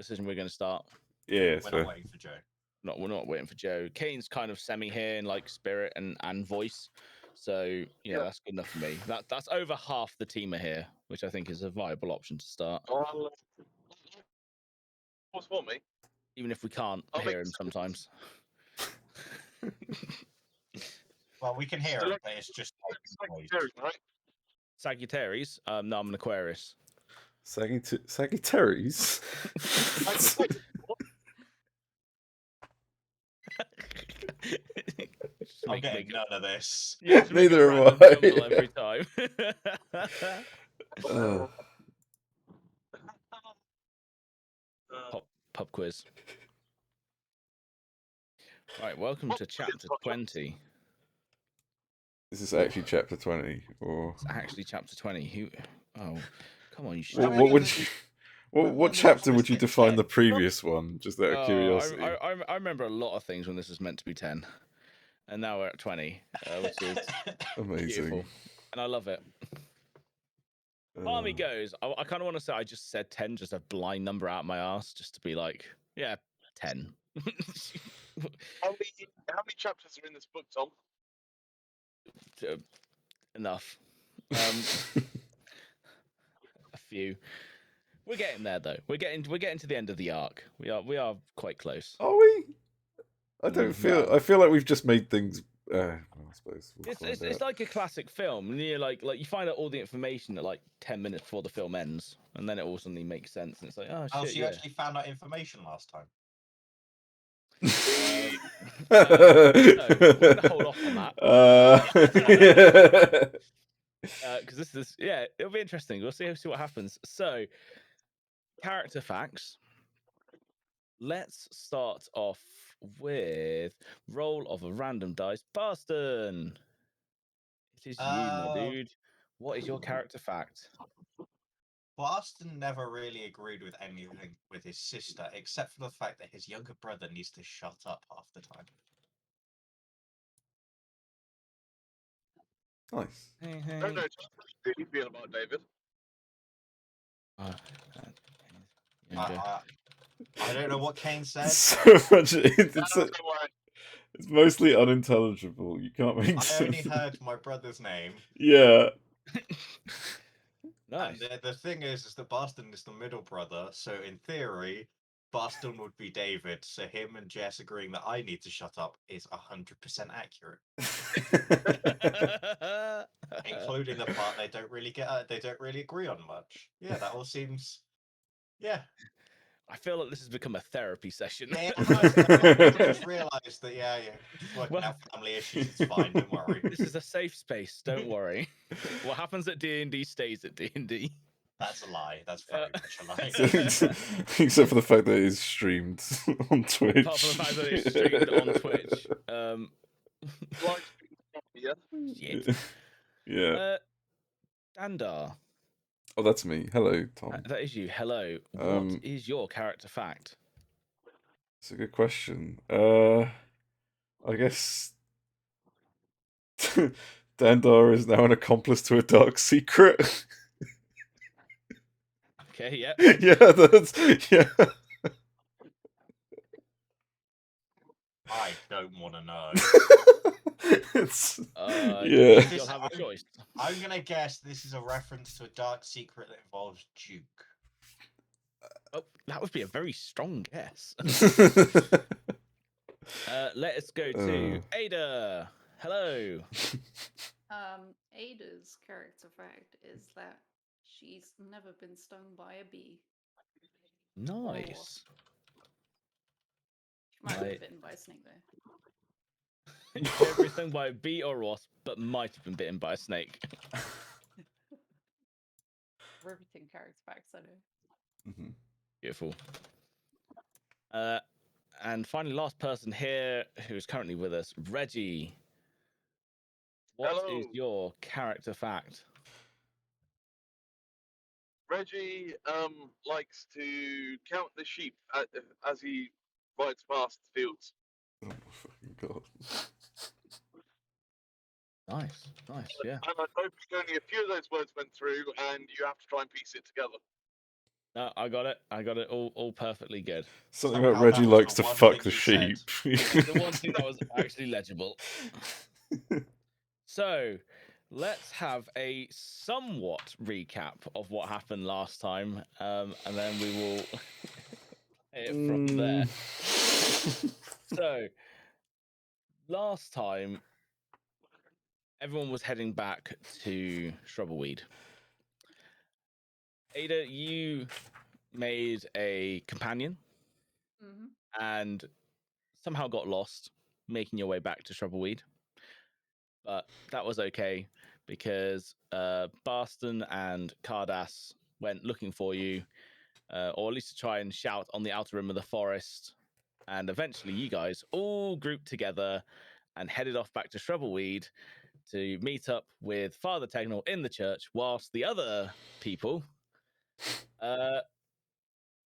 decision we're going to start. Yeah, We're not waiting for Joe. We're not waiting for Joe. Kane's kind of semi here in like spirit and voice, so yeah, that's good enough for me. That's over half the team are here, which I think is a viable option to start. What's for me? Even if we can't hear him sometimes. Well, we can hear it, but it's just Sagittarius, right? Sagittarius? No, I'm an Aquarius. Sagittarius? I'm getting none of this. Yeah, neither am I. Every time. Pub quiz. Right, welcome to chapter 20. Is this actually chapter 20, or It's actually chapter 20. Who? Oh, come on! You should. what would you? What chapter would you define the previous one? Just out of curiosity. I remember a lot of things when this was meant to be 10, and now we're at 20, which is amazing, beautiful, and I love it. Part of me goes, I kind of want to say I just said 10, just a blind number out my ass, just to be like, yeah, 10. How many chapters are in this book, Tom? Enough. A few. We're getting there though. We're getting to the end of the arc. We are quite close. Are we? I don't feel. I feel like we've just made things. I suppose it's like a classic film. And you're like you find out all the information at like 10 minutes before the film ends, and then it all suddenly makes sense. And it's like, oh shit. So you actually found out information last time? No, we're gonna hold off on that. Because this is it'll be interesting. We'll see what happens. So, character facts. Let's start off with roll of a random dice. Boston. It is you, my dude. What is your character fact? Boston never really agreed with anything with his sister, except for the fact that his younger brother needs to shut up half the time. Nice. Hey. No, how do you feel about David? I don't know what Kane said. So much. It's mostly unintelligible. You can't make sense. I only heard my brother's name. Yeah. Nice. And the thing is that Boston is the middle brother, so in theory, Boston would be David. So him and Jess agreeing that I need to shut up is 100% accurate, including the part they don't really agree on much. Yeah, that all seems. Yeah. I feel like this has become a therapy session. Yeah, I just realised that. Yeah, just working out family issues. It's fine. Don't worry. This is a safe space. Don't worry. What happens at D&D stays at D&D. That's a lie. That's very much a lie. Except for the fact that it's streamed on Twitch. Apart from the fact that it's streamed on Twitch. Shit. Yeah. Dandar. Oh, that's me. Hello, Tom. That is you. Hello. What is your character fact? It's a good question. I guess Dandar is now an accomplice to a dark secret. Okay, yeah. Yeah. I don't want to know. You'll have a choice. I'm gonna guess this is a reference to a dark secret that involves Duke. Oh, that would be a very strong guess. Let us go to Ada. Hello. Ada's character fact is that she's never been stung by a bee. Nice. She might have been bitten by a snake though. Everything by a bee or wasp, but might have been bitten by a snake. Riveting character facts, I know. Mm-hmm. Beautiful. And finally, last person here who is currently with us, Reggie. What is your character fact? Reggie likes to count the sheep as he rides past the fields. Oh my fucking god. Nice, yeah. And I hope only a few of those words went through, and you have to try and piece it together. No, I got it. I got it all perfectly good. Something Somehow about that Reggie was likes the to one fuck thing the you said. sheep. The one thing that was actually legible. So, let's have a somewhat recap of what happened last time, and then we will play it from there. So, last time, everyone was heading back to Shrubberweed. Ada, you made a companion Hmm. and somehow got lost making your way back to Shrubberweed. But that was okay because Barston and Cardass went looking for you, or at least to try and shout on the outer rim of the forest. And eventually, you guys all grouped together and headed off back to Shrubberweed to meet up with Father Tegnell in the church, whilst the other people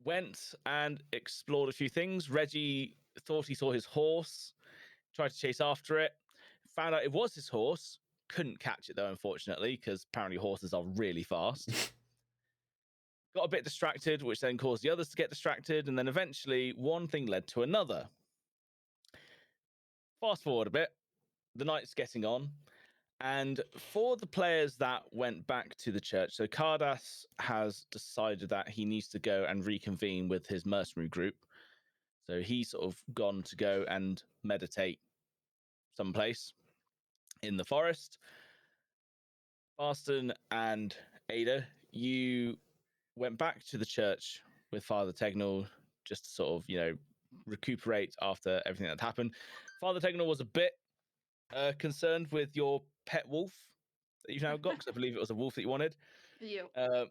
went and explored a few things. Reggie thought he saw his horse, tried to chase after it, found out it was his horse, couldn't catch it though, unfortunately, because apparently horses are really fast. Got a bit distracted, which then caused the others to get distracted, and then eventually one thing led to another. Fast forward a bit, the night's getting on, and for the players that went back to the church, so Cardass has decided that he needs to go and reconvene with his mercenary group. So he's sort of gone to go and meditate someplace in the forest. Barston and Ada, you went back to the church with Father Tegnell just to sort of, recuperate after everything that happened. Father Tegnell was a bit concerned with your pet wolf that you've now got, because I believe it was a wolf that you wanted. Yeah.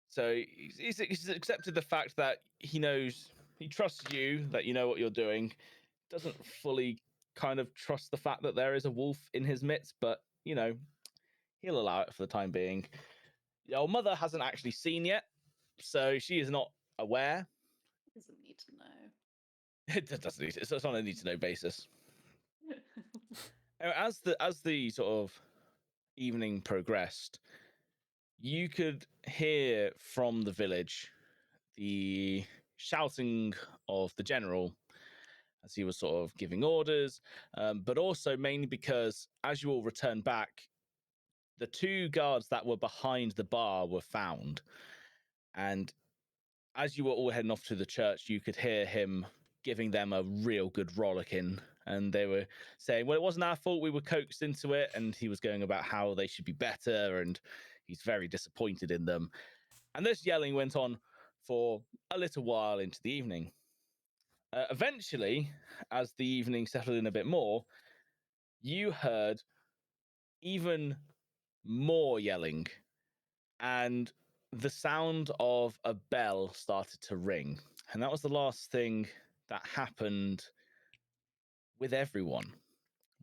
So he's accepted the fact that he trusts you, that you know what you're doing. Doesn't fully kind of trust the fact that there is a wolf in his midst, but he'll allow it for the time being. Your mother hasn't actually seen yet, so she is not aware. Doesn't need to know. It doesn't need to, it's on a need to know basis. As the sort of evening progressed, you could hear from the village the shouting of the general as he was sort of giving orders, but also mainly because as you all returned back, the two guards that were behind the bar were found. And as you were all heading off to the church, you could hear him giving them a real good rollicking. And they were saying, well, it wasn't our fault, we were coaxed into it. And he was going about how they should be better. And he's very disappointed in them. And this yelling went on for a little while into the evening. Eventually, as the evening settled in a bit more, you heard even more yelling, and the sound of a bell started to ring. And that was the last thing that happened with everyone,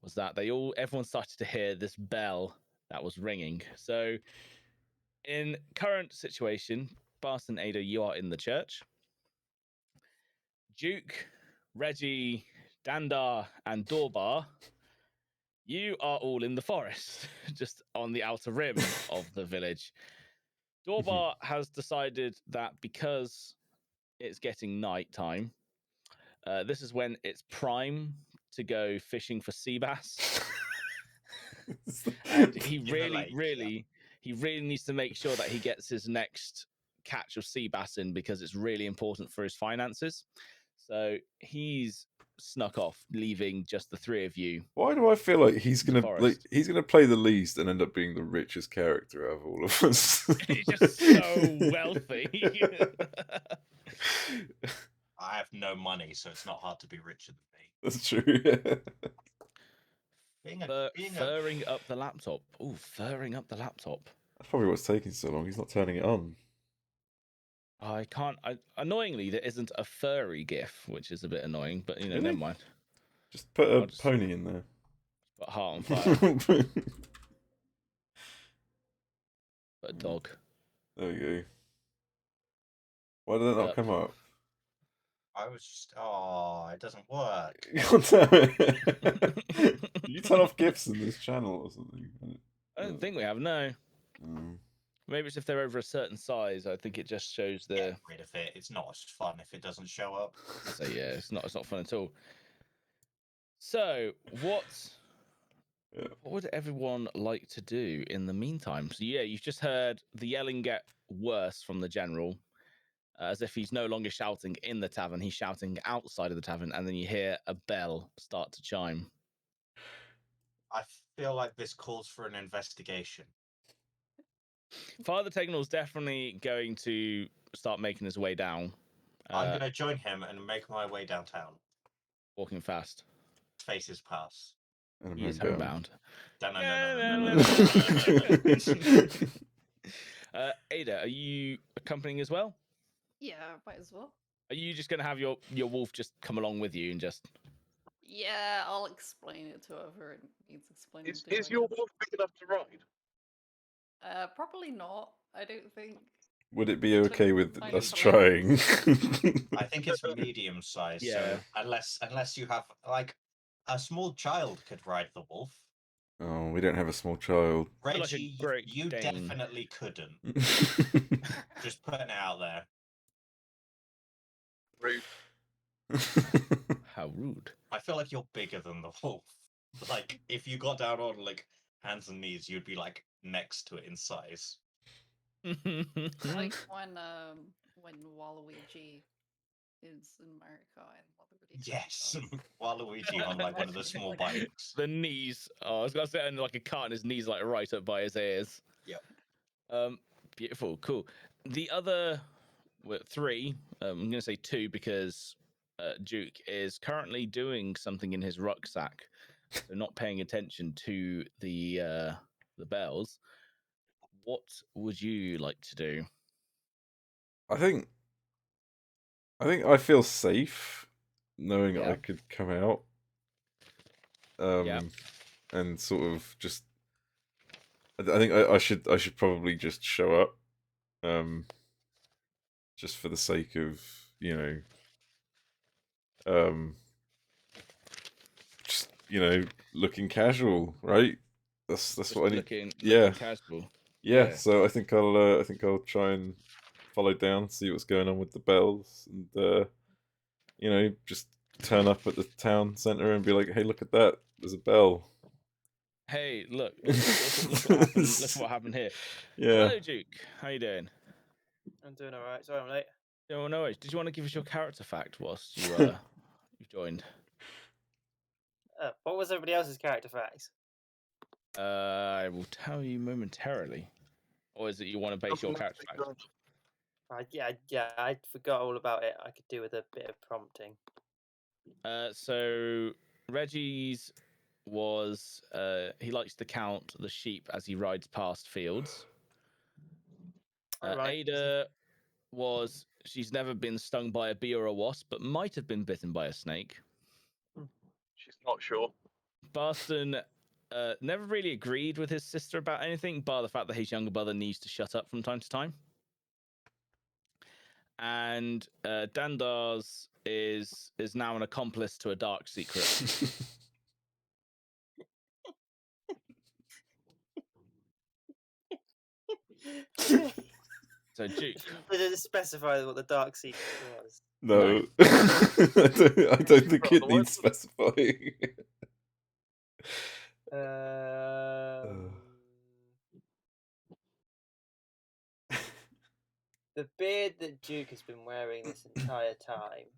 was that everyone started to hear this bell that was ringing. So in current situation, Bast and Ada, you are in the church. Duke, Reggie, Dandar, and Dorbar, you are all in the forest, just on the outer rim of the village. Dorbar has decided that because it's getting night time, this is when it's prime to go fishing for sea bass. And he In the really, lake, yeah. really needs to make sure that he gets his next catch of sea bass in, because it's really important for his finances. So he's snuck off, leaving just the three of you. Why do I feel like he's in the gonna forest. he's gonna play the least and end up being the richest character out of all of us? He's just so wealthy. I have no money, so it's not hard to be richer than me. That's true. Furring up the laptop. Ooh, furring up the laptop. That's probably what's taking so long. He's not turning it on. I can't. Annoyingly, there isn't a furry GIF, which is a bit annoying. But Really? never mind. Just put a just pony in there. Put a heart on fire. Put a dog. There we go. Why did that not Yep. come up? I was just, it doesn't work. God damn it. You turn off GIFs in this channel or something. I don't think we have. No. Mm. Maybe it's if they're over a certain size. I think it just shows the. Get rid of it. It's not as fun if it doesn't show up. So yeah, it's not fun at all. So what would everyone like to do in the meantime? So yeah, you've just heard the yelling get worse from the general, as if he's no longer shouting in the tavern, he's shouting outside of the tavern, and then you hear a bell start to chime. I feel like this calls for an investigation. Father Tegnall's definitely going to start making his way down. I'm going to join him and make my way downtown. Walking fast. Faces pass. And He is I'm homebound. Ada, are you accompanying as well? Yeah, might as well. Are you just going to have your wolf just come along with you and just... Yeah, I'll explain it to whoever it needs explaining to. Is your wolf big enough to ride? Probably not. I don't think. Would it be okay with Fine us for trying? I think it's medium size. Yeah. So unless you have like a small child could ride the wolf. Oh, we don't have a small child. Reggie, like a Great you Dane. definitely couldn't. Just putting it out there. Rude. How rude. I feel like you're bigger than the wolf. Like if you got down on like hands and knees, you'd be like next to it in size. Like when Waluigi is in America and Waluigi. Yes, Waluigi on like one of the small bikes. The knees. Oh, I was going to say, and like a cart and his knees like right up by his ears. Yep. Beautiful, cool. The other three, I'm going to say two because Duke is currently doing something in his rucksack, so not paying attention to the bells. What would you like to do? I think I feel safe knowing Yeah. I could come out. And sort of just. I think I should probably just show up. Just for the sake of, just looking casual, right? That's Just what I need. looking Yeah. casual. Yeah, so I think I'll try and follow down, see what's going on with the bells, and just turn up at the town center and be like, "Hey, look at that! There's a bell." Hey, look what happened. Look what happened here. Yeah. Hello, Duke. How you doing? I'm doing all right. Sorry, I'm late. No worries. Did you want to give us your character fact whilst you you joined? What was everybody else's character facts? I will tell you momentarily. Or is it you want to base your character fact? Yeah, I forgot all about it. I could do with a bit of prompting. So Reggie's was he likes to count the sheep as he rides past fields. Right. Ada was she's never been stung by a bee or a wasp, but might have been bitten by a snake. She's not sure. Barston never really agreed with his sister about anything, bar the fact that his younger brother needs to shut up from time to time. And Dandars is now an accomplice to a dark secret. So Duke, Did it specify what the dark secret was? No, I don't think it needs specifying. The beard that Duke has been wearing this entire time.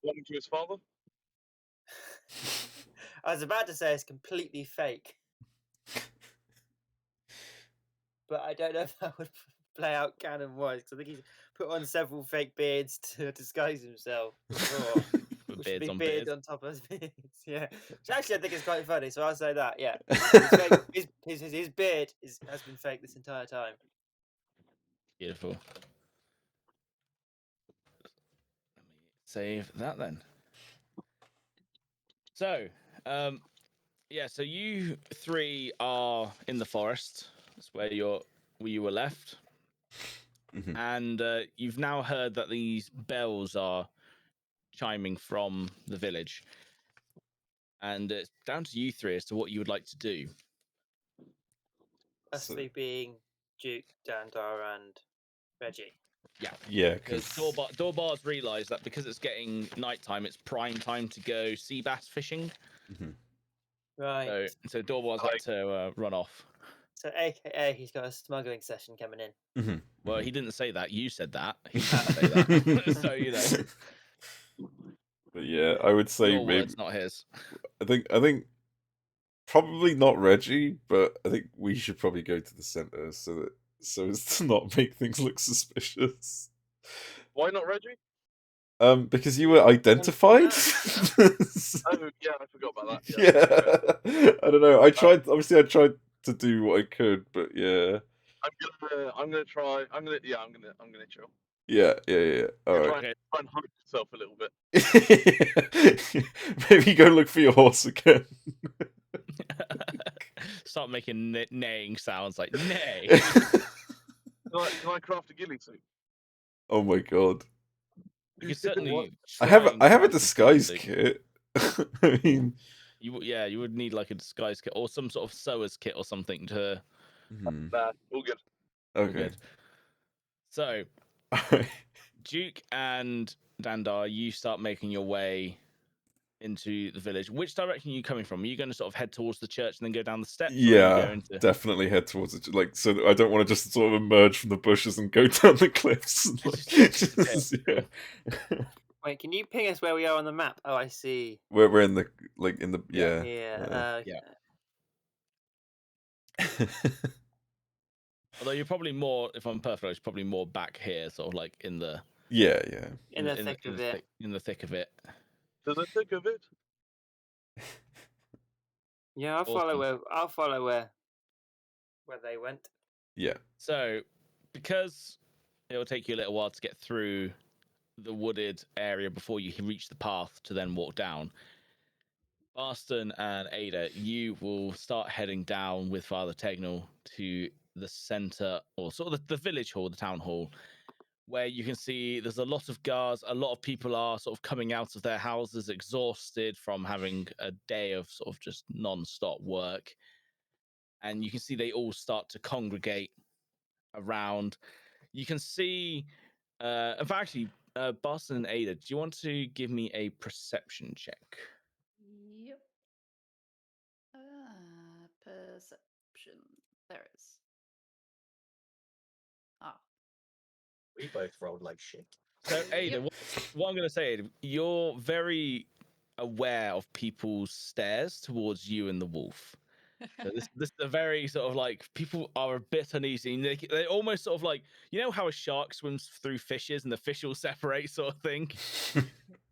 Belonging to his father? I was about to say it's completely fake. But I don't know if that would play out canon-wise, because I think he's put on several fake beards to disguise himself before. with Which would beards be on beard beards. on top of his beards, yeah. Which actually I think is quite funny, so I'll say that, yeah. His beard has been fake this entire time. Beautiful. Let me save that then. So, yeah, so you three are in the forest. That's where you were left. Mhm. And you've now heard that these bells are chiming from the village. And it's down to you three as to what you would like to do. Us So- three being Duke, Dandar, and Reggie. Yeah, Because because Doorbar's realised that because it's getting nighttime, it's prime time to go sea bass fishing. Right. So Doorbar's had to run off. So, AKA, he's got a smuggling session coming in. Well, he didn't say that. You said that. He didn't say that. So you know, But yeah, I would say your maybe words, not his. I think probably not Reggie, but I think we should probably go to the center so as to not make things look suspicious. Why not Reggie? Because you were identified. Oh yeah, I forgot about that. Yeah. Yeah, I don't know. I tried to do what I could, but yeah. I'm gonna try. I'm gonna chill. Yeah. All right. Okay. Try and hide yourself a little bit. Maybe go look for your horse again. Start making neighing sounds like neigh. Can I craft a ghillie suit? Oh my god. You can certainly. I try have and a craft disguise suit. kit. I mean, You would need like a disguise kit or some sort of sewer's kit or something to. Nah, all good. all okay. good. So Duke and Dandar, you start making your way into the village. Which direction are you coming from? Are you going to sort of head towards the church and then go down the steps? Or are you Yeah, going to... definitely head towards it. Like, so that I don't want to just sort of emerge from the bushes and go down the cliffs. Cool. Wait, can you ping us where we are on the map? Oh, I see. We're in the Yeah. Yeah. Yeah. Although you're probably more, if I'm perfect, it's probably more back here, sort of like in the yeah. In the thick of it. in the thick of it. To the thick of it. Yeah, I'll follow where they went. Yeah. So, because it will take you a little while to get through the wooded area before you reach the path to then walk down, Barston and Ada, you will start heading down with Father Tegnell to the center, or sort of the village hall, the town hall, where you can see there's a lot of guards. A lot of people are sort of coming out of their houses exhausted from having a day of sort of just non-stop work. And you can see they all start to congregate around. You can see, in fact, actually, Barston and Ada, do you want to give me a perception check? Yep. Perception. There it is. Ah. We both rolled like shit. So, Ada, Yep. what I'm going to say, Ada, you're very aware of people's stares towards you and the wolf. So this is a very sort of like, people are a bit uneasy. And they almost sort of like, you know how a shark swims through fishes and the fish will separate, sort of thing.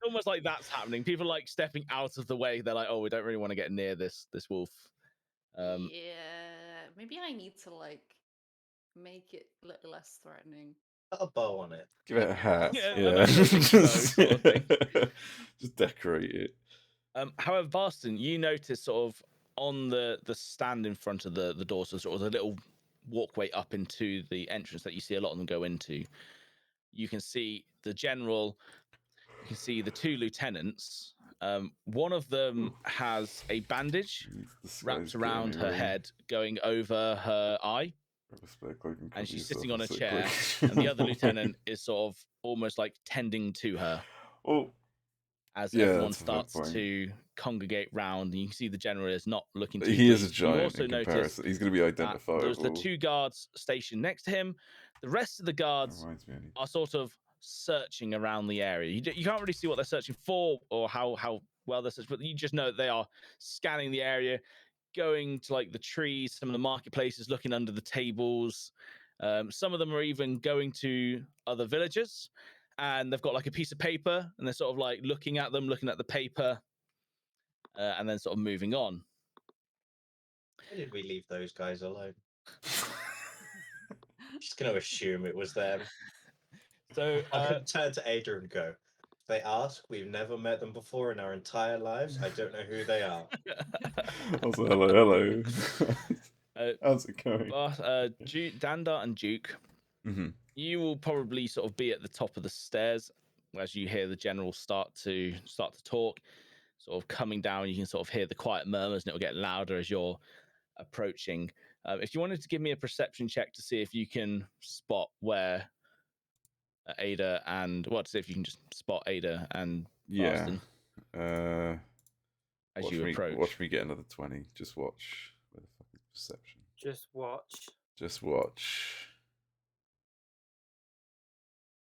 Almost like that's happening. People like stepping out of the way. They're like, oh, we don't really want to get near this wolf. Yeah, maybe I need to like make it look less threatening. Put a bow on it. Give it a hat. Yeah, Yeah. like a big bow sort of thing. Just decorate it. However, Barston, you notice sort of on the stand in front of the door, so sort of the little walkway up into the entrance that you see a lot of them go into. You can see the general. You can see the two lieutenants. One of them has a bandage wrapped around her head, going over her eye, and she's sitting on a chair. And the other lieutenant is sort of almost like tending to her. Oh, As yeah, everyone that's a fair starts point. to congregate round, and you can see the general is not looking too He is a pleased. You giant also in notice comparison. He's going to be that identifiable. there's the two guards stationed next to him. The rest of the guards Reminds me of are sort of searching around the area. You can't really see what they're searching for or how well they're searching, but you just know that they are scanning the area, going to like the trees, some of the marketplaces, looking under the tables. Some of them are even going to other villagers, and they've got like a piece of paper, and they're sort of like looking at them, looking at the paper, and then sort of moving on. Why did we leave those guys alone? Just gonna assume it was them. So I'm gonna turn to Ada and go, if they ask, we've never met them before in our entire lives. I don't know who they are. Also, hello. How's it going? Dandar and Duke, you will probably sort of be at the top of the stairs as you hear the general start to talk. Sort of coming down, you can sort of hear the quiet murmurs, and it will get louder as you're approaching. If you wanted to give me a perception check to see if you can spot where Ada and to see if you can just spot Ada and Yeah. Barston as Watch you me, approach. watch me get another 20. Just watch. Where the fuck is perception? Just watch. Just watch.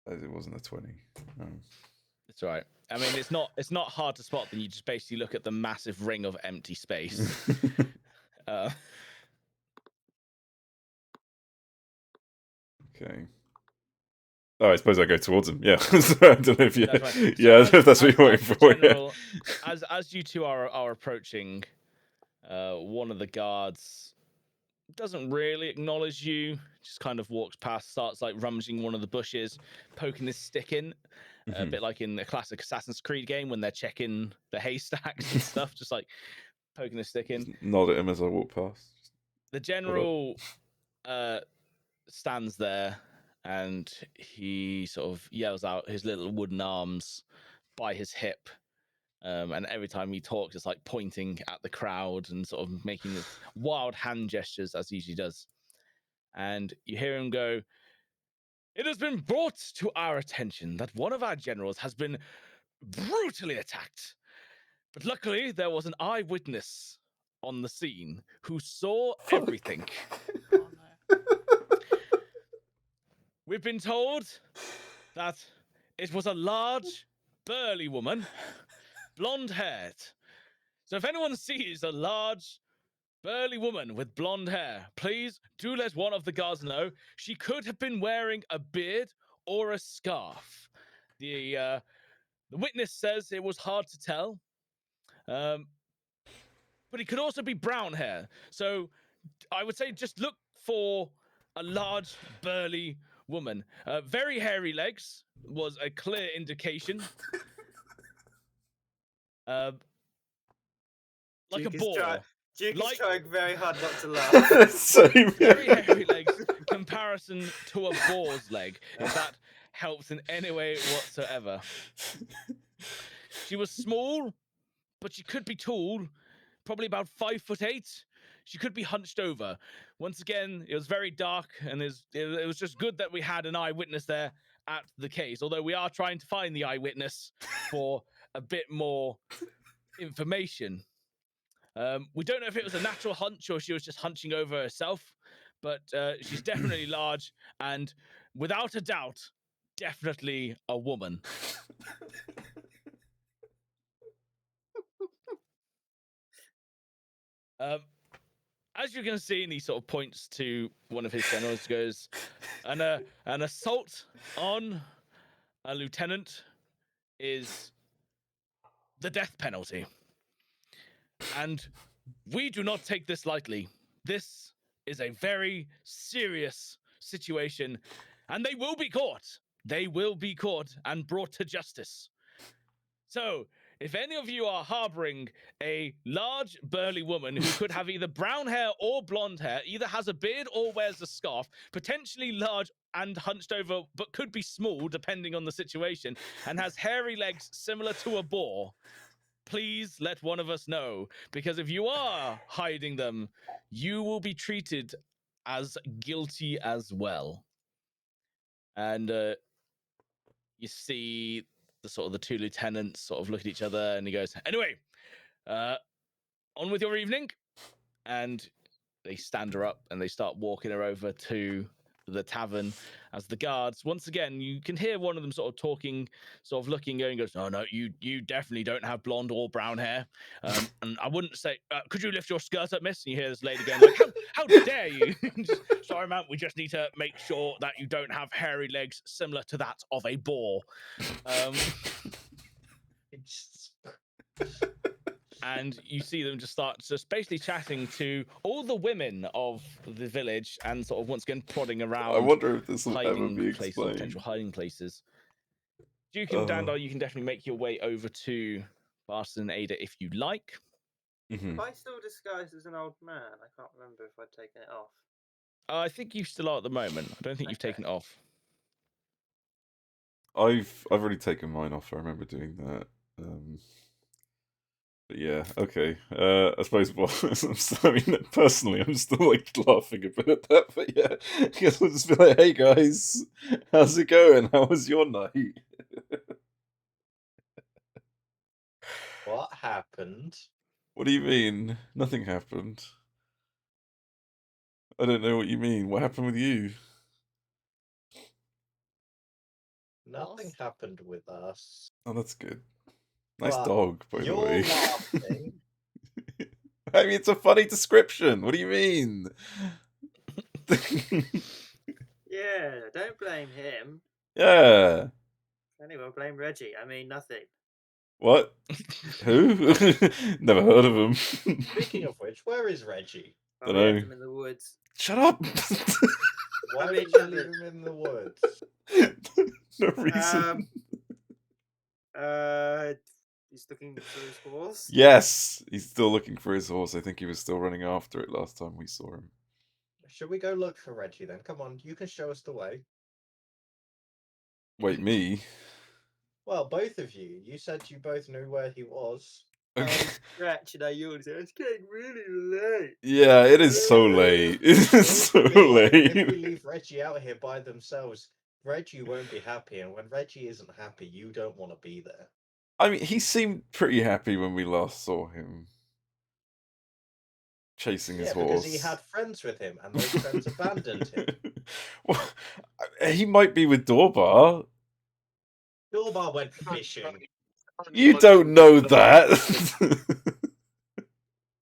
It wasn't a 20. No. It's all right. I mean, it's not hard to spot. Then you just basically look at the massive ring of empty space. Okay. Oh, I suppose I go towards him. Yeah. I don't know if you. That's fine. Yeah, So that's what you're waiting for. General, as you two are approaching, one of the guards doesn't really acknowledge you. Just kind of walks past, starts like rummaging one of the bushes, poking his stick in, a bit like in the classic Assassin's Creed game when they're checking the haystacks and stuff. Just like poking his stick in. Just nod at him as I walk past. The general stands there and he sort of yells out his little wooden arms by his hip. And every time he talks, it's like pointing at the crowd and sort of making this wild hand gestures as he usually does. And you hear him go, "It has been brought to our attention that one of our generals has been brutally attacked. But luckily, there was an eyewitness on the scene who saw everything. Oh no. We've been told that it was a large, burly woman, blonde-haired. So if anyone sees a large, burly woman with blonde hair, please do let one of the guards know. She could have been wearing a beard or a scarf. The witness says it was hard to tell. But it could also be brown hair. So I would say just look for a large, burly woman. Very hairy legs was a clear indication. Like Duke a is boar. Duke Like- is trying very hard not to laugh. Same. Very hairy legs, comparison to a boar's leg, if that helps in any way whatsoever. She was small, but she could be tall, probably about 5'8". She could be hunched over. Once again, it was very dark, and it was just good that we had an eyewitness there at the case. Although we are trying to find the eyewitness for a bit more information. We don't know if it was a natural hunch or she was just hunching over herself, but she's definitely large and, without a doubt, definitely a woman. As you can see, and he sort of points to one of his generals, goes, an assault on a lieutenant is the death penalty. And we do not take this lightly. This is a very serious situation, and they will be caught. They will be caught and brought to justice. So, if any of you are harboring a large, burly woman who could have either brown hair or blonde hair, either has a beard or wears a scarf, potentially large and hunched over, but could be small depending on the situation, and has hairy legs similar to a boar, please let one of us know, because if you are hiding them, you will be treated as guilty as well. And you see the two lieutenants sort of look at each other, and he goes, "Anyway, on with your evening." And they stand her up and they start walking her over to the tavern. As the guards, once again, you can hear one of them sort of talking, sort of looking, going, goes, "Oh no, you definitely don't have blonde or brown hair. And I wouldn't say, could you lift your skirt up, miss?" And you hear this lady going, like, how dare you? "Sorry, ma'am, we just need to make sure that you don't have hairy legs similar to that of a boar." And you see them just start basically chatting to all the women of the village, and sort of once again prodding around. I wonder if this will ever hiding be places, explained. potential hiding places. Duke and Dandar, you can definitely make your way over to Barston and Ada if you like. Am I still disguised as an old man? I can't remember if I'd taken it off. I think you still are at the moment. I don't think you've Okay. taken it off. I've already taken mine off. I remember doing that. But yeah, okay. I suppose. Well, I mean, personally, I'm still like laughing a bit at that. But yeah, I guess I'll just be like, "Hey guys, how's it going? How was your night?" What happened? What do you mean? Nothing happened. I don't know what you mean. What happened with you? Nothing Lost. happened with us. Oh, that's good. Nice But dog, by the you're way. laughing. I mean, it's a funny description. What do you mean? Yeah, don't blame him. Yeah. Anyway, blame Reggie. I mean, nothing. What? Who? Never heard of him. Speaking of which, where is Reggie? Well, we Dunno. left him in the woods. Shut up! Why mean, would you nothing. leave him in the woods? No reason. He's looking for his horse. Yes, he's still looking for his horse. I think he was still running after it last time we saw him. Should we go look for Reggie then? Come on, you can show us the way. Wait, me? Well, both of you. You said you both knew where he was. Stretch, you know, you're saying it's getting really late. Yeah, it is so late. It is so If we late. leave Reggie out here by themselves, Reggie won't be happy, and when Reggie isn't happy, you don't want to be there. I mean, he seemed pretty happy when we last saw him. Chasing his Yeah, horse. because he had friends with him, and those friends abandoned him. Well, he might be with Dorbar. Dorbar went fishing. You don't know that.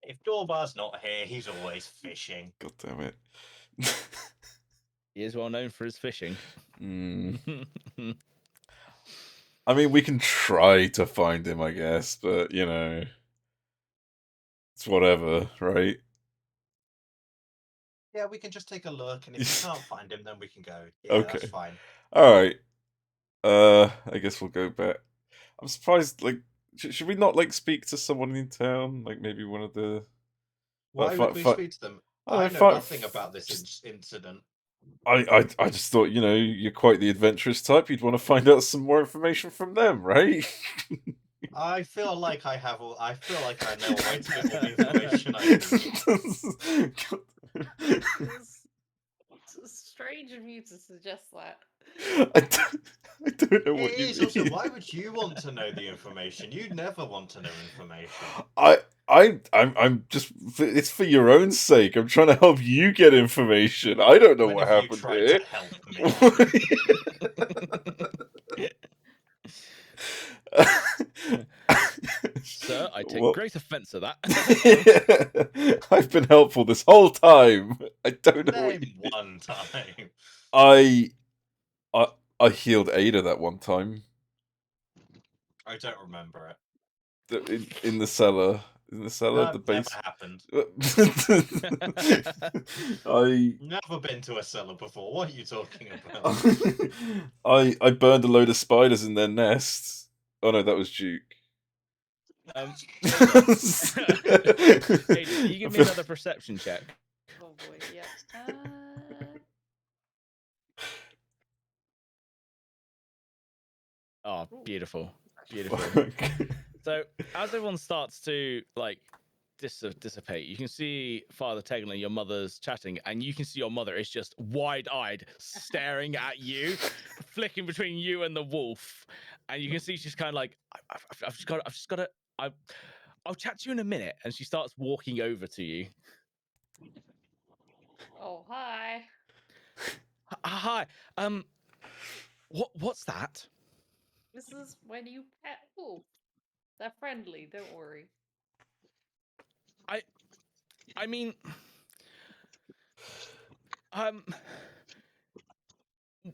If Dorbar's not here, he's always fishing. God damn it. He is well known for his fishing. I mean, we can try to find him, I guess, but, you know, it's whatever, right? Yeah, we can just take a look, and if we can't find him, then we can go. Yeah, Okay. that's fine. Alright. I guess we'll go back. I'm surprised, like, should we not, like, speak to someone in town? Like, maybe one of the... Why would we speak to them? I know fi- nothing about this incident. I just thought, you know, you're quite the adventurous type. You'd want to find out some more information from them, right? I feel like I have all. I feel like I know way to get all the information I need. It's strange of you to suggest that. I don't know what It you is mean. also. Why would you want to know the information? You'd never want to know information. I'm just. It's for your own sake. I'm trying to help you get information. I don't know When what have happened you tried here. to help me? Sir, I take Well- great offence at that. I've been helpful this whole time. I don't know what you Name mean. one time. I healed Ada that one time. I don't remember it. In the cellar. In the cellar, No, the never base. happened. Never been to a cellar before. What are you talking about? I burned a load of spiders in their nests. Oh no, that was Duke. Hey, can you give me another perception check? Oh boy, yeah. Oh, beautiful, beautiful. Fuck. So as everyone starts to like dissipate, you can see Father Teglin, your mother's chatting, and you can see your mother is just wide-eyed, staring at you, flicking between you and the wolf, and you can see she's kind of like, I've just got to, I'll chat to you in a minute, and she starts walking over to you. Oh, hi. Hi, what's that? This is when you pet wolf. They're friendly, don't worry. I mean,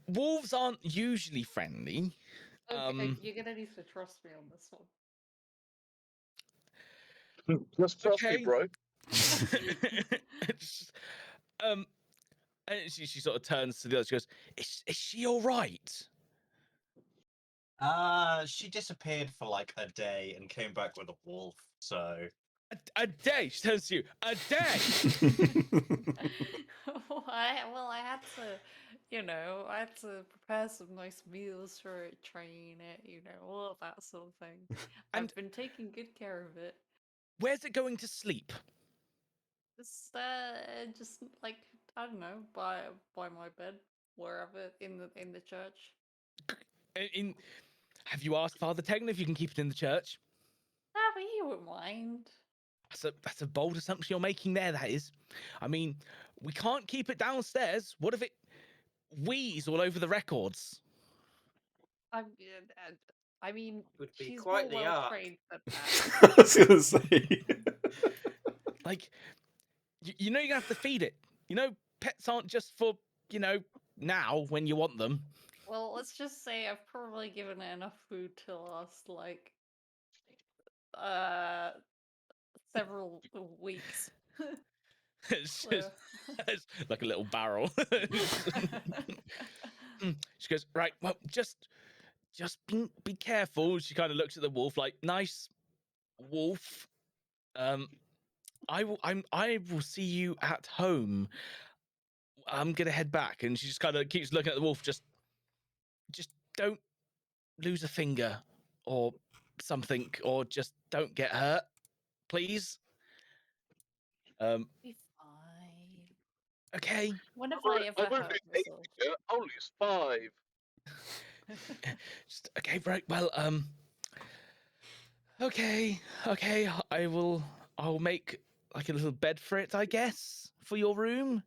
wolves aren't usually friendly. Okay, you're gonna need to trust me on this one. Just trust Okay. me, bro. And she sort of turns to the other. She goes, "Is she all right?" She disappeared for like a day and came back with a wolf. So A day. She turns to you. A day. I had to, I had to prepare some nice meals for it, train it, all of that sort of thing. And- I've been taking good care of it. Where's it going to sleep? Just like I don't know, by my bed, wherever in the church. Have you asked Father Tegna if you can keep it in the church? Nah, but he wouldn't mind. That's a bold assumption you're making there, that is. I mean, we can't keep it downstairs. What if it wheeze all over the records? I mean, Would be she's quite more the well arc. trained than that. I was gonna say. Like, you know you have to feed it. You know, pets aren't just for, now when you want them. Well, let's just say I've probably given it enough food to last like several weeks. It's So- just it's like a little barrel. She goes, right, well, just be careful. She kind of looks at the wolf like, nice wolf. I will see you at home. I'm gonna head back. And she just kind of keeps looking at the wolf, just don't lose a finger or something, or just don't get hurt, please. Be fine. Okay. When have I I ever won't hurt lose 8 myself? finger, I'll lose 5. Just okay, right. Well, okay. I'll make like a little bed for it, I guess, for your room,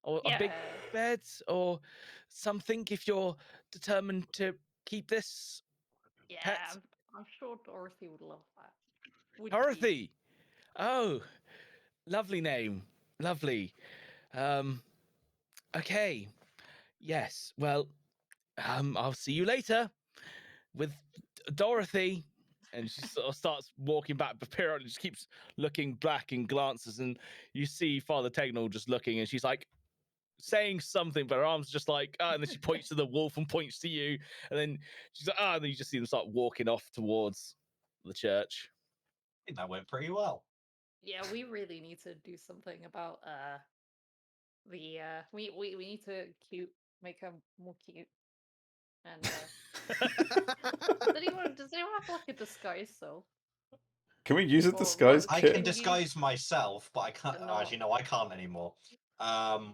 or a big Yeah. bed, or something. If you're determined to keep this, Yeah, pet. I'm sure Dorothy would love that. Would Dorothy. Oh, lovely name. Lovely. Um. Okay. Yes. Well, I'll see you later with Dorothy. And she sort of starts walking back, but Piron just keeps looking back and glances, and you see Father Tegnall just looking, and she's like saying something, but her arms just like, and then she points to the wolf and points to you, and then she's like, and then you just see them start walking off towards the church. I think that went pretty well. Yeah, we really need to do something about the we need to make her more cute. And does anyone have like a disguise self? Can we use a Or disguise what- I kit? can you- disguise myself, but I can't. not- Actually, no, I can't anymore. Does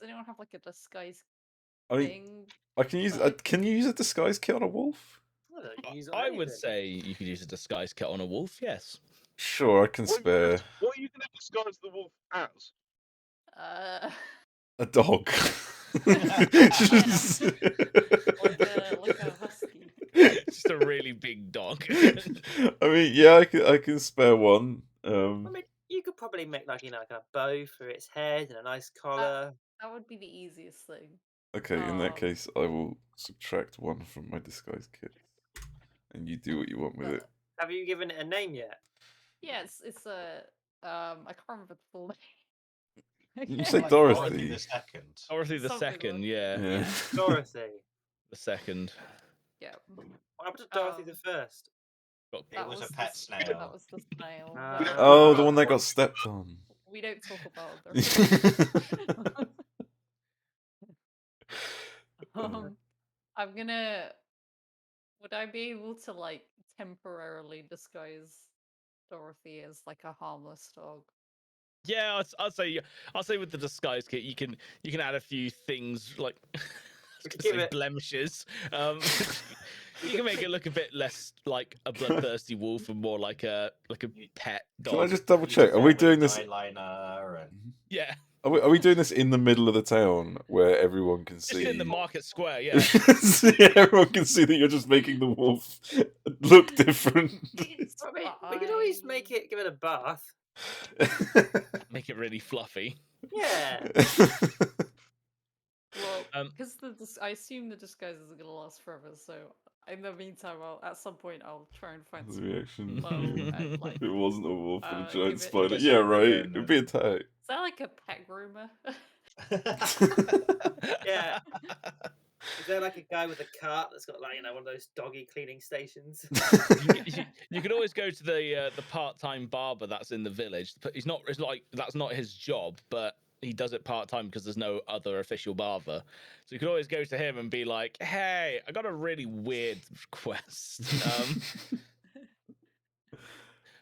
anyone have like a disguise I mean, thing? I can use. Like- Can you use a disguise kit on a wolf? Well, they can use it on I would anything. say you could use a disguise kit on a wolf. Yes. Sure, I can spare What are you going to disguise the wolf as? a dog. Just- like a husky. Just a really big dog. I mean, yeah, I can spare one. I mean, you could probably make like like a bow for its head and a nice collar. That would be the easiest thing. Okay, in that Um, case, I will subtract one from my disguise kit, and you do what you want with it. Have you given it a name yet? Yeah, it's a I can't remember the full name. You Okay. say like Dorothy. the second. Dorothy the Something second, like- yeah. Yeah. Dorothy. The second. Yeah. What happened to Dorothy the first? Got- It was a the pet s- snail. That was the snail. Ah. but Oh, the one that got stepped on. we don't talk about their I'm gonna. Would I be able to like temporarily disguise Dorothy as like a harmless dog? Yeah, I'll say with the disguise kit, you can add a few things like I was could gonna give say it- blemishes. You can make it look a bit less like a bloodthirsty wolf and more like a pet dog. Can I just double You check? could Are we have a doing this? eyeliner and Yeah, Are we doing this in the middle of the town where everyone can just see? in the market square. Yeah, Yeah, everyone can see that you're just making the wolf look different. It's I mean, we could always fine. make it, give it a bath. make it really fluffy. Yeah. Well, because I assume the disguise isn't gonna last forever. So in the meantime, at some point I'll try and find The some. reaction. bow and, like, It wasn't a wolf and a give giant it- spider. just Yeah, a right. ribbon It'd be a tag. Is that like a pet groomer? Yeah. Is there like a guy with a cart that's got like one of those doggy cleaning stations? You could always go to the part-time barber that's in the village. But it's like that's not his job, but he does it part-time because there's no other official barber. So you could always go to him and be like, "Hey, I got a really weird request.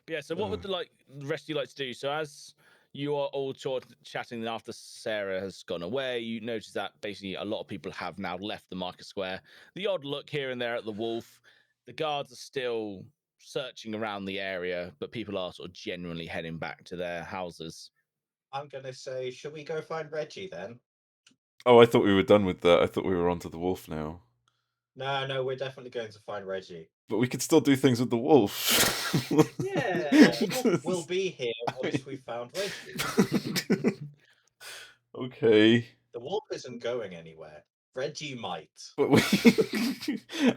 But Yeah. So what would the rest of you like to do? So as you are all chatting after Sarah has gone away, you notice that basically a lot of people have now left the market square. The odd look here and there at the wolf. The guards are still searching around the area, but people are sort of genuinely heading back to their houses. I'm gonna say, should we go find Reggie then? Oh, I thought we were done with that. I thought we were onto the wolf now. No, we're definitely going to find Reggie. But we could still do things with the wolf. Yeah. We'll be here once we found Reggie. Okay. The wolf isn't going anywhere. Reggie might. But we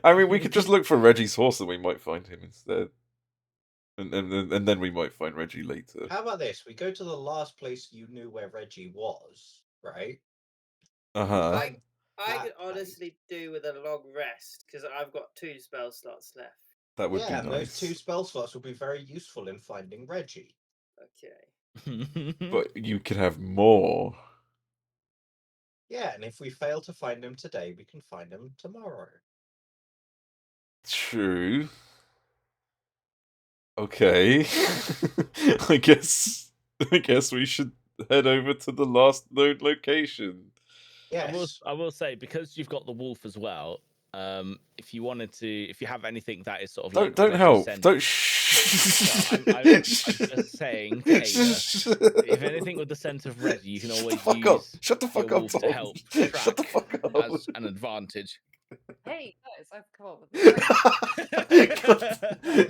I mean, we could just look for Reggie's horse and we might find him instead. And then we might find Reggie later. How about this? We go to the last place you knew where Reggie was, right? Uh-huh. I that could honestly do with a long rest because I've got 2 spell slots left. That would Yeah, be and nice. those 2 spell slots will be very useful in finding Reggie. Okay. But you could have more. Yeah, and if we fail to find him today, we can find him tomorrow. True. Okay. I guess we should head over to the last known location. Yes. I will say, because you've got the wolf as well, if you have anything that is sort of Don't Reggie help. sent- Don't I'm just saying, to Ada, if anything with the scent of Reggie, you can always use Shut the fuck your up, wolf to Tom. help Shut the track fuck up. as an advantage. Hey guys, I've come up with this.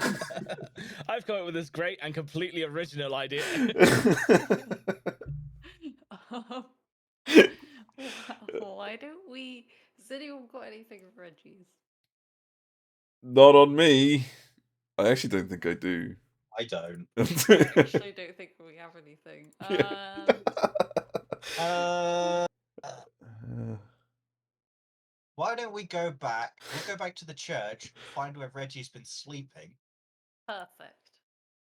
I've come up with this great and completely original idea. Um, why don't we? Has anyone got anything of Reggie's? Not on me. I actually don't think I do. I don't. I actually don't think we have anything. Why don't we go back? We'll go back to the church, find where Reggie's been sleeping. Perfect.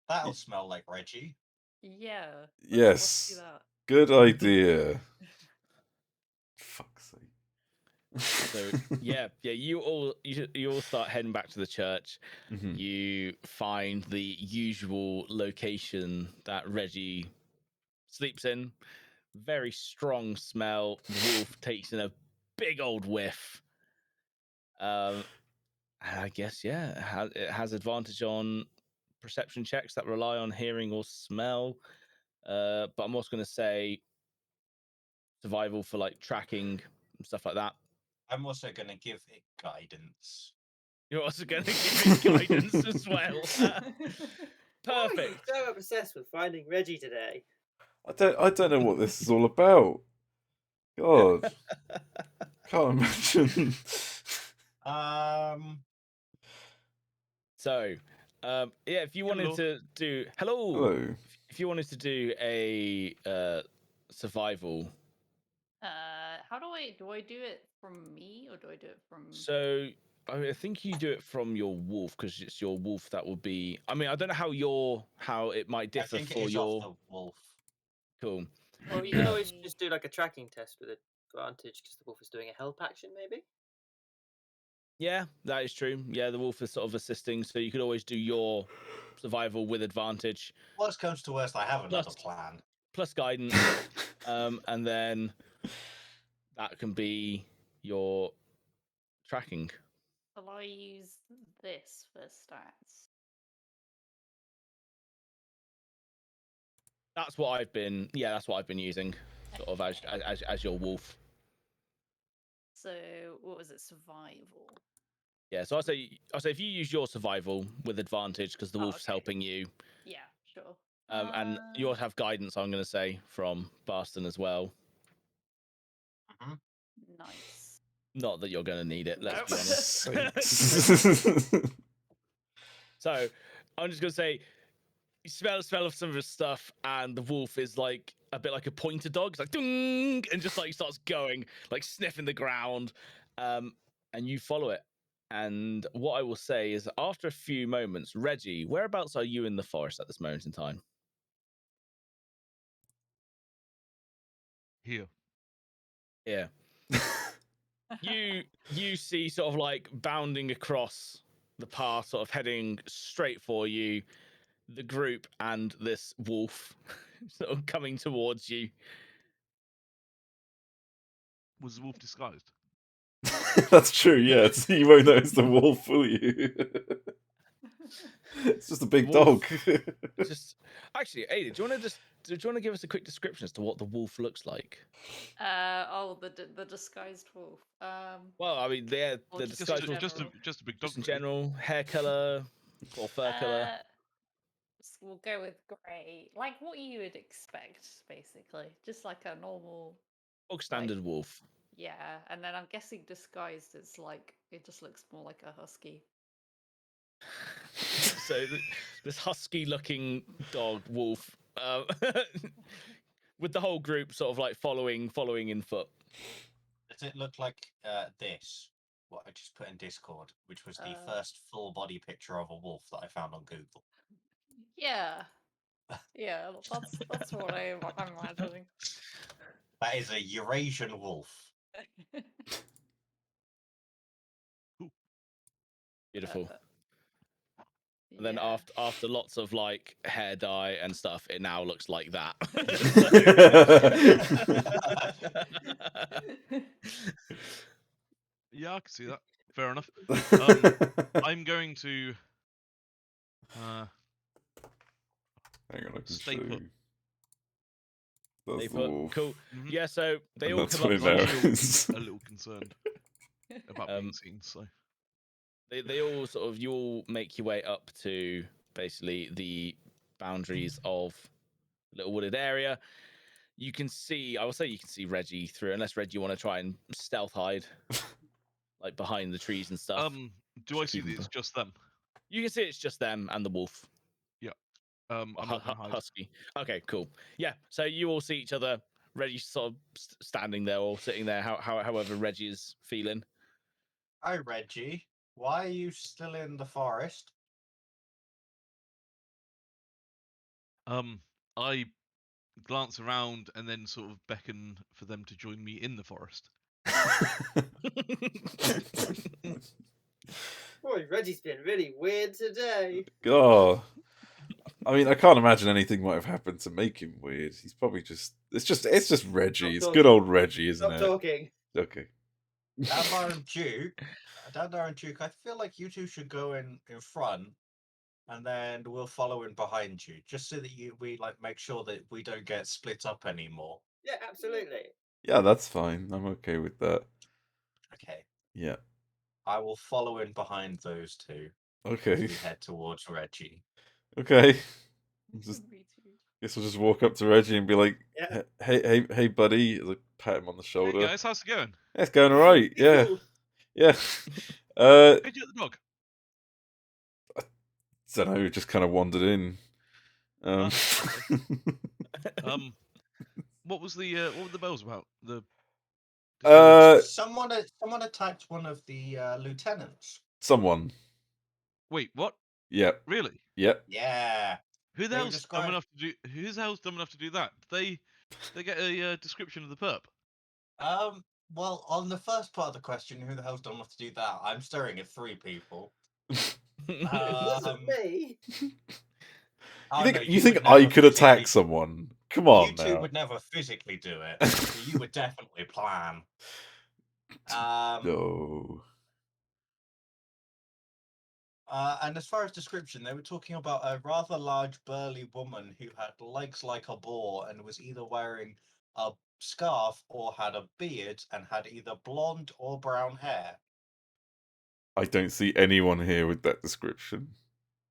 That'll smell like Reggie. Yeah. Let's do Yes. that. Good idea. Fuck's sake. So yeah, you all start heading back to the church. Mhm. You find the usual location that Reggie sleeps in. Very strong smell. The wolf takes in a big old whiff. And I guess it has advantage on perception checks that rely on hearing or smell. But I'm also going to say survival for like tracking and stuff like that. I'm also going to give it guidance. You're also going to give it guidance as well. Why are you Perfect. so obsessed with finding Reggie today? I don't know what this is all about. God. Can't imagine. So, if you wanted to do Hello. if you wanted to do a survival, How do I do it from me or do I do it from? so I think you do it from your wolf because it's your wolf that will be. I mean, I don't know how it might I differ think for it is your off the wolf. cool. Or you can always just do like a tracking test with advantage because the wolf is doing a help action, maybe. Yeah, that is true. Yeah, the wolf is sort of assisting, so you could always do your survival with advantage. Worst comes to worst, I have another Plus- plan. Plus guidance, and then that can be your tracking. Shall I use this for stats? That's what I've been. Yeah, that's what I've been using, sort of as your wolf. So what was it? Survival. Yeah, so I say if you use your survival with advantage because the wolf's okay. helping you, Yeah, sure. and you also have guidance. I'm going to say from Barston as well. Nice. Not that you're going to need it. Let's be Nope. honest. So I'm just going to say you smell of some of his stuff, and the wolf is like a bit like a pointer dog. It's like ding, and just like starts going, like sniffing the ground, and you follow it. And what I will say is, after a few moments, Reggie, whereabouts are you in the forest at this moment in time? Here. Yeah. you see sort of like bounding across the path, sort of heading straight for you. the group and this wolf sort of coming towards you. Was the wolf disguised? That's true. Yeah, you won't notice the wolf, will you? It's just a big Wolf. dog. Just actually, Ada, do you want to give us a quick description as to what the wolf looks like? The disguised wolf. Well, I mean, they're Or the just disguised in wolf, Just a general. just a big dog. just in really. general, hair color or fur color. We'll go with grey, like what you would expect, basically, just like a normal. Bog standard wolf. Yeah, and then I'm guessing disguised is like it just looks more like a husky. So this husky-looking dog wolf, with the whole group sort of like following in foot. Does it look like this? What I just put in Discord, which was the first full body picture of a wolf that I found on Google. Yeah, yeah, that's what I'm imagining. That is a Eurasian wolf. Beautiful. And then after lots of like hair dye and stuff, it now looks like that. Yeah, I can see that. Fair enough. I'm going to Hang on, I can Stay show put. you. That's They the put wolf. cool. Mhm. Yeah, so they And all that's come up what it to now you. is. a little concerned about being Um, seen. So They all sort of, you all make your way up to basically the boundaries of the little wooded area. You can see, I will say you can see Reggie through, unless Reggie, you want to try and stealth hide, like behind the trees and stuff. do I Just see keep that them it's just them? You can see it's just them and the wolf. I'm not gonna hide. Husky. Okay, cool. Yeah, so you all see each other. Reggie's sort of standing there or sitting there, however Reggie is feeling. Hi, Reggie. Why are you still in the forest? I glance around and then sort of beckon for them to join me in the forest. Boy, Reggie's been really weird today. God. I mean, I can't imagine anything might have happened to make him weird. He's probably just it's just Reggie. It's good old Reggie, isn't Stop it? talking. Okay. Dandar and Duke, I feel like you two should go in front, and then we'll follow in behind you, just so that we like make sure that we don't get split up anymore. Yeah, absolutely. Yeah, that's fine. I'm okay with that. Okay. Yeah. I will follow in behind those two Okay. as we head towards Reggie. Okay. Just Me too. guess we'll just walk up to Reggie and be like, Yeah. hey, buddy. Like, pat him on the shoulder. Hey guys, how's it going? Yeah, it's going alright. Yeah. Cool. Yeah. How'd you get the dog? Don't know, just kind of wandered in. What were the bells about? Someone attacked one of the lieutenants. Someone. Wait, what? Yep. Really? Yep. Yeah. Who the They were hell's dumb enough to do? Who's the hell's dumb enough to do that? Did they get a description of the perp? Well, on the first part of the question, who the hell's done enough to do that? I'm staring at 3 people. It wasn't me. You think I could attack someone? Come on, You two now. would never physically do it. So you would definitely plan. No. And as far as description, they were talking about a rather large, burly woman who had legs like a boar and was either wearing a scarf or had a beard and had either blonde or brown hair. I don't see anyone here with that description.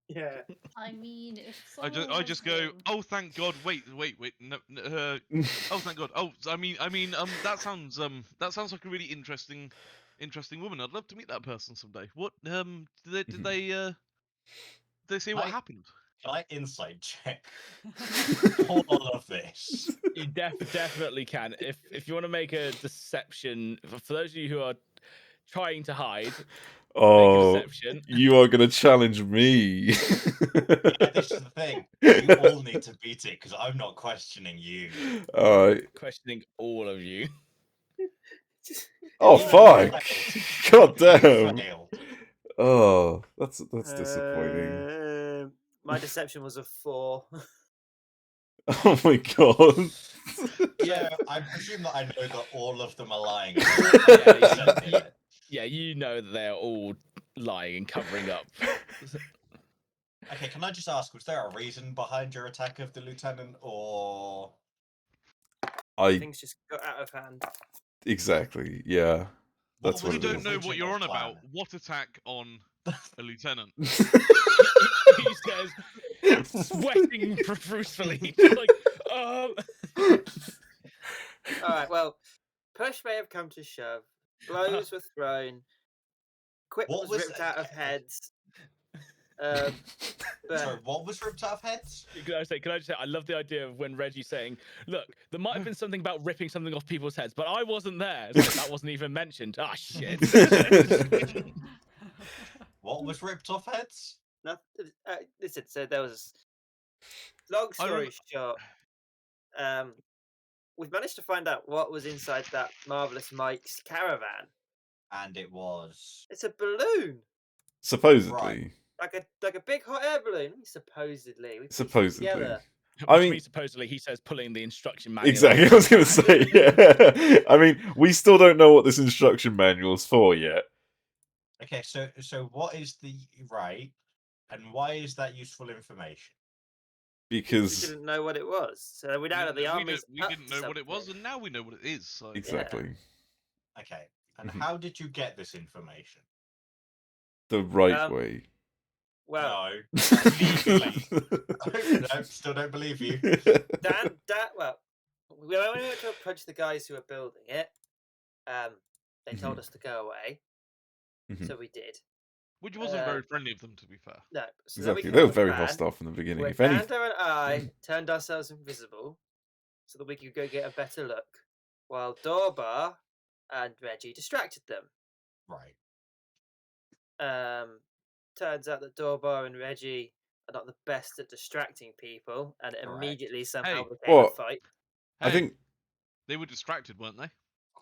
Yeah. I mean, if I just go, oh thank God! Wait, no, oh thank God! Oh, I mean, that sounds like a really interesting woman. I'd love to meet that person someday. What did they say what happened? Can I insight check all of this? You definitely can. If you want to make a deception, for those of you who are trying to hide, Oh, make a deception. you are going to challenge me. Yeah, this is the thing. You all need to beat it because I'm not questioning you. All right. Questioning all of you. Oh, You fuck. failed. God You damn. failed. Oh, that's disappointing. My deception was a 4. Oh my god. Yeah, I presume that I know that all of them are lying. Yeah, you know that they're all lying and covering up. Okay, can I just ask, was there a reason behind your attack of the lieutenant, or Things just got out of hand. Exactly, yeah. what That's was We what it the don't know what original you're on plan? about. What attack on a lieutenant? He says, sweating profusely, just like, All right, well, push may have come to shove. Blows were thrown. Equipment What was was ripped that? out of heads. Sorry, But what was ripped out of heads? Can I just say, I love the idea of when Reggie's saying, look, there might have been something about ripping something off people's heads, but I wasn't there. It's like, that wasn't even mentioned. Ah, shit. What was ripped off heads? listen, so there was. Long I story rem- short, we've managed to find out what was inside that marvelous Mike's caravan. And it was It's a balloon, Supposedly. like a big hot air balloon. Supposedly, we pieced it Supposedly. together. I Which mean, means supposedly he says pulling the instruction manual. exactly. off. I was going to say, yeah. I mean, we still don't know what this instruction manual's for yet. okay. So what is the right, and why is that useful information? We Because didn't know what it was, so we now know the army's we up didn't to know what it was, something. and now we know what it is. So exactly Okay, and Mhm. how did you get this information? the right way. Well, No, legally. No, still don't believe you. Dan, well, when we went to approach the guys who were building it, they told us to go away, Mhm. so we did. which wasn't very friendly of them, to be fair. No, so Exactly. then They we were came very back, hostile from the beginning. where If any, Panda and I turned ourselves invisible so that we could go get a better look, while Dorbar and Reggie distracted them. Right. Turns out that Dorbar and Reggie are not the best at distracting people, and it Correct. immediately somehow Hey. became a Well, fight. I Hey, think they were distracted, weren't they?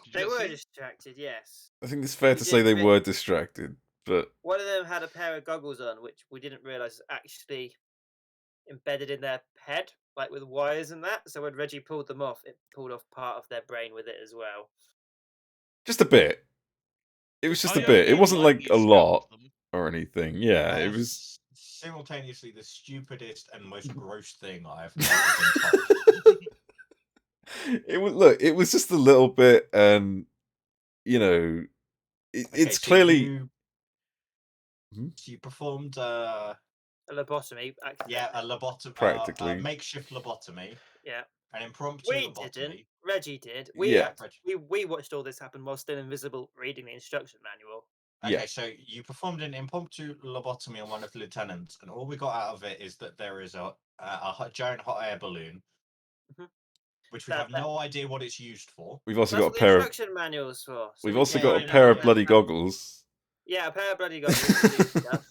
Did you They get to were see? distracted, yes. it's fair We to say did they bit- were distracted, but One of them had a pair of goggles on, which we didn't realise was actually embedded in their head, like with wires and that. So when Reggie pulled them off, it pulled off part of their brain with it as well. just a bit. It was just a I bit. It only wasn't like lightly a lot scalped them. or anything. Yeah, it was. Simultaneously the stupidest and most gross thing I've ever been told. It was It was just a little bit, and you know, it's so clearly. you performed A lobotomy, a accidentally. lobotomy, Practically. makeshift lobotomy, Yeah. an impromptu We lobotomy. didn't. Reggie did. Yeah. We watched all this happen while still invisible, reading the instruction manual. Okay, Yeah. so you performed an impromptu lobotomy on one of the lieutenants, and all we got out of it is that there is a giant hot air balloon, which we have no idea what it's used for. We've also That's got what a the pair of. instruction manuals for. So We've we also can got find a out pair of what bloody happened. goggles. Yeah, a pair of bloody goggles to do stuff.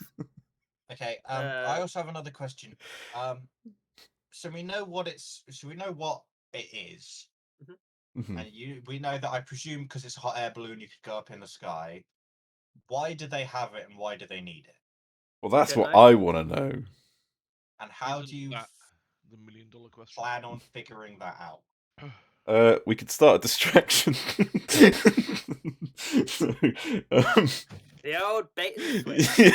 Okay. I also have another question. So we know what it's. So we know what it is, Mhm. and we know that I presume because it's a hot air balloon, you could go up in the sky. Why do they have it, and why do they need it? Well, that's Don't what know. I want to know. And how Isn't do you that the $1 million question? plan on figuring that out? We could start a distraction. So, The old bait and switch.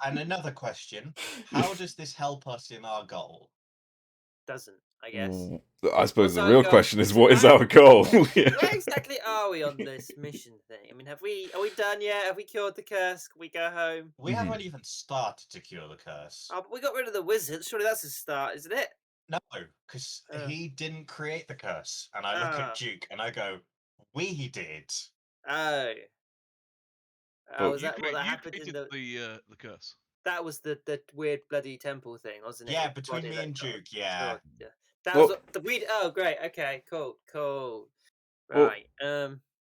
And another question: how does this help us in our goal? Doesn't, I guess. I suppose What's the our real goal? question is, what is our goal? Yeah. Where exactly are we on this mission thing? I mean, are we done yet? Have we cured the curse? Can we go home? We haven't even started to cure the curse. Oh, but we got rid of the wizard. Surely that's a start, isn't it? No, because he didn't create the curse. And I look Ah. at Duke and I go, "We did." Oh. But- Was that what that happened in created the? the curse. That was the weird bloody temple thing, wasn't it? Yeah, with the between body me that and got Duke, yeah. destroyed, yeah. That Well- was the weird. Oh, great. Okay, cool. Well, Right.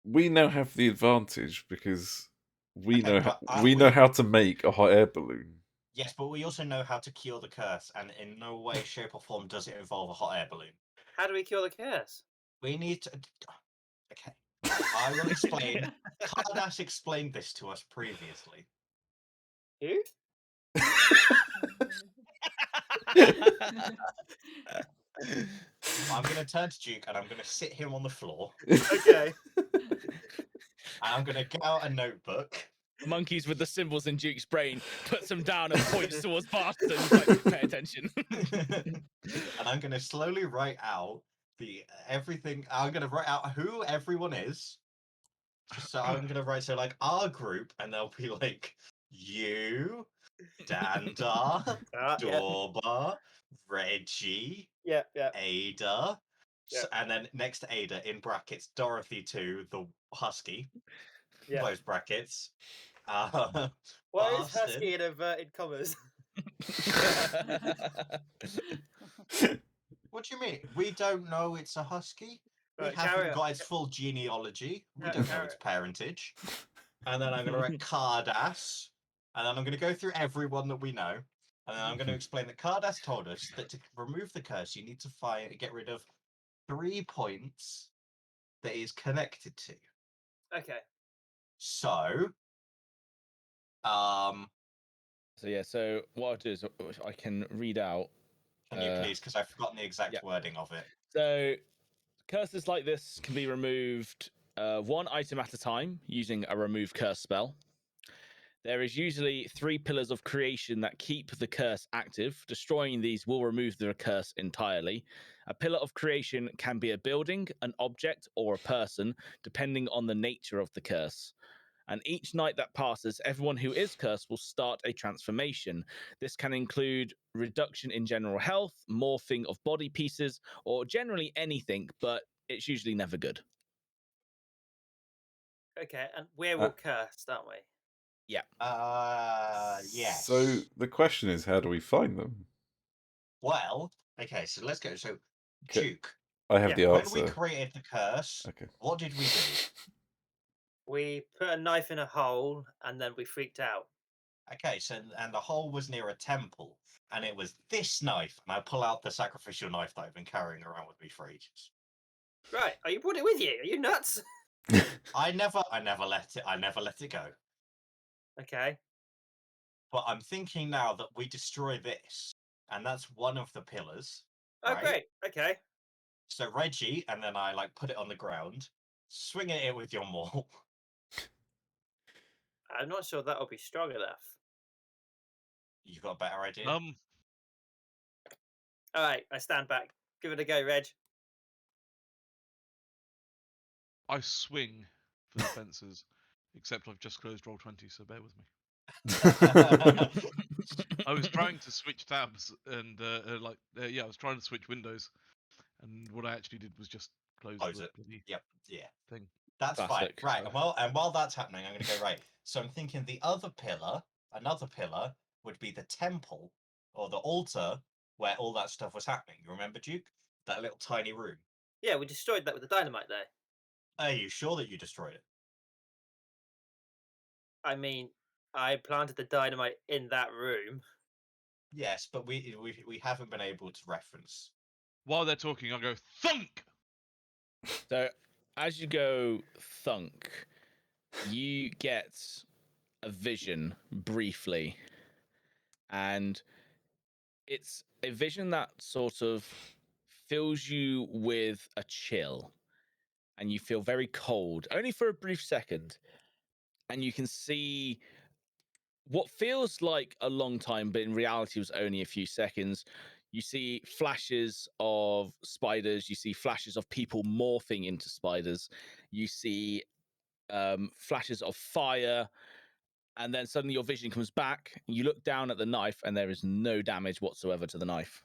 We now have the advantage because we Okay, know but we are know we- how to make a hot air balloon. Yes, but we also know how to cure the curse, and in no way, shape, or form does it involve a hot air balloon. How do we cure the curse? We need to. Okay, I will explain. Cardass explained this to us previously. Who? I'm going to turn to Duke and I'm going to sit him on the floor. Okay. And I'm going to get out a notebook. Monkeys with the symbols in Duke's brain puts them down and points towards Boston. He's like, pay attention. And I'm going to slowly write out everything. I'm going to write out who everyone is. So I'm going to write, so like our group, and they'll be like you, Danda, Yeah. Dorba, Reggie, Yeah. Ada, Yeah. and then next to Ada in brackets, Dorothy 2, the husky, Yeah. close brackets. Why is Boston. husky in inverted commas? What do you mean? We don't know it's a husky. We Right, carry haven't on. got its full genealogy. We Yeah, don't know carry its on. parentage. And then I'm going to write Cardass. And then I'm going to go through everyone that we know. And then I'm going to explain that Cardass told us that to remove the curse, you need to get rid of 3 points that is connected to. Okay. So, So yeah, so what I'll do is I can read out. can you please, because I've forgotten the exact wording of it. So curses like this can be removed 1 item at a time using a remove curse spell. There is usually 3 pillars of creation that keep the curse active. Destroying these will remove the curse entirely. A pillar of creation can be a building, an object, or a person, depending on the nature of the curse. And each night that passes, everyone who is cursed will start a transformation. This can include reduction in general health, morphing of body pieces, or generally anything, but it's usually never good. Okay, and we're all cursed, aren't we? Yeah. Yes. So the question is, how do we find them? Well, okay, so let's go. So, Okay. Duke, I have the when answer. we created the curse, Okay. what did we do? We put a knife in a hole and then we freaked out. Okay, so and the hole was near a temple, and it was this knife, and I pull out the sacrificial knife that I've been carrying around with me for ages. Right, oh, you brought it with you? Are you nuts? I never let it go. Okay. But I'm thinking now that we destroy this, and that's one of the pillars. Oh, right? great. Okay. So Reggie, and then I like put it on the ground, swing at it with your maul. I'm not sure that'll be strong enough. You got a better idea? All right, I stand back. Give it a go, Reg. I swing for the fences, except I've just closed Roll20, so bear with me. I was trying to switch tabs and I was trying to switch windows, and what I actually did was just close the it. bloody Yep. Yeah. thing. That's Classic. fine. Right. And while that's happening, I'm going to go right. So I'm thinking another pillar would be the temple or the altar where all that stuff was happening. You remember, Duke? That little tiny room. Yeah, we destroyed that with the dynamite there. Are you sure that you destroyed it? I mean, I planted the dynamite in that room. Yes, but we haven't been able to reference. While they're talking, I'll go thunk. So as you go thunk, you get a vision briefly, and it's a vision that sort of fills you with a chill, and you feel very cold, only for a brief second, and you can see what feels like a long time, but in reality was only a few seconds. You see flashes of spiders, you see flashes of people morphing into spiders, you see flashes of fire, and then suddenly your vision comes back. You look down at the knife, and there is no damage whatsoever to the knife.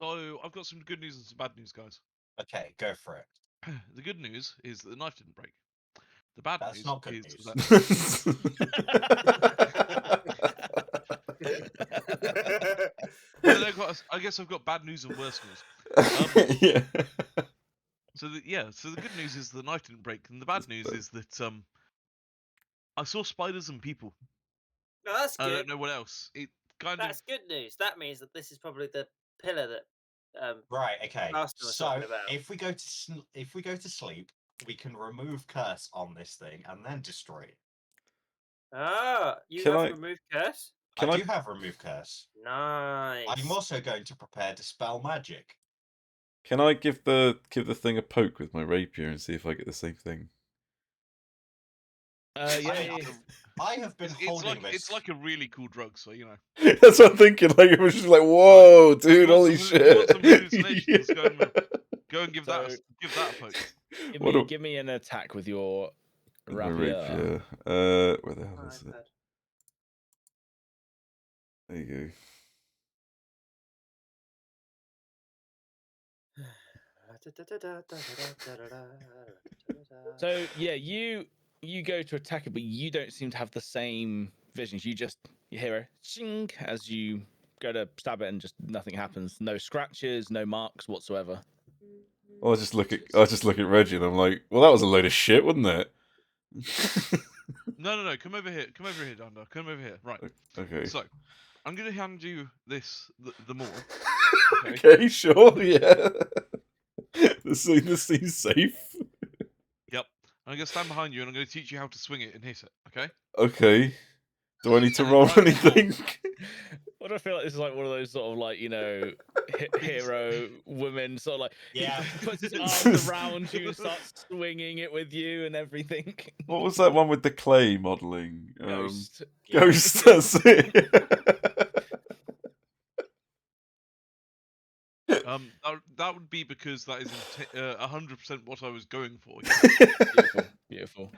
So I've got some good news and some bad news, guys. Okay, go for it. The good news is that the knife didn't break. The bad That's news not good is news. that I guess I've got bad news and worse news. Yeah. So the good news is the knife didn't break, and the bad news is that I saw spiders and people. No, that's good. I don't know what else. It kind That's good news. That means that this is probably the pillar that Right. Okay. Austin was So talking about. if we go to sleep, we can remove curse on this thing and then destroy it. Ah, you Can have I- removed curse? I do have remove curse. Nice. I'm also going to prepare Dispel Magic. Can I give the thing a poke with my rapier and see if I get the same thing? Yeah. I have been holding this. It's like a really cool drug, so you know. That's what I'm thinking. Like, it was just like, whoa, dude, You want holy some- you want shit. some hallucinations? Yeah. Go and give that a poke. Give me an attack with your With my rapier. rapier. Where the hell is it? iPad. There you So yeah, you go to attack it, but you don't seem to have the same visions. You hear a ching as you go to stab it, and just nothing happens. No scratches, no marks whatsoever. go. I just look at Reggie and I'm like, well, that was a load of shit, wasn't it? No. Come over here. Come over here, Danda. Come over here. Right. Okay. So, I'm gonna hand you this, the maul. Okay, sure, yeah. This seems safe. Yep. I'm gonna stand behind you and I'm gonna teach you how to swing it and hit it. Okay. Okay. Do I need to And then roll right at the anything? What do I feel like this is like one of those sort of like, hero women sort of like Yeah. puts his arms around you and starts swinging it with you and everything. What was that one with the clay modelling? Ghost. Ghost, that's it. That would be because that is 100% what I was going for. Beautiful.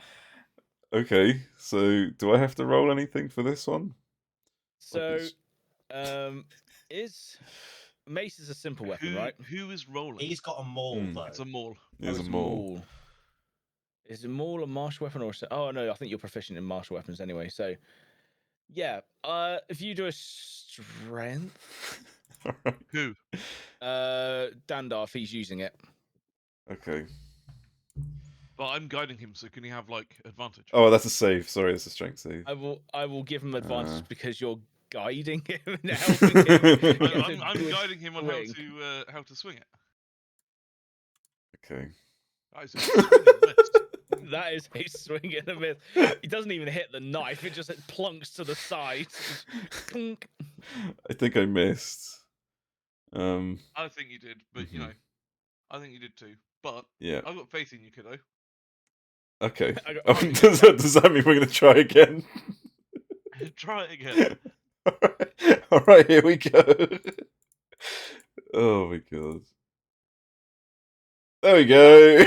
Okay, so do I have to roll anything for this one? So, it's- is mace is a simple weapon, right? Who is rolling? He's got a maul though. It's a maul. There's a it's maul. Is a maul a martial weapon or oh no, I think you're proficient in martial weapons anyway. So, yeah. If you do a strength, Alright. Who? Dandar, if he's using it. Okay. But I'm guiding him, so can he have like advantage? Oh, that's a save. Sorry, it's a strength save. I will give him advantage Uh. because you're guiding him and helping him. I'm guiding him on how to swing it. Okay. That is a swing and miss. That is a swing and a miss. He doesn't even hit the knife; it just plunks to the side. Clunk. I think I missed. I think you did, but you know, I think you did too. But Yeah. I've got faith in you, kiddo. Okay. I got- Does that mean we're gonna try again? Try it again. Alright, here we go. Oh my god. There we go.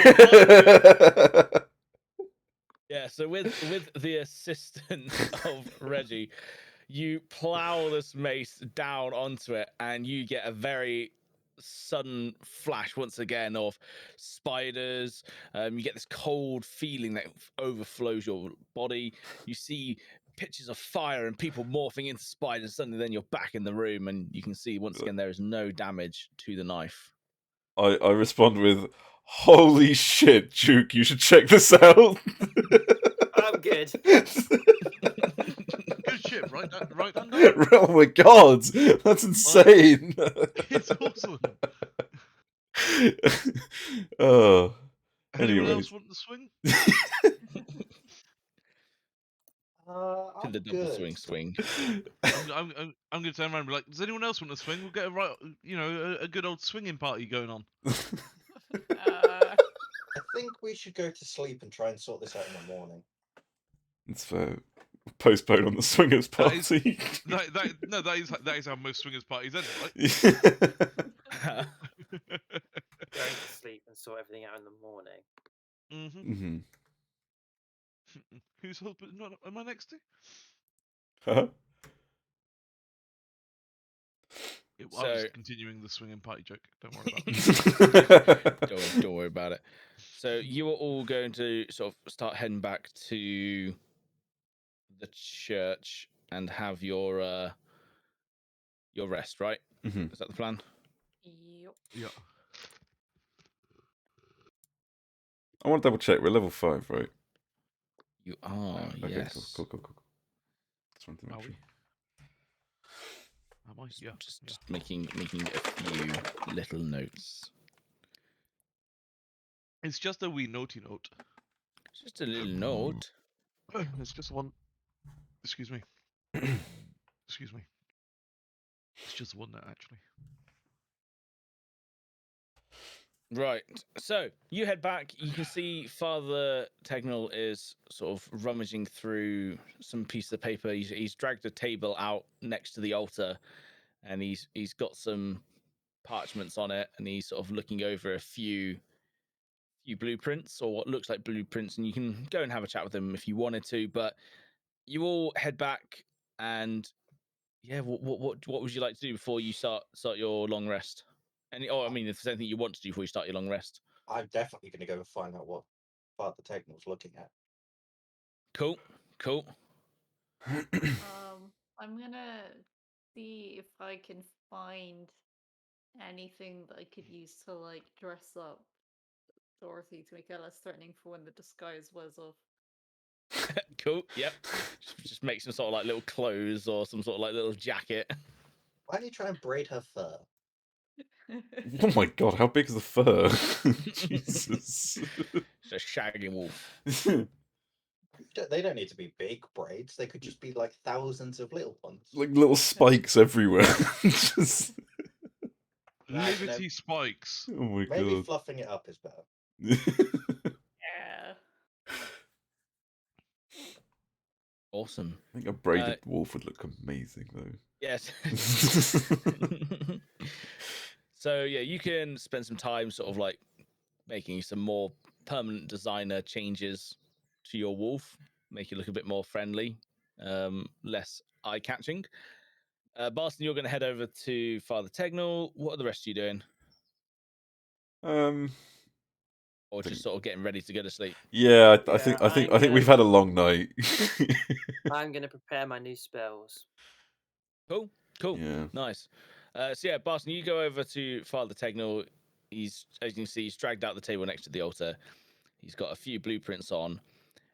Yeah. So with the assistance of Reggie, you plow this mace down onto it, and you get a very sudden flash once again of spiders. You get this cold feeling that overflows your body. You see pictures of fire and people morphing into spiders. Suddenly, then you're back in the room, and you can see once again there is no damage to the knife. I respond with, holy shit, Duke, you should check this out. I'm good. Good shit, right? Right under. Oh my god, that's insane. It's awesome. Oh. Anyone Anyways. else want the swing? To the double swing. I'm going to turn around and be like, does anyone else want to swing? We'll get a good old swinging party going on. I think we should go to sleep and try and sort this out in the morning. It's fair. Postpone on the swingers party. That is how most swingers parties end, right? Going to sleep and sort everything out in the morning. Mm-hmm. Mm-hmm. Whose husband am I next to? Huh? I was So- continuing the swinging party joke. Don't worry about it. Don't worry about it. So you are all going to sort of start heading back to the church and have your rest, right? Mhm. Is that the plan? Yep. Yeah. I want to double check. We're level 5, right? You are, Okay, yes. cool. Just wanted to Are make we? sure. Am I? Yeah. Just making a few little notes. It's just a wee naughty note. Just a little note. It's just one. Excuse me. Excuse me. It's just one note, actually. Right. So you head back. You can see Father Tegnell is sort of rummaging through some piece of paper. He's dragged a table out next to the altar, and he's got some parchments on it, and he's sort of looking over a few blueprints, or what looks like blueprints, and you can go and have a chat with him if you wanted to. But you all head back, and yeah, what would you like to do before you start your long rest? I mean, if there's anything you want to do before you start your long rest. I'm definitely going to go and find out what Father Tegnell's looking at. Cool. I'm gonna see if I can find anything that I could use to like dress up Dorothy to make her less threatening for when the disguise wears off. Cool. Yep. Just make some sort of like little clothes or some sort of like little jacket. Why don't you try and braid her fur? Oh my god, how big is the fur? Jesus. It's a shaggy wolf. They don't need to be big braids. They could just be like thousands of little ones. Like little spikes everywhere. Just... Liberty spikes. Oh my Maybe god. fluffing it up is better. Yeah. Awesome. I think a braided wolf would look amazing though. Yes. So yeah, you can spend some time sort of like making some more permanent designer changes to your wolf, make it look a bit more friendly, less eye-catching. Barston, you're going to head over to Father Tegnell. What are the rest of you doing? Or just sort of getting ready to go to sleep? Yeah, I think we've had a long night. I'm gonna prepare my new spells. Cool. Yeah. Nice. So yeah, Barston, you go over to Father Tegnell. He's, as you can see, he's dragged out the table next to the altar. He's got a few blueprints on.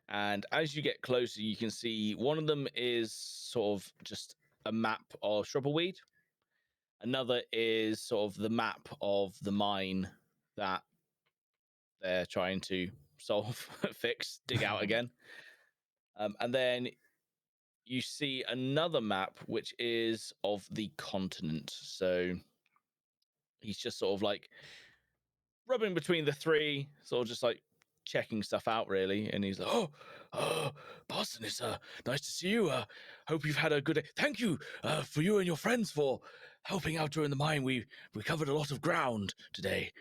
And as you get closer, you can see one of them is sort of just a map of Shrubberweed. Another is sort of the map of the mine that they're trying to solve, fix, dig out again. And then you see another map, which is of the continent. So he's just sort of like rubbing between the three, sort of just like checking stuff out, really. And he's like, "Oh, Boston, it's nice to see you. Hope you've had a good day. Thank you for you and your friends for helping out during the mine. We covered a lot of ground today."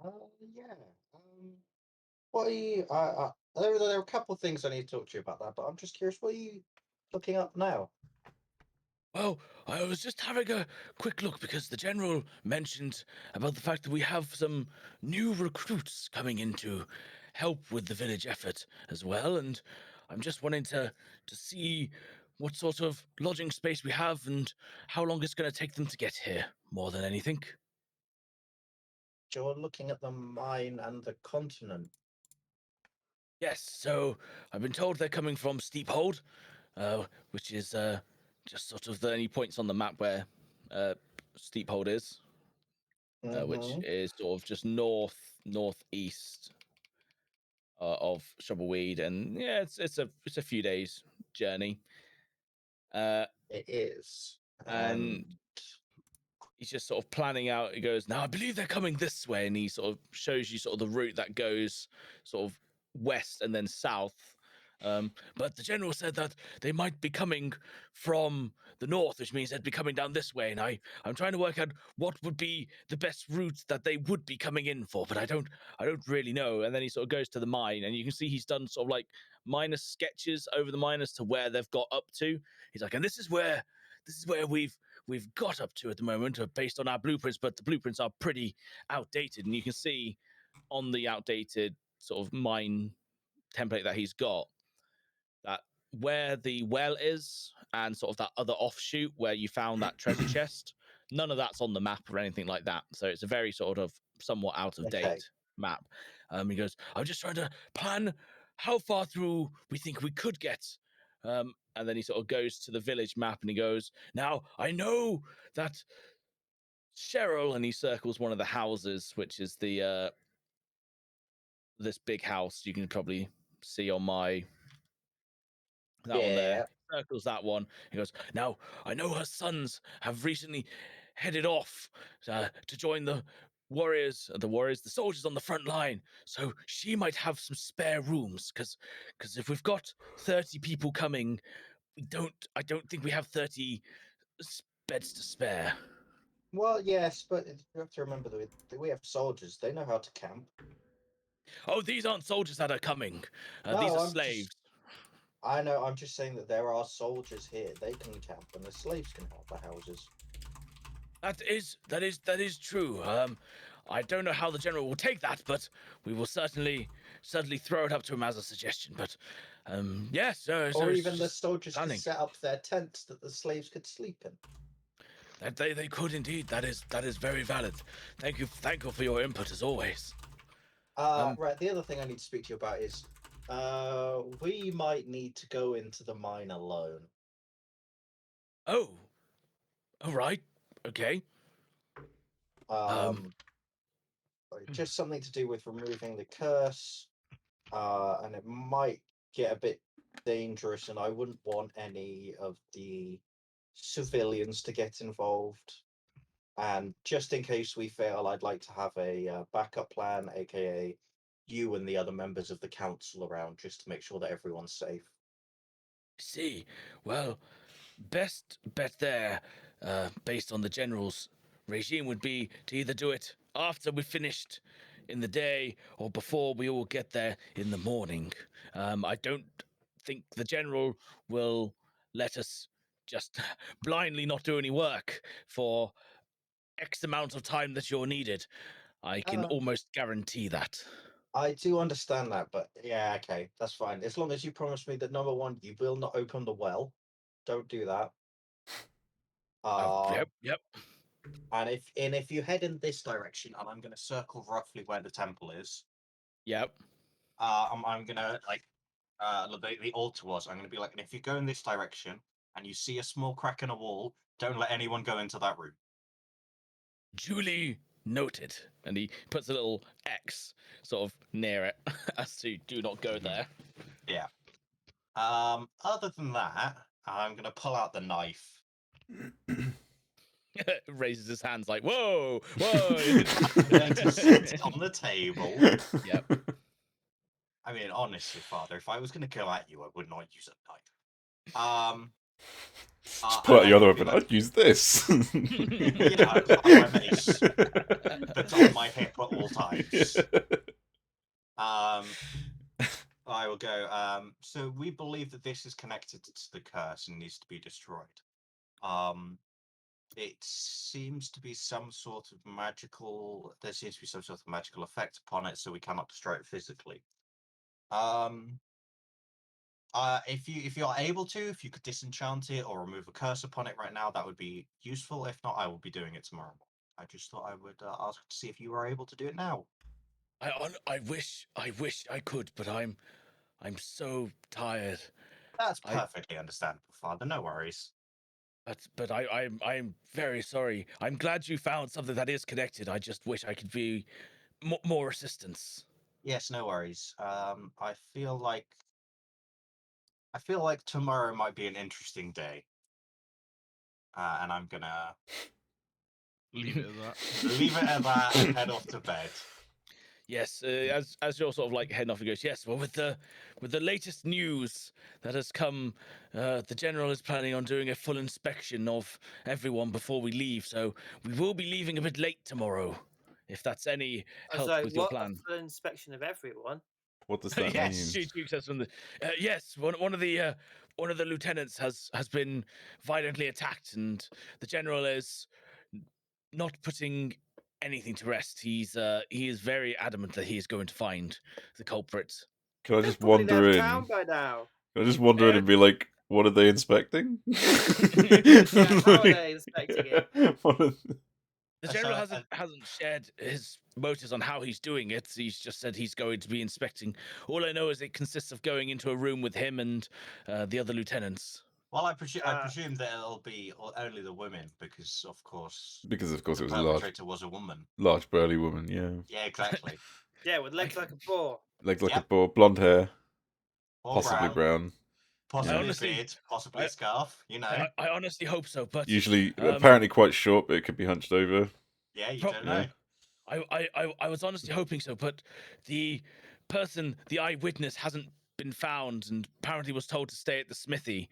Yeah. What are you? There are a couple of things I need to talk to you about that, but I'm just curious. What are you looking up now? Well, I was just having a quick look because the general mentioned about the fact that we have some new recruits coming in to help with the village effort as well, and I'm just wanting to see what sort of lodging space we have and how long it's going to take them to get here, more than anything. You're looking at the mine and the continent. Yes, so I've been told they're coming from Steephold, which is just sort of the only points on the map where Steephold is. Which is sort of just northeast of Shovelweed, and yeah, it's a few days journey. It is, and he's just sort of planning out. He goes, "Now I believe they're coming this way," and he sort of shows you sort of the route that goes sort of west and then south. But the general said that they might be coming from the north, which means they'd be coming down this way. And I'm trying to work out what would be the best route that they would be coming in for, but I don't really know. And then he sort of goes to the mine, and you can see he's done sort of like minor sketches over the mine as to where they've got up to. He's like, and this is where we've got up to at the moment, based on our blueprints, but the blueprints are pretty outdated, and you can see on the outdated sort of mine template that he's got that where the well is and sort of that other offshoot where you found that treasure chest, none of that's on the map or anything like that. So it's a very sort of somewhat out of date map. He goes, I'm just trying to plan how far through we think we could get. And then he sort of goes to the village map and he goes, now I know that Cheryl, and he circles one of the houses, which is the this big house you can probably see on my one there. circles that one. He goes, now, I know her sons have recently headed off to join the the soldiers on the front line. So she might have some spare rooms, because if we've got 30 people coming, I don't think we have 30 beds to spare. Well, yes, but you have to remember that we have soldiers. They know how to camp. Oh, these aren't soldiers that are coming. These No, are I'm slaves. I know. I'm just saying that there are soldiers here. They can camp, and the slaves can help the houses. That is true. I don't know how the general will take that, but we will certainly throw it up to him as a suggestion. But yes, Or even the soldiers could planning. set up their tents that the slaves could sleep in. That they could indeed. That is very valid. Thank you for your input as always. Right. The other thing I need to speak to you about is, we might need to go into the mine alone. Oh, all right, okay. Just something to do with removing the curse, and it might get a bit dangerous, and I wouldn't want any of the civilians to get involved. And just in case we fail, I'd like to have a backup plan, aka you and the other members of the council around, just to make sure that everyone's safe. See, well, best bet there, based on the general's regime, would be to either do it after we finished in the day or before we all get there in the morning. I don't think the general will let us just blindly not do any work for X amount of time that you're needed. I can almost guarantee that. I do understand that, but yeah, okay, that's fine. As long as you promise me that, number one, you will not open the well. Don't do that. Yep. And if you head in this direction, and I'm going to circle roughly where the temple is. Yep. I'm gonna the altar was. I'm gonna be like, and if you go in this direction and you see a small crack in a wall, don't let anyone go into that room. Duly noted. And he puts a little X sort of near it as to do not go there. Yeah. Other than that, I'm gonna pull out the knife. Raises his hands like, whoa. I'm going to sit it on the table. Yep. I mean, honestly, Father, if I was gonna go at you, I would not use a knife. Just pull out the other weapon. I'd use this. Yeah, I'd pull out my mace, but on my hip at all times. I will go. So we believe that this is connected to the curse and needs to be destroyed. It seems to be some sort of magical. There seems to be some sort of magical effect upon it, so we cannot destroy it physically. If you are able to, if you could disenchant it or remove a curse upon it right now, that would be useful. If not, I will be doing it tomorrow. I just thought I would ask to see if you were able to do it now. I wish I could, but I'm so tired. That's perfectly understandable, Father. No worries. But I'm very sorry. I'm glad you found something that is connected. I just wish I could be more assistance. Yes, no worries. I feel like tomorrow might be an interesting day, and I'm gonna Leave it at that. leave it at that and head off to bed. Yes, as you're sort of like heading off, he goes, yes. Well, with the latest news that has come, the general is planning on doing a full inspection of everyone before we leave. So we will be leaving a bit late tomorrow, if that's any help with your plan. A full inspection of everyone? What does that Yes, mean? Duke says from the. Yes, one of the lieutenants has been violently attacked, and the general is not putting anything to rest. He is very adamant that he is going to find the culprit. Can I They've just probably wander left in? town by now. Can I just wander in and be like, what are they inspecting? Yeah, how are they inspecting it? The general hasn't shared his motives on how he's doing it. He's just said he's going to be inspecting. All I know is it consists of going into a room with him and the other lieutenants. Well, I presume that it'll be only the women because, of course, it was the a perpetrator was a woman. large burly woman. Yeah. Yeah, exactly. Yeah, with legs like a boar. Like a boar, blonde hair, Or possibly brown. Possibly honestly- a beard, possibly I- a scarf. You know. I honestly hope so, but Usually, um, apparently quite short, but it could be hunched over. Yeah, you Pro- don't know. I was honestly hoping so, but the eyewitness hasn't been found, and apparently was told to stay at the smithy.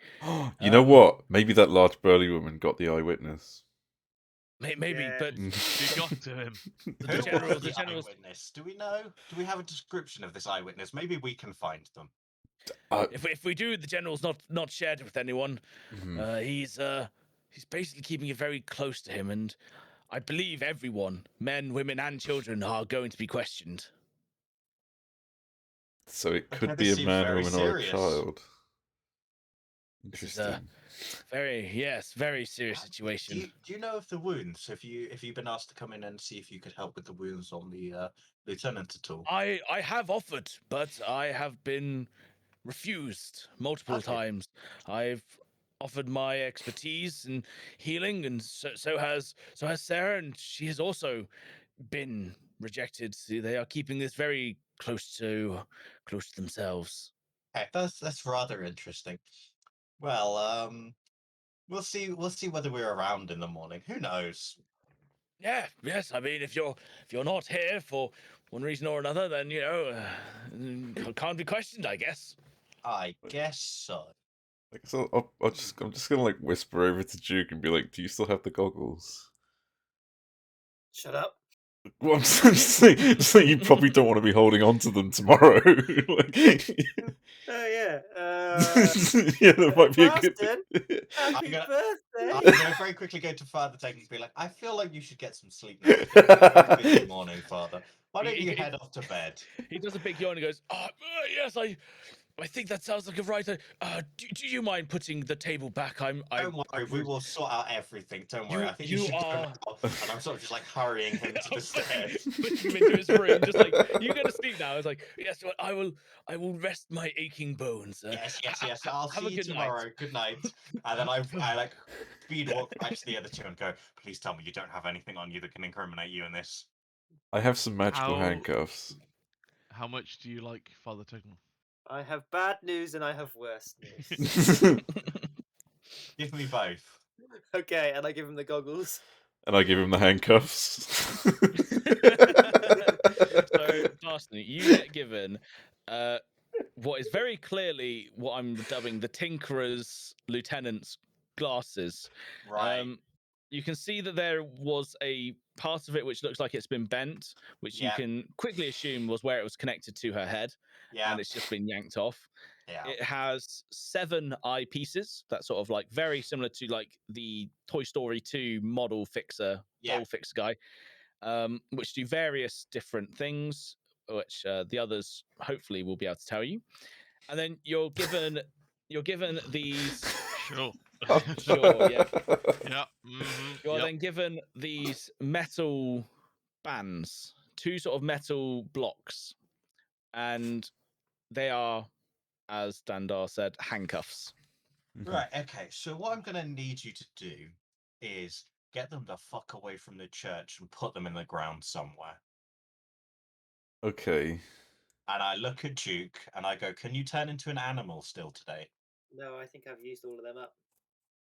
You know Um, what? Maybe that large burly woman got the eyewitness. Maybe, Yeah. but She got to him. the Who general, was the the general's eyewitness? Do we know? Do we have a description of this eyewitness? Maybe we can find them. if we do, the general's not shared it with anyone. Mhm. He's basically keeping it very close to him, and I believe everyone, men, women, and children, are going to be questioned. So it Okay, could this be a seems man, very woman, or a serious. child. This is, Interesting. Very serious situation. Do you know of the wounds? Have you been asked to come in and see if you could help with the wounds on the lieutenant at all? I have offered, but I have been refused multiple Okay. times. I've offered my expertise in healing, and so has Sarah, and she has also been rejected. See, they are keeping this very close to themselves. Okay, that's rather interesting. Well, we'll see whether we're around in the morning. Who knows? Yeah, yes. I mean, if you're not here for one reason or another, then can't be questioned, I guess. I guess so. Like, so I'm just gonna like whisper over to Duke and be like, "Do you still have the goggles?" Shut up. Well, I'm just saying you probably don't want to be holding on to them tomorrow. Like, Oh yeah. yeah, that might be a good. Boston, happy gonna- birthday. I'm going to very quickly go to Father Tek and be like, I feel like you should get some sleep now. It's been a very busy morning, Father. Why don't you head off to bed? He does a big yawn and goes, yes, I think that sounds like a right. Do you mind putting the table back? Don't worry, we will sort out everything. Don't worry. I think you should go now. And I'm sort of just like hurrying him to the stairs. Pushing him into his room, just like, you go to sleep now. It's like, yes, well, I will rest my aching bones. Yes. I'll have see a you good night. tomorrow. Good night. And then I like speed walk back to the other two and go, please tell me you don't have anything on you that can incriminate you in this. I have some magical How- handcuffs. How much do you like Father Techno? I have bad news and I have worse news. Give me both. Okay, and I give him the goggles. And I give him the handcuffs. So, Darcy, you get given what is very clearly what I'm dubbing the Tinkerer's Lieutenant's glasses. Right. You can see that there was a part of it which looks like it's been bent, which Yeah. you can quickly assume was where it was connected to her head, Yeah. and it's just been yanked off. Yeah. It has 7 eyepieces. That's sort of like very similar to like the Toy Story 2 model fixer, Yeah. doll fixer guy, which do various different things, which the others hopefully will be able to tell you. And then you're given these. Sure. Sure, yeah. Yeah. Mm-hmm. You are then given these metal bands, 2 sort of metal blocks, and they are, as Dandar said, handcuffs. Right, okay. So what I'm gonna need you to do is get them the fuck away from the church and put them in the ground somewhere. Okay. And I look at Duke and I go, can you turn into an animal still today? No, I think I've used all of them up.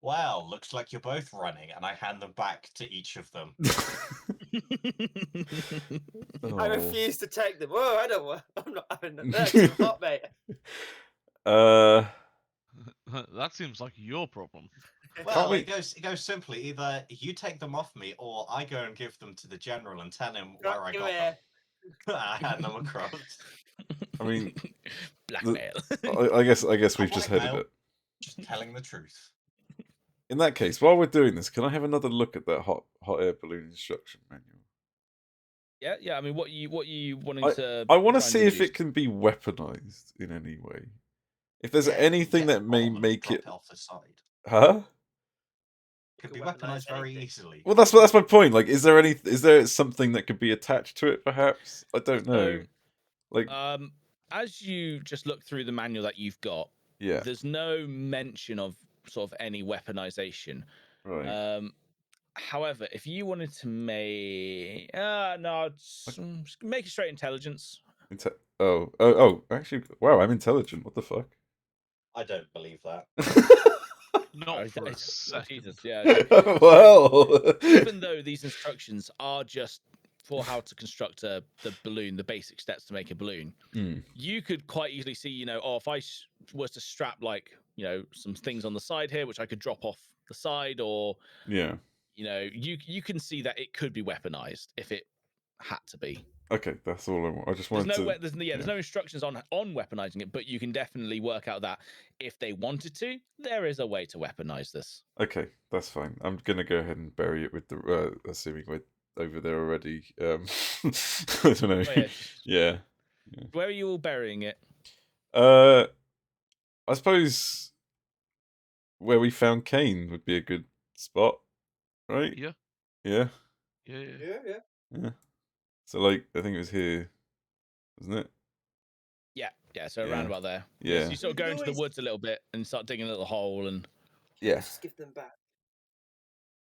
Well, looks like you're both running, and I hand them back to each of them. I Oh. refuse to take them. Whoa, I don't want. I'm not having that. That's too hot, mate. That seems like your problem. Well, we- it goes simply either you take them off me, or I go and give them to the general and tell him Got where I you got here. them. I hand them across. I mean, Blackmail. I guess we've just headed Blackmail. it. Just telling the truth. In that case, while we're doing this, can I have another look at that hot air balloon instruction manual? Yeah. I mean, what you wanting to? I want to try and see if deduce? it can be weaponized in any way. If there's Yeah, anything get that may on and make drop it, off the side. huh? Could You be can weaponize weaponized very anything. easily. Well, that's my point. Like, is there something that could be attached to it? Perhaps I don't know. So, Like, as you just look through the manual that you've got, yeah, there's no mention of sort of any weaponization. right. However, if you wanted to make make it straight intelligence. Oh. Actually, wow, I'm intelligent. What the fuck? I don't believe that. Not for a it's- second. Jesus, yeah. Well, Even though these instructions are just for how to construct the balloon, the basic steps to make a balloon, Hmm. you could quite easily see, if I was to strap some things on the side here, which I could drop off the side, or Yeah. you can see that it could be weaponized if it had to be. Okay, that's all I want. I just There's wanted no to. there's no instructions on weaponizing it, but you can definitely work out that if they wanted to, there is a way to weaponize this. Okay, that's fine. I'm gonna go ahead and bury it with the. Assuming we're over there already. I don't know. Oh, yeah, Yeah. where are you all burying it? I suppose where we found Kane would be a good spot, right? Yeah. Yeah. Yeah. Yeah. So I think it was here, wasn't it? Yeah, so around Yeah. about there. Yeah. So you sort of We go could into the always- woods a little bit and start digging a little hole and. Yeah. Just give them back.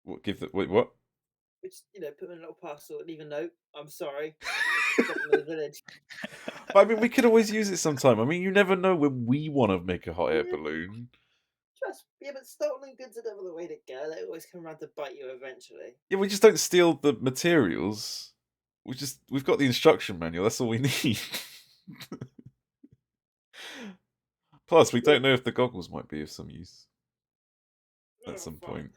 What? Give the wait? What? We just, put them in a little parcel, leave a note. I'm sorry. Drop them in the village. But I mean, we could always use it sometime. I mean, you never know when we want to make a hot air Yeah. balloon. But stolen goods are never the way to go. They always come around to bite you eventually. Yeah, we just don't steal the materials. We've got the instruction manual. That's all we need. Plus, we don't know if the goggles might be of some use at some point.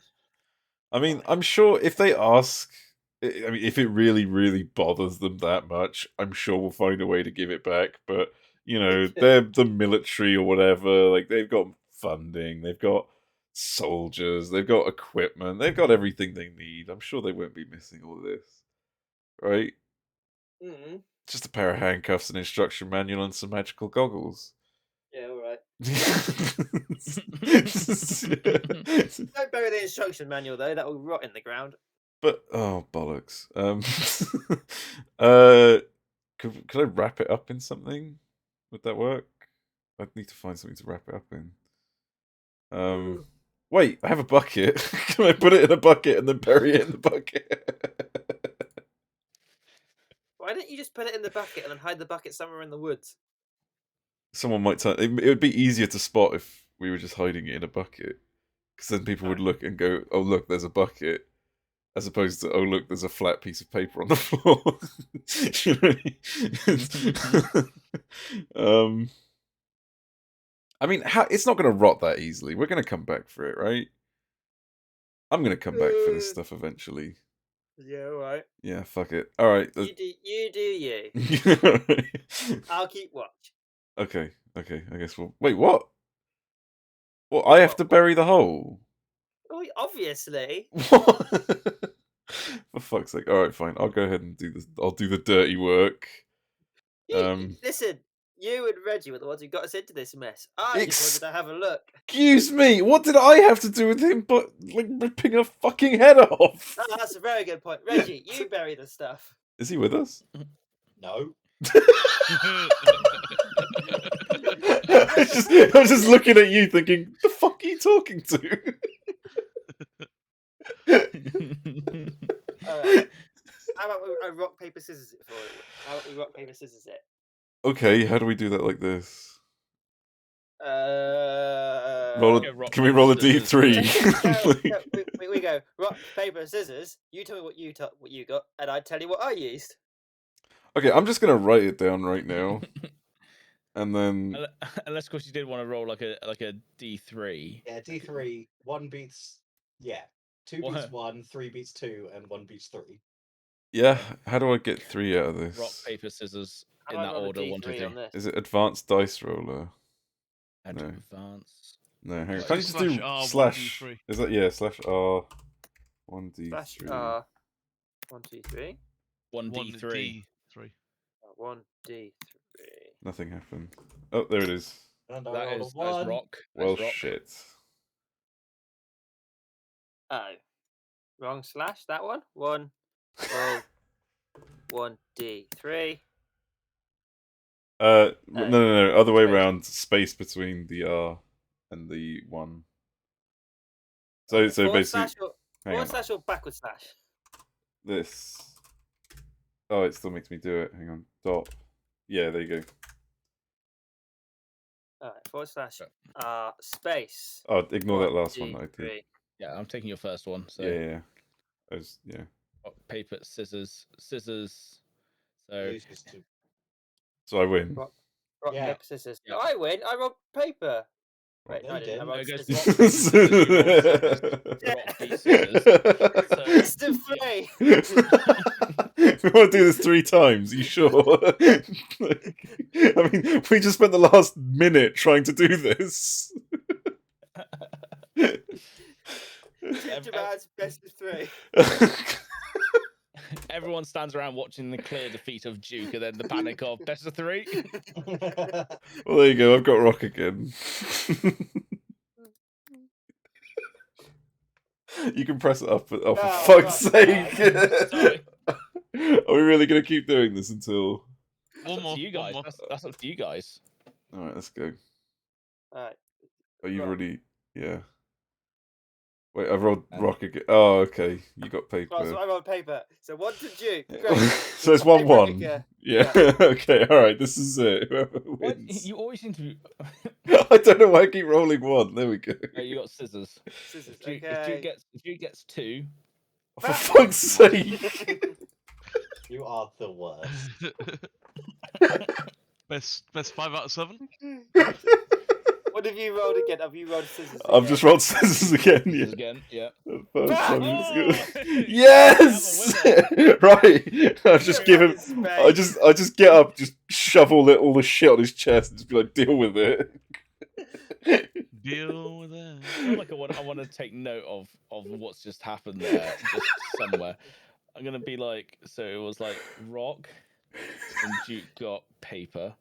I mean, I'm sure if they ask, I mean, if it really, really bothers them that much, I'm sure we'll find a way to give it back. But, they're the military or whatever. Like, they've got funding, they've got soldiers, they've got equipment, they've got everything they need. I'm sure they won't be missing all of this. Right? Mm-hmm. Just a pair of handcuffs, an instruction manual, and some magical goggles. Yeah, all right. But Don't bury the instruction manual though. That will rot in the ground. oh bollocks. Could I wrap it up in something? Would that work? I'd need to find something to wrap it up in. Wait, I have a bucket. Can I put it in a bucket and then bury it in the bucket? Why don't you just put it in the bucket and then hide the bucket somewhere in the woods? Someone might turn. It would be easier to spot if we were just hiding it in a bucket, because then people would look and go, "Oh, look, there's a bucket," as opposed to, "Oh, look, there's a flat piece of paper on the floor." You know what I mean? I mean, it's not going to rot that easily. We're going to come back for it, right? I'm going to come back for this stuff eventually. Yeah, all right. Yeah, fuck it. All right. You do you. I'll keep watch. Okay. I guess we'll wait. What? Well, I have to bury the hole. Oh, obviously. What? For fuck's sake! All right, fine. I'll go ahead and do this. I'll do the dirty work. Listen, you and Reggie were the ones who got us into this mess. I just wanted to have a look. Excuse me. What did I have to do with him? But like ripping a fucking head off. Oh, that's a very good point. Reggie, you bury the stuff. Is he with us? No. I'm just looking at you, thinking, the fuck are you talking to? Alright. How about we rock, paper, scissors it for you? How about we rock, paper, scissors it? Okay, how do we do that like this? Can we rock, roll a paper, scissors. D3? We go rock, paper, scissors. You tell me what you got, and I tell you what I used. Okay, I'm just gonna write it down right now, and then Unless, of course, you did want to roll like a D3. Yeah, D3. 1 beats. Yeah. 2 What? beats 1, 3 beats 2, and 1 beats 3. yeah, how do I get 3 out of this? Rock, paper, scissors How in do I that roll a order. 1, 2, D3 3. on this? Is it advanced dice roller? Add to No. advance. No, hang on. Right. Can I just do /R, slash? 1D3. Is that /R? 1D3. Slash 1, 2, 3. 1D3. 1D3. Nothing happened. Oh, there it is. And I That rolled is a 1. rock. Well, That's rock. shit. Oh, wrong slash. That one. 1D3. No. Other way around. Space between the R and the 1. So Forward basically, slash or, hang forward on. slash or backward slash. This. Oh, it still makes me do it. Hang on. Dot. Yeah, there you go. All right, / space. Oh, ignore that 1, last 2, one that I did. 3. Yeah, I'm taking your first one. So Yeah. Yeah. rock, paper, scissors. So Loses to. So I win. Rock, Yeah. paper, scissors. Yeah. I win. I rolled paper. Wait, No, no, I you didn't. I didn't. rolled it goes scissors. rock, paper, scissors. You roll scissors. Rock, beat scissors. So Instant free. We want to do this 3 times. Are you sure? I mean, we just spent the last minute trying to do this. Ginger man's best of 3. everyone stands around watching the clear defeat of Duke, and then the panic of best of 3. Well, there you go. I've got rock again. You can press it up. Oh, for Oh, fuck's fuck. sake! Sorry. Are we really going to keep doing this until? That's One up more. to you One guys. more. That's up to you guys. All right, let's go. All right. Oh, you've Rock. already. Yeah. Wait, I've rolled And- rock again. Oh, okay. You got paper. Right, so I rolled paper. So 1 to Duke. Yeah. Great. So it's Paper 1-1. picker. Yeah. Okay. All right. This is it. Whoever What? wins. You always seem to be. I don't know why I keep rolling 1. There we go. You got scissors. Scissors. If Duke, Okay. if Duke gets 2, For fuck's sake! You are the worst. best 5 out of 7. What have you rolled again? Have you rolled scissors? I've just rolled scissors again. Yeah. scissors again. Yeah. The first time Oh! it's good. Yes! Right. I just give him. I just get up, just shovel all the shit on his chest, and just be like, deal with it. Deal with I it. feel like I want to take note of what's just happened there, just somewhere. I'm gonna be like, so it was like rock, and Duke got paper,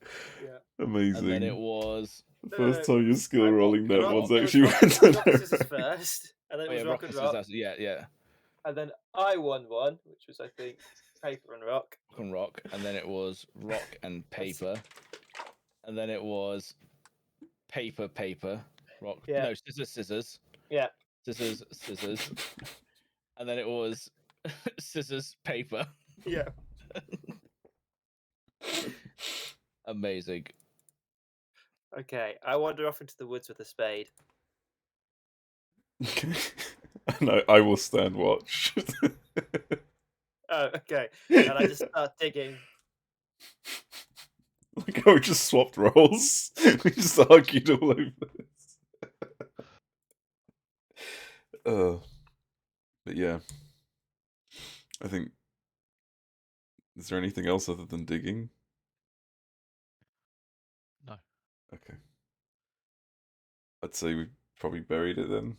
Amazing. and then it was The first time your skill I rolling that rock- one's it was actually rock- went to rock, scissors first, and then it was rock and rock, yeah, and then I won one, which was I think paper and rock. rock, and then it was rock and paper, and then it was paper, rock. Yeah. No, scissors. Yeah. Scissors, and then it was scissors, paper. Yeah. Amazing. Okay, I wander off into the woods with a spade. Okay. No, I will stand watch. Oh, okay. And I just start digging. Like how we just swapped roles. We just argued all over this. But yeah. I think. Is there anything else other than digging? No. Okay. I'd say we probably buried it then.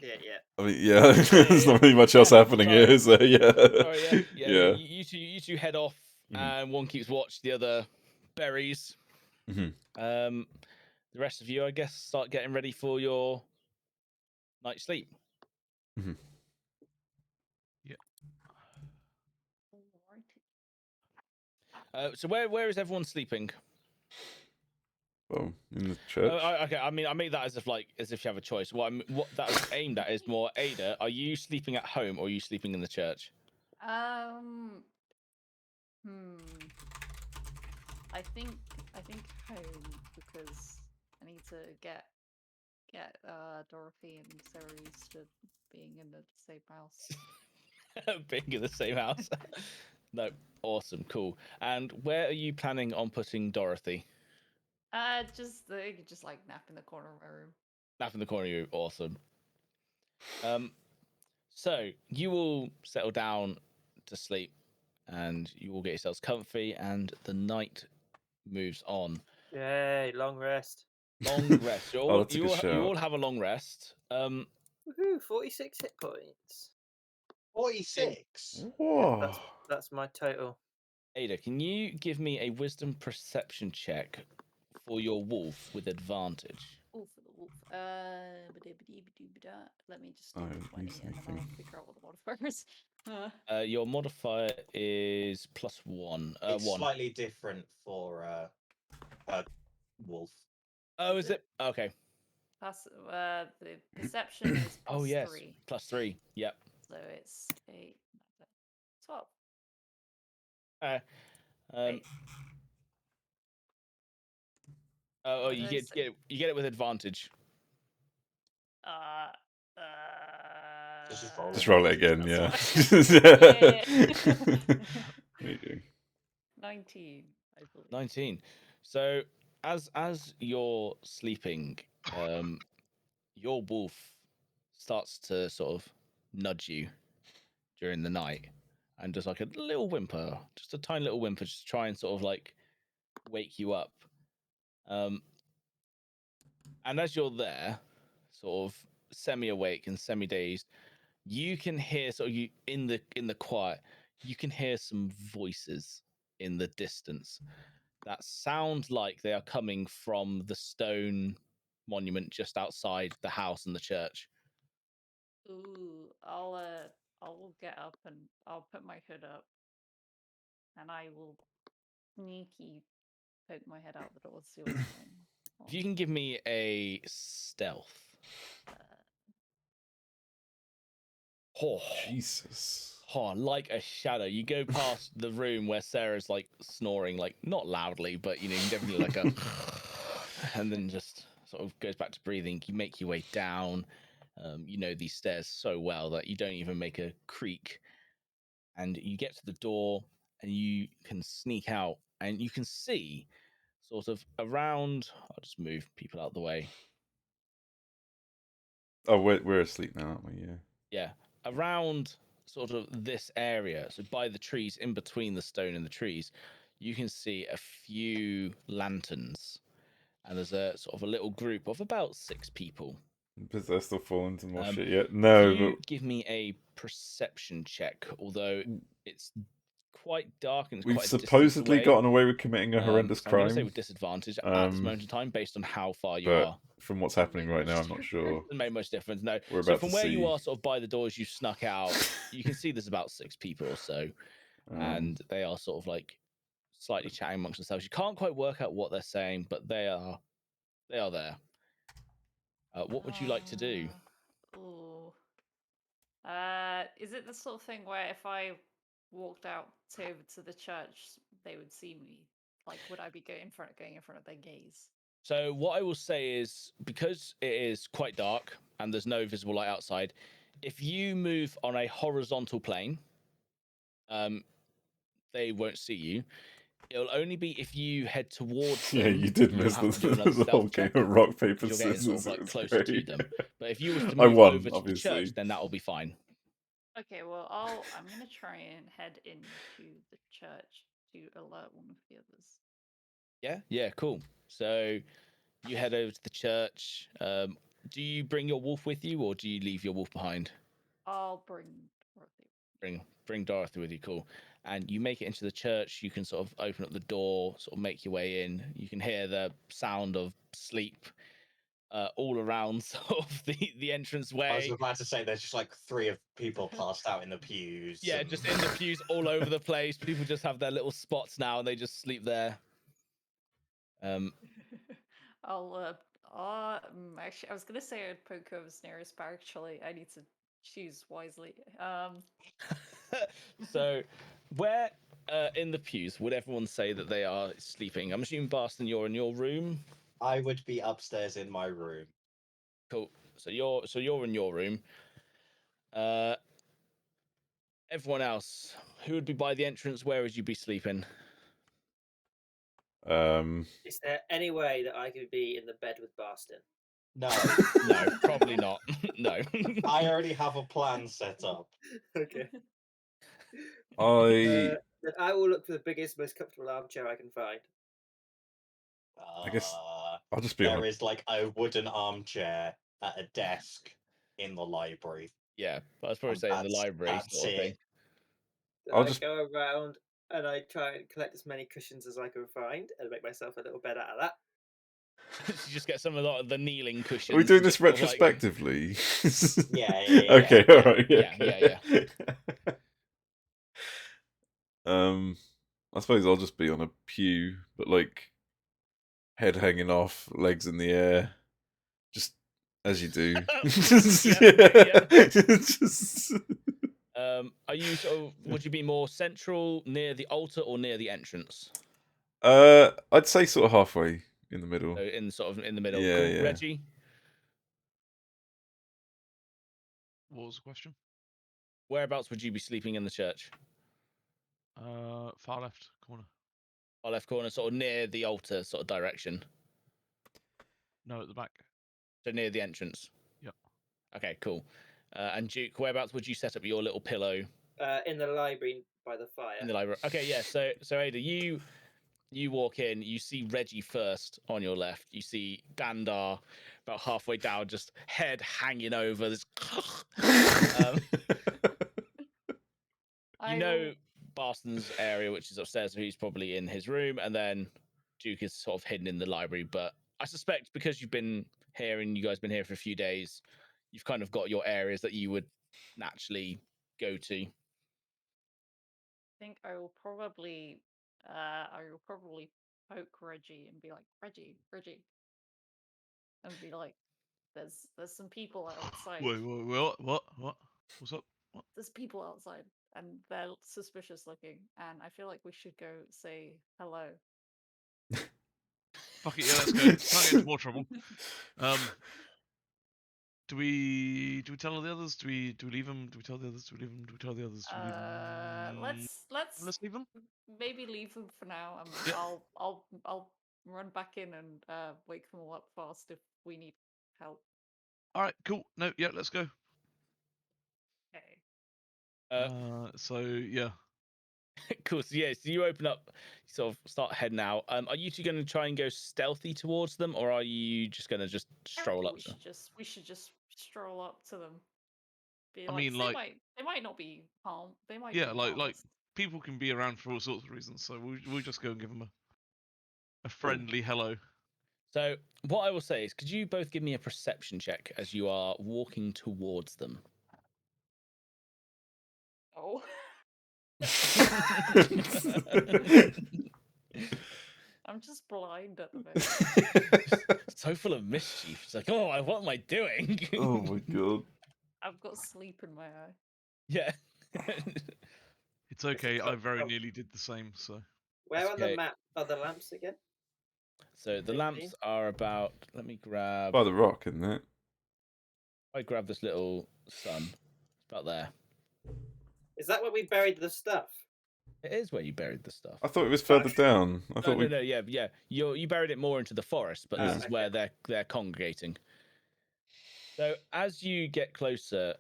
Yeah. I mean, yeah, there's not really much else happening here, is there? Yeah. Sorry, yeah. Yeah. You two head off, Mhm. and one keeps watch, the other berries. Mhm. The rest of you, I guess, start getting ready for your night's sleep. Mhm. So where is everyone sleeping? Well, in the church. Okay, I mean, I make that as if you have a choice. What that was aimed at is more, Ada, are you sleeping at home or are you sleeping in the church? I think home, because I need to get Dorothy and Sarah used to being in the same house. Being in the same house. No, awesome, cool. And where are you planning on putting Dorothy? They could just like nap in the corner of my room. Nap in the corner of your room, awesome. So you will settle down to sleep, and you will get yourselves comfy, and the night moves on. Yay, long rest. Long rest. Oh, that's a good You shout. all have a long rest. Woohoo, 46 hit points. 46. Whoa. That's my total. Ada, can you give me a wisdom perception check for your wolf with advantage? Oh, for the wolf. Let me just do Oh, the 20 use and then anything. I'll figure out what the modifier is. Your modifier is +1. It's 1. slightly different for wolf. Oh, is it? Okay. Plus, the perception is plus Oh, yes. 3. +3. Yep. So it's 8, 12. Um, Wait. Oh, What you did I get it with advantage. Just roll it again, yeah. Yeah. There you go. 19, I believe. 19. So as you're sleeping, your wolf starts to sort of nudge you during the night and does like a little whimper, just a tiny little whimper, just to try and sort of like wake you up. And as you're there, sort of semi-awake and semi-dazed, you can hear sort of you in the quiet, you can hear some voices in the distance that sound like they are coming from the stone monument just outside the house and the church. Ooh, I'll get up and I'll put my hood up, and I will sneaky poke my head out the door to see what's going on. If you can give me a stealth. Oh, Jesus. oh, like a shadow. You go past the room where Sarah's like snoring, like not loudly, but you know, you definitely like a and then just sort of goes back to breathing. You make your way down. You know these stairs so well that you don't even make a creak. And you get to the door and you can sneak out and you can see sort of around. I'll just move people out of the way. Oh, we're asleep now, aren't we? Yeah. Yeah, around sort of this area, so by the trees, in between the stone and the trees, you can see a few lanterns, and there's a sort of a little group of about 6 people. But they're still falling into more shit yet. If No, you but give me a perception check, although it's quite dark and it's we've quite a distance supposedly away. gotten away with committing a horrendous So I'm going to say crime. with disadvantage at this moment in time, based on how far you But are. from what's Doesn't happening make right much now, I'm not sure. Doesn't make much difference. No. We're So about from to where you see. are, sort of by the doors you snuck out, you can see there's about 6 people or so, and they are sort of like slightly chatting amongst themselves. You can't quite work out what they're saying, but they are there. What would you like to do? Ooh. Is it the sort of thing where if I walked out over to the church, they would see me? Like, would I be going in front of their gaze? So what I will say is, because it is quite dark and there's no visible light outside, if you move on a horizontal plane, they won't see you. It'll only be if you head towards them. Yeah, you did miss have to do another the whole stealth game check, of rock, paper, because you're getting sort scissors. of like It was closer to great. them. But if you was to I move won, over to the church, obviously. then that'll be fine. Okay, well, I'm gonna try and head into the church to alert one of the others. Yeah, cool. So you head over to the church. Do you bring your wolf with you, or do you leave your wolf behind? I'll bring Dorothy. Bring Dorothy with you, cool. And you make it into the church. You can sort of open up the door, sort of make your way in. You can hear the sound of sleep all around sort of the entranceway. I was about to say there's just like 3 of people passed out in the pews. Yeah, and... just in the pews all over the place. People just have their little spots now, and they just sleep there. Actually, I was gonna say I'd poke whoever's nearest, but actually, I need to choose wisely. So, where in the pews would everyone say that they are sleeping? I'm assuming, Barston, you're in your room. I would be upstairs in my room. Cool. So you're in your room. Everyone else, who would be by the entrance? Where would you be sleeping? Is there any way that I could be in the bed with Barston? No, No, probably not. No. I already have a plan set up. Okay. I Then I will look for the biggest, most comfortable armchair I can find. I guess I'll just be on There is like a wooden armchair at a desk in the library. Yeah, I was probably saying the library That's sort of thing. it. I'll I just- go around and I try and collect as many cushions as I can find and make myself a little bed out of that. You just get some of the kneeling cushions. Are we doing and this just sort of, like- retrospectively? Yeah. Okay, Yeah, alright. yeah. I suppose I'll just be on a pew, but like head hanging off, legs in the air, just as you do. Yeah. Just... Are you sort of? Would you be more central, near the altar, or near the entrance? I'd say sort of halfway in the middle. So in sort of in the middle. Yeah, Cool. yeah. Reggie, What was the question? whereabouts would you be sleeping in the church? Far left corner. Our left corner, sort of near the altar, sort of direction. No, at the back. So near the entrance. Yep. Okay, cool. And Duke, whereabouts would you set up your little pillow In the library by the fire. in the library? Okay, yeah. So Ada, you walk in, you see Reggie first on your left. You see Dandar about halfway down, just head hanging over. This, you know, Barston's area, which is upstairs, so he's probably in his room, and then Duke is sort of hidden in the library. But I suspect because you've been here and you guys been here for a few days, you've kind of got your areas that you would naturally go to. I think I will probably poke Reggie and be like, Reggie, and be like, there's some people outside. Wait, what? What's up? What? There's people outside, and they're suspicious looking, and I feel like we should go say hello. Fuck it, yeah, let's go. Can't get into more trouble. Do we tell the others? Do we leave them? Do we tell the others? Do we leave them? Do we tell the others? Do we leave them? Let's leave them. maybe leave them for now. Yeah. I'll run back in and wake them all up fast if we need help. All right, cool. No, yeah, let's go. Okay. So yeah. Cool. So yeah, so you open up, sort of start heading out. Are you two going to try and go stealthy towards them, or are you just going to just stroll up? We should just stroll up to them. I mean, like, they might not be harm. They might. Yeah, be like harmless. people can be around for all sorts of reasons, so we'll just go and give them a friendly hello. So what I will say is, could you both give me a perception check as you are walking towards them? Oh. I'm just blind at the moment. So full of mischief. It's like, oh, what am I doing? Oh my god. I've got sleep in my eye. Yeah. It's okay. I very oh. nearly did the same. So Where on Okay. the map are the lamps again? So the 15? lamps are about. Let me grab. By the rock, isn't it? I grab this little sun. It's about there. Is that where we buried the stuff? It is where you buried the stuff. I thought it was further down. I thought No, yeah. You buried it more into the forest, but this is okay. where they're congregating. So as you get closer,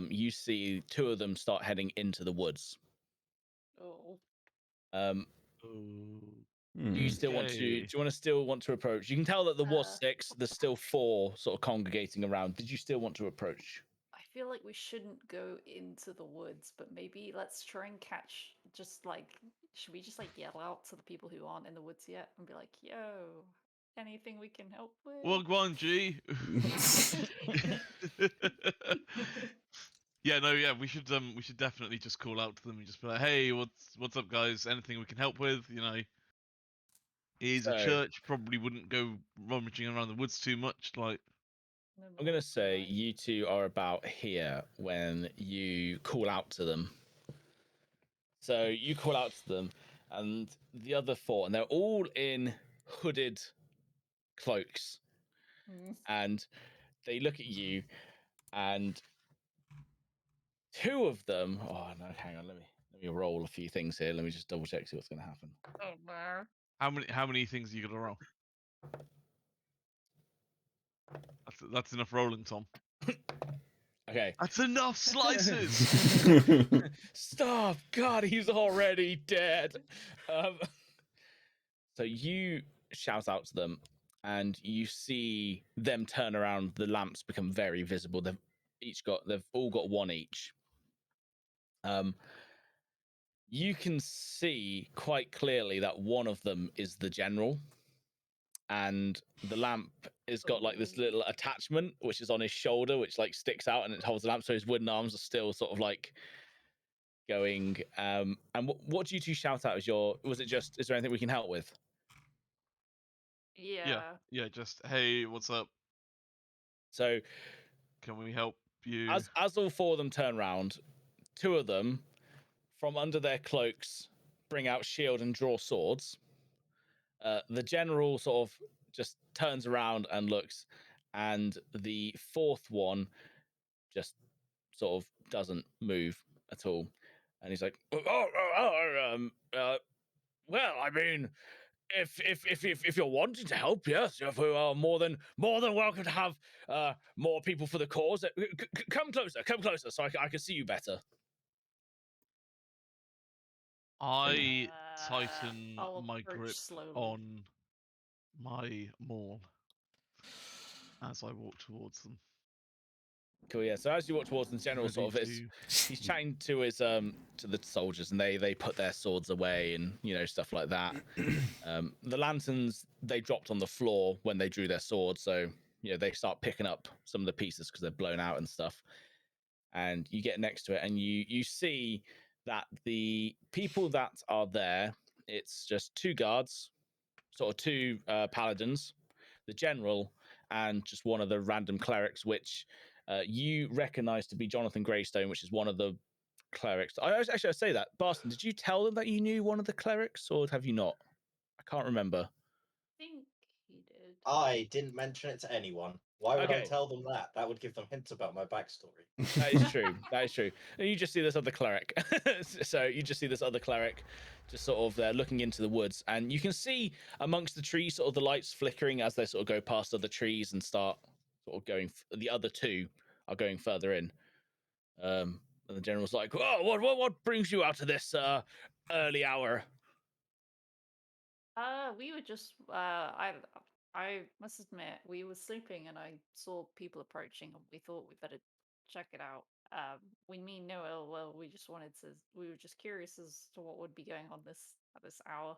you see two of them start heading into the woods. Oh. Do you still want to? Do you still want to approach? You can tell that there was 6. There's still 4 sort of congregating around. Did you still want to approach? I feel like we shouldn't go into the woods, but maybe let's try and catch. Should we just like yell out to the people who aren't in the woods yet and be like, "Yo, anything we can help with?" well, go on, G. Yeah, no, yeah, we should definitely just call out to them and just be like, hey, what's up, guys? Anything we can help with? You know, is a church, probably wouldn't go rummaging around the woods too much. Like, I'm gonna say you two are about here when you call out to them. So you call out to them, and the other 4, and they're all in hooded cloaks, and they look at you, and 2 of them. Oh no, hang on, let me roll a few things here. Let me just double check, see what's gonna happen. Oh no. how many things are you gonna roll? That's enough rolling, Tom. Okay. That's enough slices. Stop! God, he's already dead. So you shout out to them, and you see them turn around. The lamps become very visible. They've all got 1 each. You can see quite clearly that one of them is the general, and the lamp has got like this little attachment which is on his shoulder, which like sticks out and it holds the lamp, so his wooden arms are still sort of like going. And what do you two shout out? Is there anything we can help with? Yeah. Just hey, what's up? So can we help you? As all 4 of them turn around, 2 of them from under their cloaks bring out shield and draw swords. The general sort of just turns around and looks, and the fourth one just sort of doesn't move at all. And he's like, well, I mean, if you're wanting to help, yes, if we are more than welcome to have more people for the cause. Come closer, so I can see you better. I tighten I'll my approach grip slowly. on my maul as I walk towards them. Cool, yeah. So as you walk towards the general, Ready sort of, he's chatting to his to the soldiers, and they put their swords away, and stuff like that. The lanterns they dropped on the floor when they drew their swords, so they start picking up some of the pieces because they're blown out and stuff. And you get next to it, and you see that the people that are there, it's just two guards, sort of two paladins, the general, and just one of the random clerics, which you recognize to be Jonathan Greystone, which is one of the clerics. I say that. Barston, did you tell them that you knew one of the clerics, or have you not? I can't remember. I think he did. I didn't mention it to anyone. Why would I Okay. tell them that? That would give them hints about my backstory. That is true. That is true. And you just see this other cleric. So you just see this other cleric just sort of there looking into the woods. And you can see amongst the trees sort of the lights flickering as they sort of go past other trees and start sort of going. The other two are going further in. And the general's like, "Oh, what brings you out to this early hour?" We were just I must admit we were sleeping and I saw people approaching and we thought we better check it out. We mean no ill will. We just we were just curious as to what would be going on at this hour.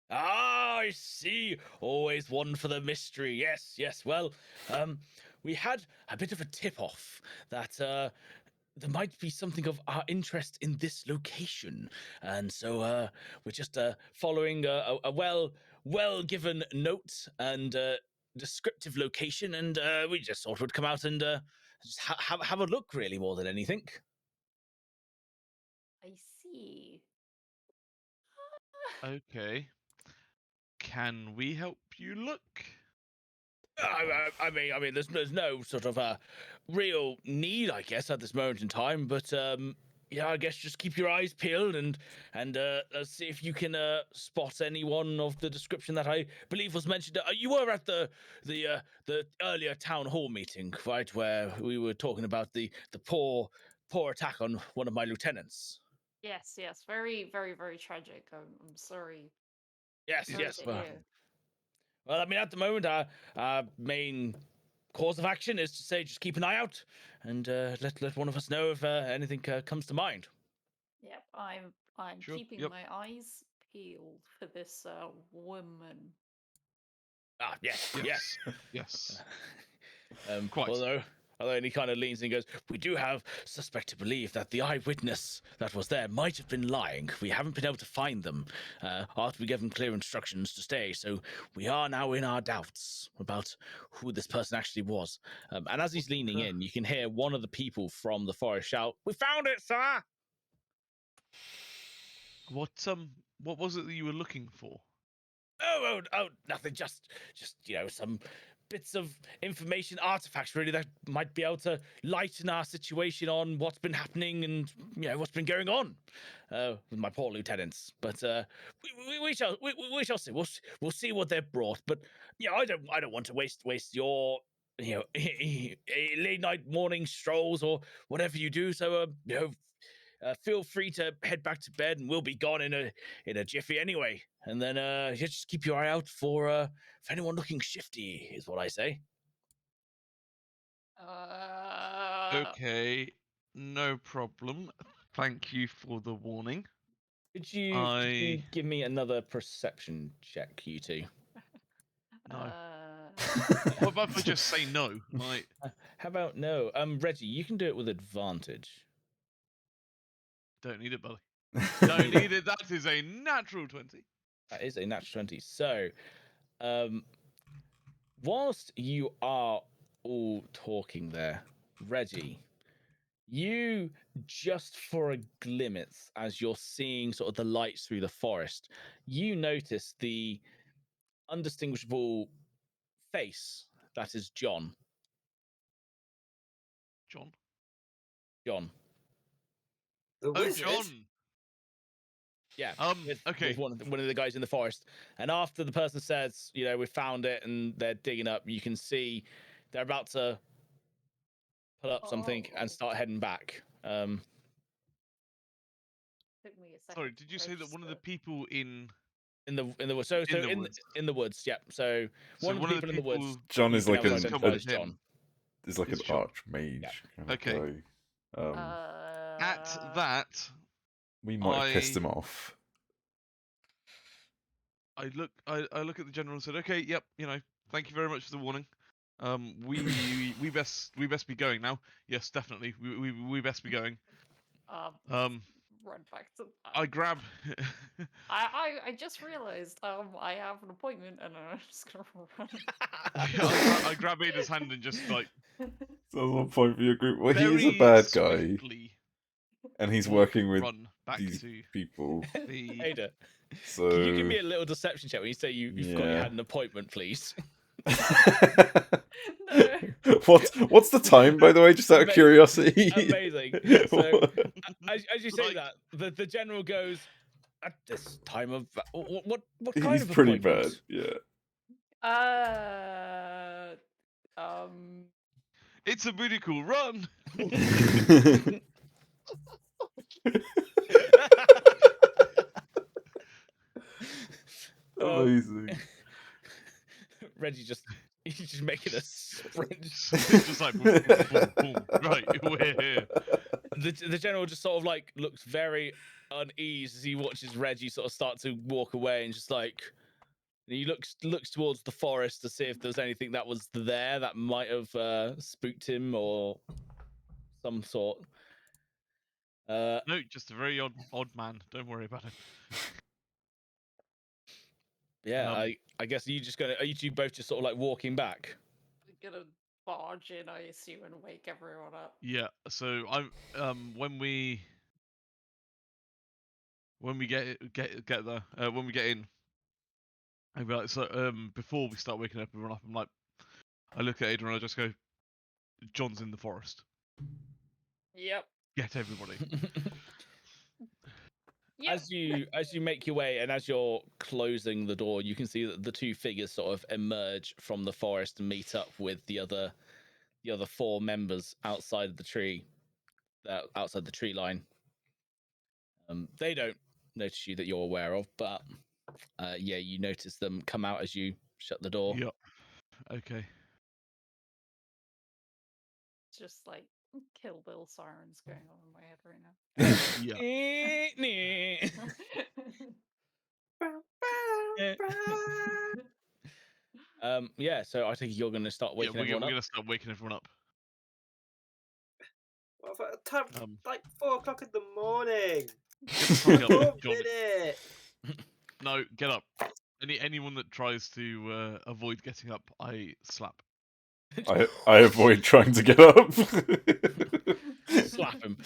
Ah, I see. Always one for the mystery. Yes, yes. Well, we had a bit of a tip-off that there might be something of our interest in this location, and so we're just following a well given note and descriptive location, and we just thought we'd come out and just have a look, really, more than anything. I see. Okay. Can we help you look? I mean, there's no sort of real need, I guess, at this moment in time. But yeah, I guess just keep your eyes peeled and see if you can spot anyone of the description that I believe was mentioned. You were at the earlier town hall meeting, right, where we were talking about the poor attack on one of my lieutenants. Yes, very, very, very tragic. I'm sorry. Yes, Sorry yes. to Well, hear. I mean, at the moment, our main course of action is to say just keep an eye out and let one of us know if anything comes to mind. Yep, I'm Sure, keeping yep. my eyes peeled for this woman. Ah, yes, yes. Yes. Quite. Quite. Although he kind of leans and goes, we do have suspect to believe that the eyewitness that was there might have been lying. We haven't been able to find them after we gave them clear instructions to stay. So we are now in our doubts about who this person actually was. And as he's leaning in, you can hear one of the people from the forest shout, "We found it, sir!" What was it that you were looking for? Oh, nothing. Just some bits of information, artifacts, really, that might be able to lighten our situation on what's been happening and what's been going on with my poor lieutenants. But we shall see. We'll see what they've brought. But I don't want to waste your late night morning strolls or whatever you do. So feel free to head back to bed, and we'll be gone in a jiffy anyway. And then just keep your eye out for anyone looking shifty, is what I say. Okay, no problem. Thank you for the warning. Could you give me another perception check, you two? No. What about if I just say no? Like, How about no? Reggie, you can do it with advantage. don't need it, buddy. Don't need it. That is a natural 20. That is a natural 20. So, whilst you are all talking there, Reggie, you just for a glimpse, as you're seeing sort of the lights through the forest, you notice the undistinguishable face. That is John. John. John. The Oh, wizard. John. Yeah. Okay. With one of the guys in the forest. And after the person says, you know, we found it and they're digging up, you can see they're about to pull up something and start heading back. Took me a second. Sorry, did you say that one of the people in the woods? In the woods. In the woods, yeah. So one of the people in the woods. John you is can like now an identify as him. John. is like It's an John. archmage kind of Okay. guy. At that, We might have pissed him off. I look at the general and said, "Okay, yep, you know, thank you very much for the warning. We best be going now. Yes, definitely. We best be going." Run back to. I grab. I just realized I have an appointment and I'm just gonna run. I grab Ada's hand and just like. So one point for your group. Well, he is a very bad guy, swiftly and he's working with run back these to people. the. Ada, So can you give me a little deception check when you say you forgot you Yeah. had an appointment, please? What's the time, by the way, just out of curiosity? Amazing. So, as you say Like- that, the general goes, at this time of what kind He's of pretty bad. appointment? Yeah. It's a really cool run. Amazing. Reggie he's just making a sprint. Just like boom, boom, boom, boom. Right, we're here. The general just sort of like looks very uneasy as he watches Reggie sort of start to walk away and just like he looks towards the forest to see if there's anything that was there that might have spooked him or some sort. No, just a very odd man. Don't worry about it. Yeah, I guess are you two both just sort of like walking back? I'm gonna barge in, I assume, and wake everyone up. Yeah. So I'm when we get there when we get in, I'd be like, so before we start waking everyone up, I'm like, I look at Adrian and I just go, John's in the forest. Yep. Get everybody. Yep. As you make your way and as you're closing the door, you can see that the two figures sort of emerge from the forest and meet up with the other four members outside of the tree, outside the tree line. They don't notice you that you're aware of, but yeah, you notice them come out as you shut the door. Yep. Okay. It's just like Kill Bill sirens going on in my head right now. Yeah, so I think you're going to start waking we're everyone up. gonna start waking everyone up. What about time? Like 4 o'clock in the morning. Get the fuck up, 4 John. minutes. No, get up. Anyone that tries to avoid getting up, I slap. I avoid trying to get up. Slap him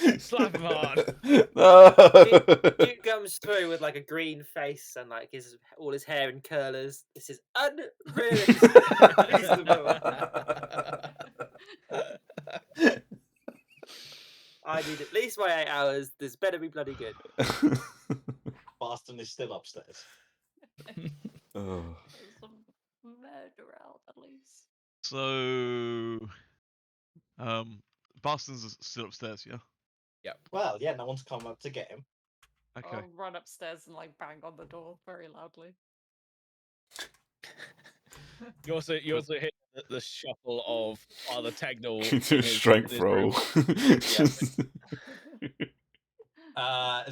hard. No. Duke comes through with like a green face and like all his hair in curlers. This is unrealistic. I need at least my 8 hours. This better be bloody good. Boston is still upstairs. Oh. There's some murder out at least. So, Boston's still upstairs, yeah. Yeah. Well, yeah, no one's come up to get him. Okay. I'll run upstairs and like bang on the door very loudly. You also hear the shuffle of Father Tegnall. Do a strength roll.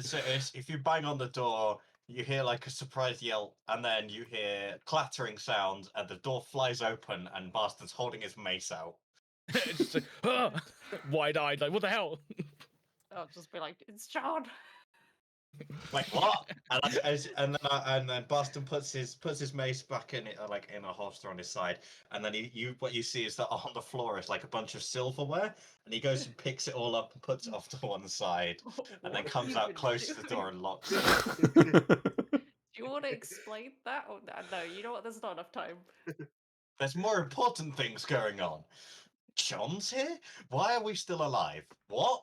So if you bang on the door, you hear like a surprised yell, and then you hear clattering sounds, and the door flies open, and Boston's holding his mace out. Just like, wide-eyed, like what the hell? I'll just be like, it's John. Like what? And then Boston puts his mace back in it, like in a holster on his side, and then what you see is that on the floor is like a bunch of silverware, and he goes and picks it all up and puts it off to one side, and then comes out close to the door and locks it. Do you want to explain that? Or no, you know what? There's not enough time. There's more important things going on. John's here? Why are we still alive? What?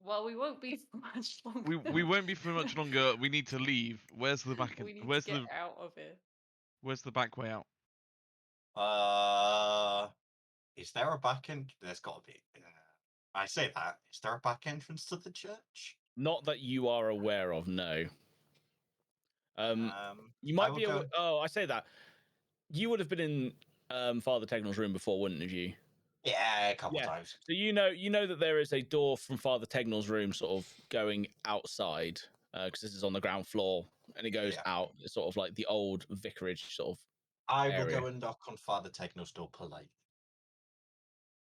Well, we won't be for much longer. We won't be for much longer. We need to leave. Where's the back? We need Where's to get out of here. Where's the back way out? Is there a back end? There's got to be. I say that. Is there a back entrance to the church? Not that you are aware of, no. You might be. Oh, I say that. You would have been in Father Tegnall's room before, wouldn't have you? Yeah, a couple times. So you know that there is a door from Father Tegnall's room, sort of going outside, because this is on the ground floor, and it goes out. It's sort of like the old vicarage sort of. I will area. go and knock on Father Tegnall's door politely.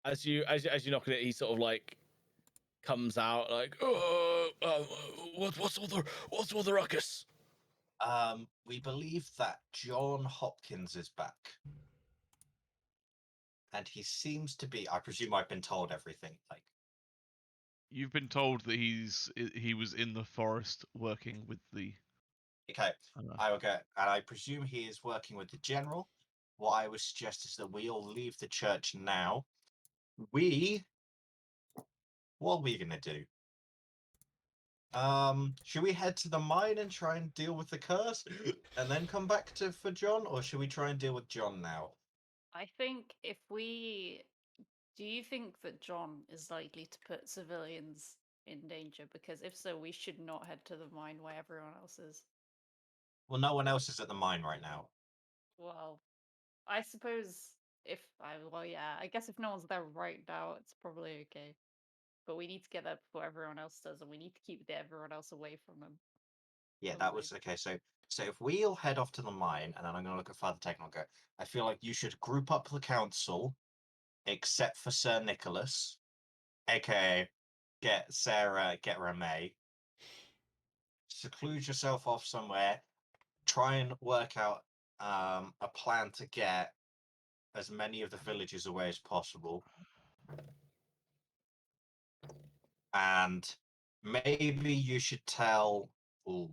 As you knock on it, he sort of like comes out like, what's all the ruckus? We believe that John Hopkins is back. And he seems to be, I presume I've been told everything. Like, you've been told that he was in the forest working with the. Okay, I will go, and I presume he is working with the general. What I would suggest is that we all leave the church now. What are we gonna do? Should we head to the mine and try and deal with the curse, and then come back for John, or should we try and deal with John now? I think if we. Do you think that John is likely to put civilians in danger? Because if so, we should not head to the mine where everyone else is. Well, no one else is at the mine right now. Well, I suppose I guess if no one's there right now, it's probably okay. But we need to get there before everyone else does, and we need to keep everyone else away from them. Yeah, that was okay. So if we all head off to the mine, and then I'm gonna look at Father Techno and go, I feel like you should group up the council, except for Sir Nicholas, aka get Sarah, get Ramay. Seclude yourself off somewhere. Try and work out a plan to get as many of the villages away as possible. And maybe you should tell. Ooh.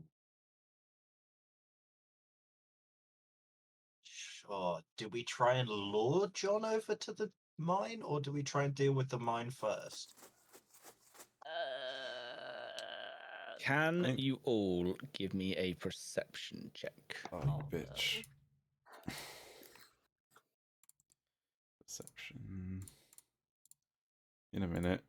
Sure. Do we try and lure John over to the mine, or do we try and deal with the mine first? Can you all give me a perception check? Oh, you bitch. Perception. In a minute.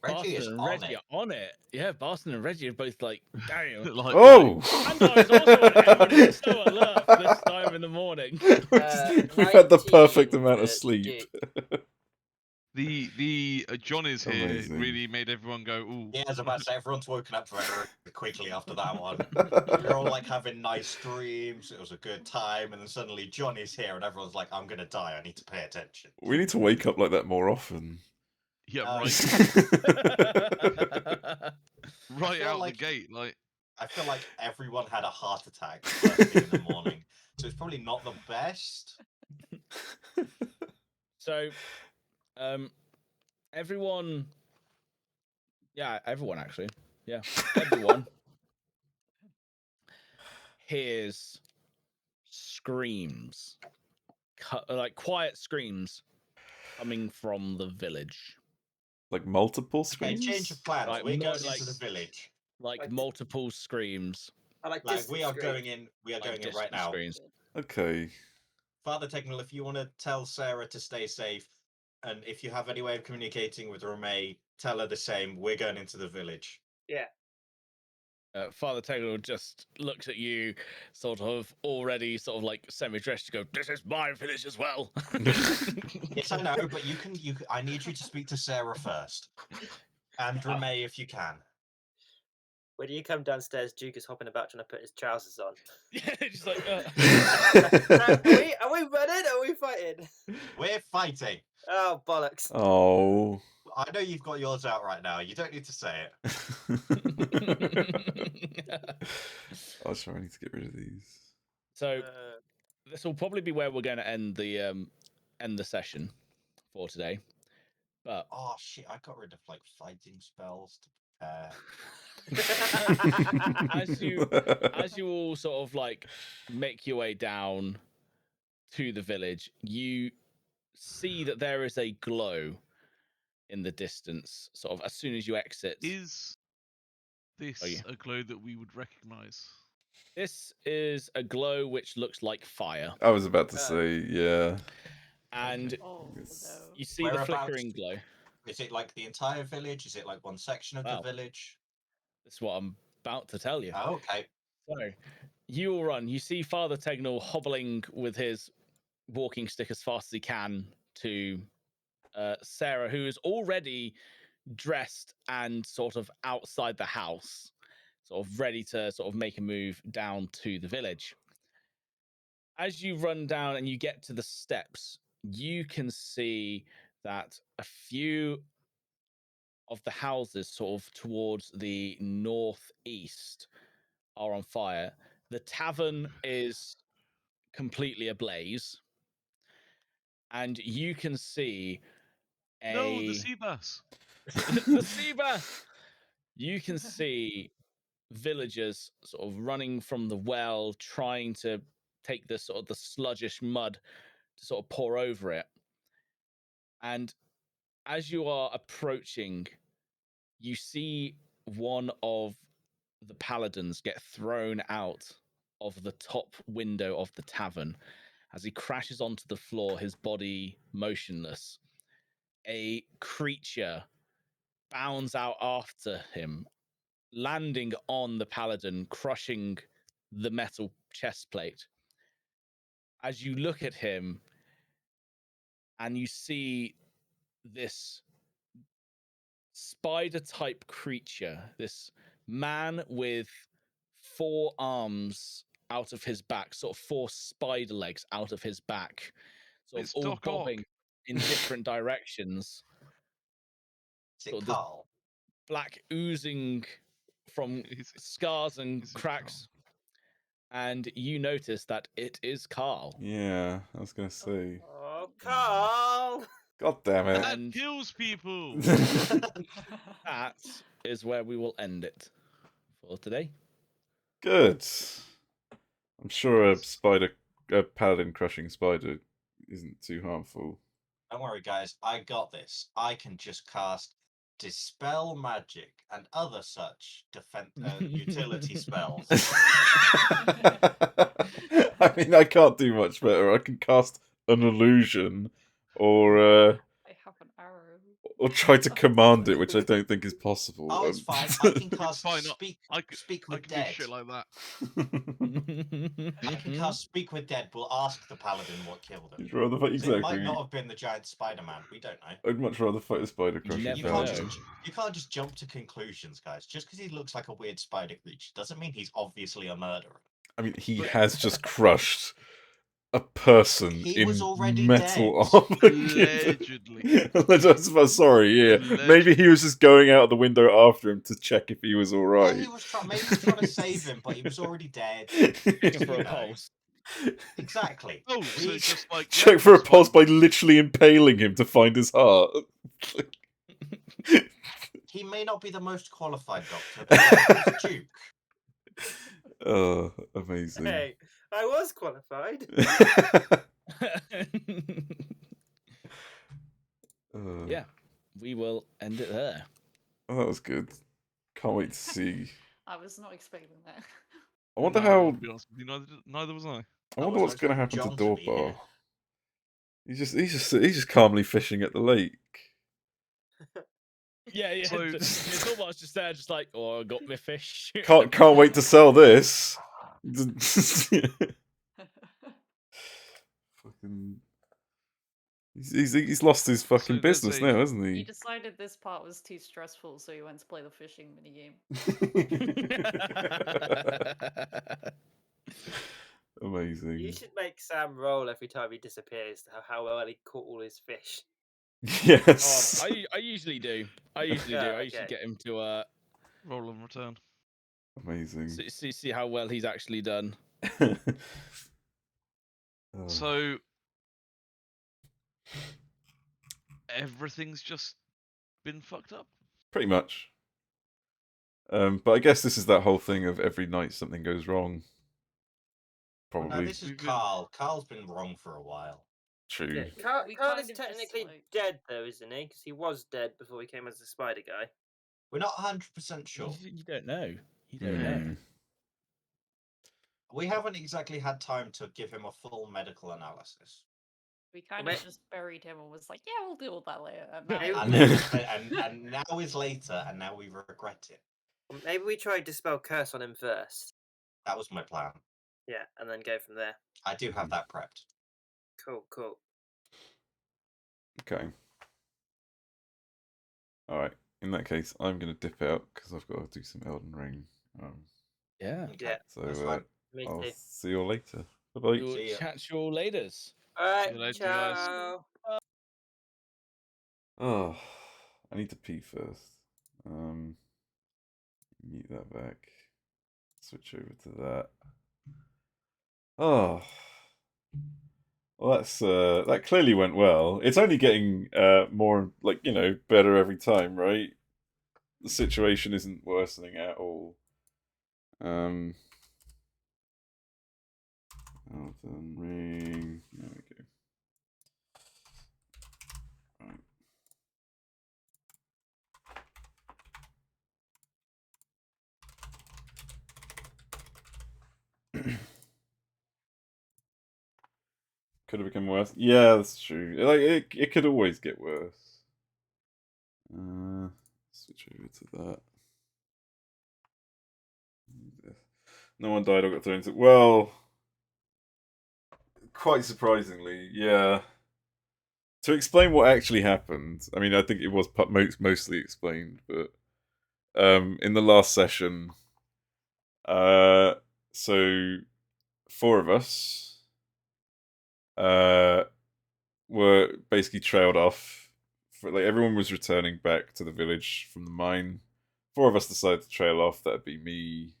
Boston and Reggie are on it. Yeah, Boston and Reggie are both like, damn. Oh! Panda is also on it, and we're so alert this time in the morning. We've had the perfect amount of sleep. The John is here Amazing. really made everyone go, ooh. Yeah, I was about to say, everyone's woken up very quickly after that one. We're all like having nice dreams. It was a good time. And then suddenly Johnny's here and everyone's like, I'm going to die. I need to pay attention. We need to wake up like that more often. Yeah, right. Right out the gate, like. I feel like everyone had a heart attack first thing in the morning. So it's probably not the best. So, everyone actually. Yeah, everyone hears screams, like quiet screams coming from the village. Like multiple Okay, screens? change of plans. Like, We're going like- into the village. Like multiple screams. I like Like, distant we are screams. going in. We are going in right distant now. screams. Okay. Father Technical, if you want to tell Sarah to stay safe, and if you have any way of communicating with Ramay, tell her the same. We're going into the village. Yeah. Father Taylor just looks at you, sort of already, sort of like semi-dressed. To go, this is my village as well. Yes, I know, but you can. I need you to speak to Sarah first, and Ramay if you can. When you come downstairs, Duke is hopping about trying to put his trousers on. Yeah, just like. Are we running? Are we fighting? We're fighting. Oh bollocks! Oh. I know you've got yours out right now. You don't need to say it. Oh, sorry, I need to get rid of these. So this will probably be where we're going to end the session for today. But oh shit, I got rid of like fighting spells to as you all sort of like make your way down to the village, you see that there is a glow in the distance, sort of as soon as you exit. Is this yeah. a glow that we would recognize? This is a glow which looks like fire, I was about to say, yeah. and Oh Yes. no. you see the Whereabouts? flickering glow. Is it like the entire village? Is it like one section of Wow. the village? That's what I'm about to tell you. Oh, okay. So, you all run. You see Father Tegnall hobbling with his walking stick as fast as he can to Sarah, who is already dressed and sort of outside the house, sort of ready to sort of make a move down to the village. As you run down and you get to the steps, you can see that a few of the houses sort of towards the northeast are on fire. The tavern is completely ablaze, and you can see No, the a sea bass. the sea bass. You can see villagers sort of running from the well, trying to take the sort of the sluggish mud to sort of pour over it. And as you are approaching, you see one of the paladins get thrown out of the top window of the tavern as he crashes onto the floor, his body motionless. A creature bounds out after him, landing on the paladin, crushing the metal chest plate. As you look at him and you see this spider type creature, this man with 4 arms out of his back, sort of 4 spider legs out of his back, sort It's of all Doc Ock. bobbing in different directions. Is it Sort of this Carl? black oozing from Is it- scars and is it cracks. And you notice that it is Carl. Yeah, I was gonna say. Oh, Carl! God damn it. That And kills people. that is where we will end it for today. Good. I'm sure a paladin crushing spider isn't too harmful. Don't worry, guys. I got this. I can just cast Dispel Magic and other such utility spells. I mean, I can't do much better. I can cast an illusion, or I have an arrow. or try to command it, which I don't think is possible. Oh, it's fine. I can cast fine, Speak I could with do Dead. shit like that. I can cast Speak with Dead. We'll ask the paladin what killed him. You'd rather fight 'Cause It might exactly. not have been the giant Spider-Man. We don't know. I'd much rather fight a spider crushing never You know. can't, paladin. just, you can't just jump to conclusions, guys. Just because he looks like a weird spider creature doesn't mean he's obviously a murderer. I mean, he But- has just crushed a person He in was already metal dead. armor. Allegedly. Sorry, yeah. Maybe he was just going out the window after him to check if he was all Well, right. he was maybe he was trying to save him, but he was already dead. Checking for You a know. pulse. Exactly. Oh, so We- just like Check yeah, for a that's pulse by fine. literally impaling him to find his heart. He may not be the most qualified doctor, but he's a duke. Oh, amazing. Hey, I was qualified. Yeah, we will end it there. Oh, that was good. Can't wait to see. I was not expecting that. I wonder No, how. to be honest with you, neither was I. I wonder what's going to happen to John to be here. Doorbell. He's just calmly fishing at the lake. Yeah. So- It's almost just there, just like, oh, I got my fish. Can't wait to sell this. Fucking. He's lost his fucking So there's business a- now, hasn't He he? decided this part was too stressful, so he went to play the fishing minigame. Amazing. You should make Sam roll every time he disappears. How well he caught all his fish. Yes. I usually do. I usually Okay. get him to Roll and return. Amazing. see how well he's actually done. Oh. So everything's just been fucked up. Pretty much. But I guess this is that whole thing of every night something goes wrong. Well, no, Probably this is We've been- Carl. Carl's been wrong for a while. true. Yeah, We Carl kind is of just, technically like- dead though, isn't he? Because he was dead before he came as the spider guy. We're not 100% sure. You don't know. You don't know. Hmm. We haven't exactly had time to give him a full medical analysis. We kind Well, of just buried him and was like, yeah, we'll deal with that later. And Maybe- now And, then, and now is later, and now we regret it. Maybe we try dispel curse on him first. That was my plan. Yeah, and then go from there. I do have that prepped. Cool. Okay. All right. In that case, I'm gonna dip out because I've got to do some Elden Ring. Yeah. Okay, Yeah. So that's fine. Me I'll too. see you all later. Bye bye. We'll See ya. chat you all laters. All See you right, later, guys. ciao. Oh, I need to pee first. Mute that back. Switch over to that. Oh, well, that clearly went well. It's only getting more better every time, right? The situation isn't worsening at all. Elden Ring. There we go. Right. Could have become worse. Yeah, that's true. It could always get worse. Switch over to that. No one died or got thrown into. Well, quite surprisingly, yeah. To explain what actually happened, I mean, I think it was mostly explained, but in the last session, so 4 of us were basically trailed off. Everyone was returning back to the village from the mine. 4 of us decided to trail off. That'd be me,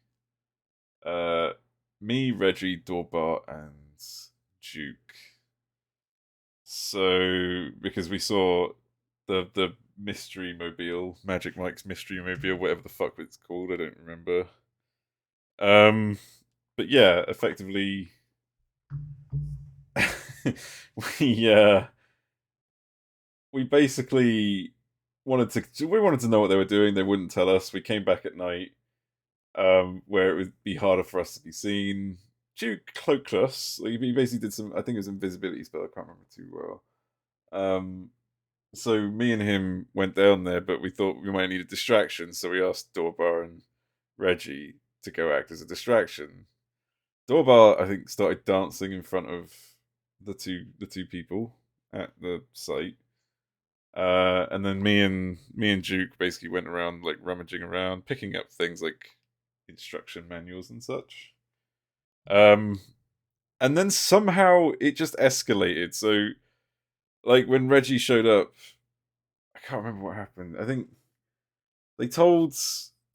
Reggie, Dorbart, and Duke. So because we saw the mystery mobile, Magic Mike's mystery mobile, whatever the fuck it's called, I don't remember. But yeah, effectively, we basically wanted to know what they were doing. They wouldn't tell us. We came back at night, where it would be harder for us to be seen. Duke cloaked us. He basically did some, I think it was invisibility spell. I can't remember too well. So me and him went down there, but we thought we might need a distraction, so we asked Dorbar and Reggie to go act as a distraction. Dorbar, I think, started dancing in front of the two people at the site. And then me and Duke basically went around like rummaging around, picking up things like instruction manuals and such. And then somehow it just escalated. So, like when Reggie showed up, I can't remember what happened. I think they told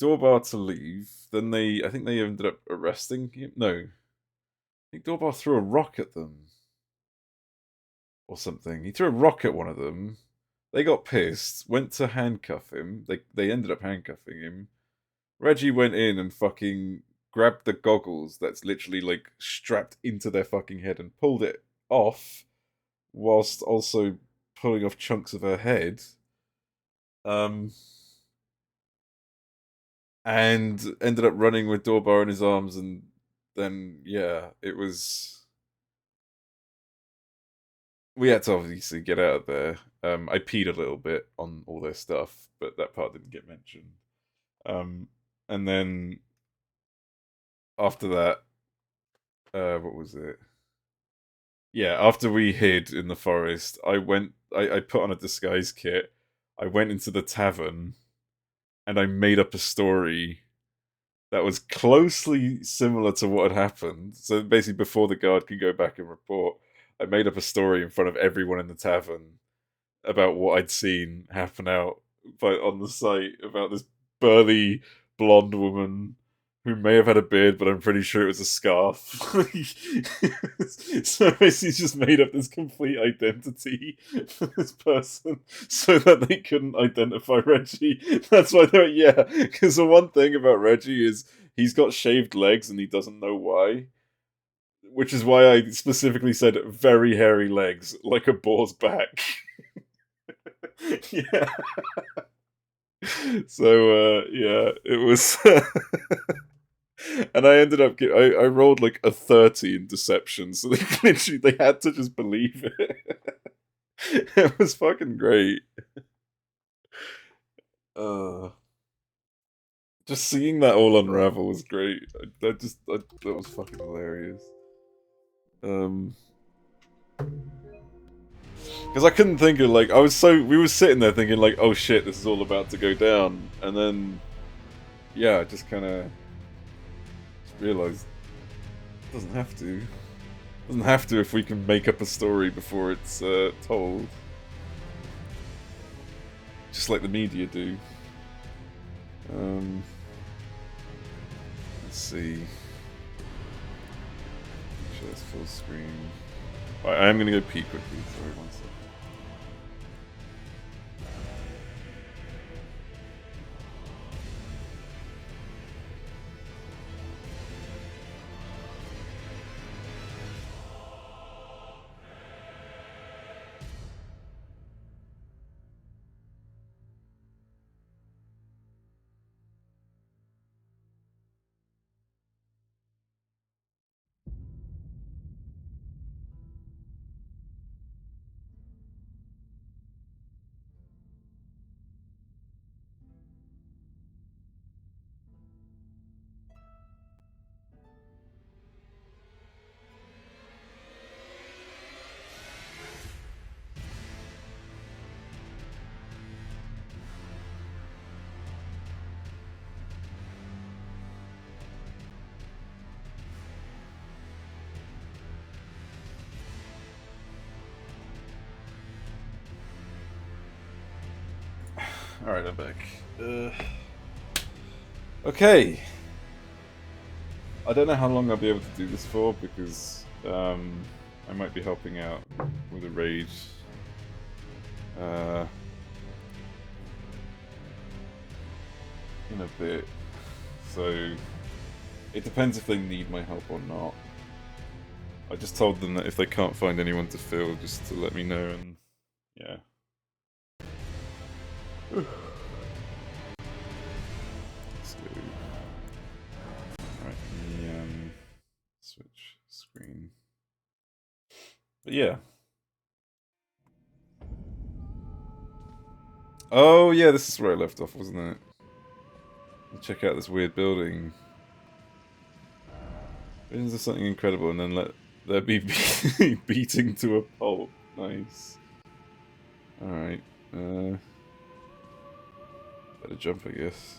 Dorbar to leave. Then I think they ended up arresting him. No, I think Dorbar threw a rock at them or something. He threw a rock at one of them. They got pissed, went to handcuff him. They ended up handcuffing him. Reggie went in and fucking grabbed the goggles that's literally like strapped into their fucking head and pulled it off, whilst also pulling off chunks of her head. And ended up running with Dorbar in his arms, and then it was. We had to obviously get out of there. I peed a little bit on all their stuff, but that part didn't get mentioned. And then after that, what was it? Yeah, after we hid in the forest, I put on a disguise kit. I went into the tavern, and I made up a story that was closely similar to what had happened. So basically, before the guard could go back and report, I made up a story in front of everyone in the tavern about what I'd seen happen out on the site about this burly blonde woman who may have had a beard, but I'm pretty sure it was a scarf. So basically just made up this complete identity for this person so that they couldn't identify Reggie. That's why they're, yeah, because the one thing about Reggie is he's got shaved legs and he doesn't know why. Which is why I specifically said very hairy legs, like a boar's back. Yeah. So, yeah, it was... And I ended up I rolled like a 30 in deception, so they literally they had to just believe it. It was fucking great. Just seeing that all unravel was great. That was fucking hilarious. Because I couldn't think of like we were sitting there thinking like, oh shit, this is all about to go down, and then yeah, I just kind of realized it doesn't have to. It doesn't have to if we can make up a story before it's told. Just like the media do. Let's see. Make sure that's full screen. I am gonna go pee quickly. Sorry, one second. Alright, I'm back. Okay. I don't know how long I'll be able to do this for, because I might be helping out with a raid. In a bit. So, it depends if they need my help or not. I just told them that if they can't find anyone to fill, just to let me know, and yeah. Let's go. Alright, let me switch screen. But yeah. Oh yeah, this is where I left off, wasn't it? Check out this weird building. Visions of something incredible, and then let there be beating to a pulp. Nice. Alright. Better jump, I guess.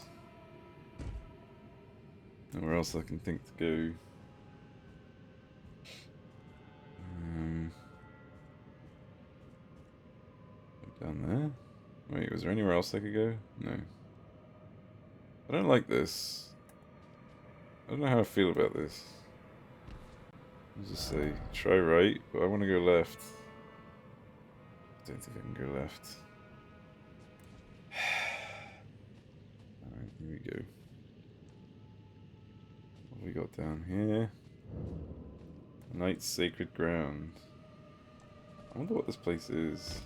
Nowhere else I can think to go. Down there? Wait, was there anywhere else I could go? No. I don't like this. I don't know how I feel about this. Let's just say, try right, but I want to go left. I don't think I can go left. Alright, here we go. What have we got down here? Night's Sacred Ground. I wonder what this place is.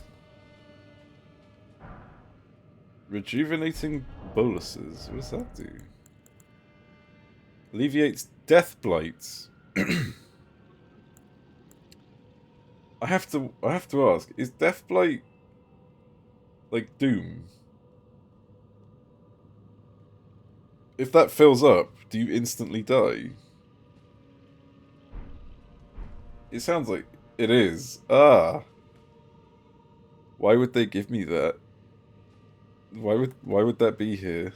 Rejuvenating boluses. What does that do? Alleviates death blights. I have to ask, is death blight like Doom? If that fills up, do you instantly die? It sounds like it is. Ah. Why would they give me that? Why would that be here?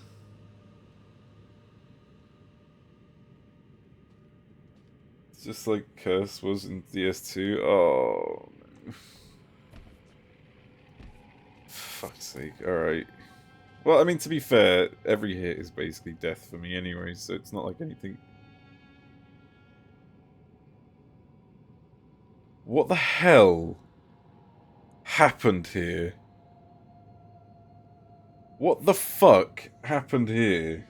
It's just like Curse was in DS2. Oh no. Fuck's sake. Alright. Well, I mean, to be fair, every hit is basically death for me anyway, so it's not like anything... What the hell happened here? What the fuck happened here?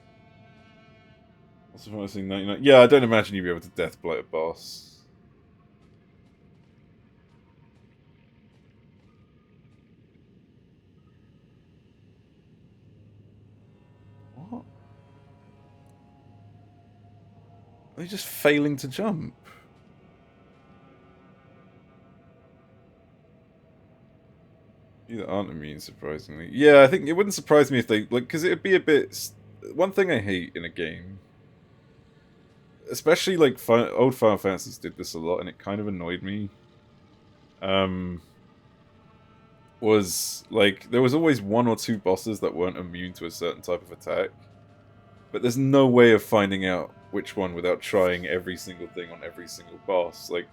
What's the first thing? 99? Yeah, I don't imagine you'd be able to death blight a boss. What? Are they just failing to jump? You that aren't immune, surprisingly. Yeah, I think it wouldn't surprise me if they... like, because it'd be a bit... One thing I hate in a game... Especially, like, old Final Fantasies did this a lot, and it kind of annoyed me. Was, like, there was always one or two bosses that weren't immune to a certain type of attack. But there's no way of finding out which one without trying every single thing on every single boss. Like,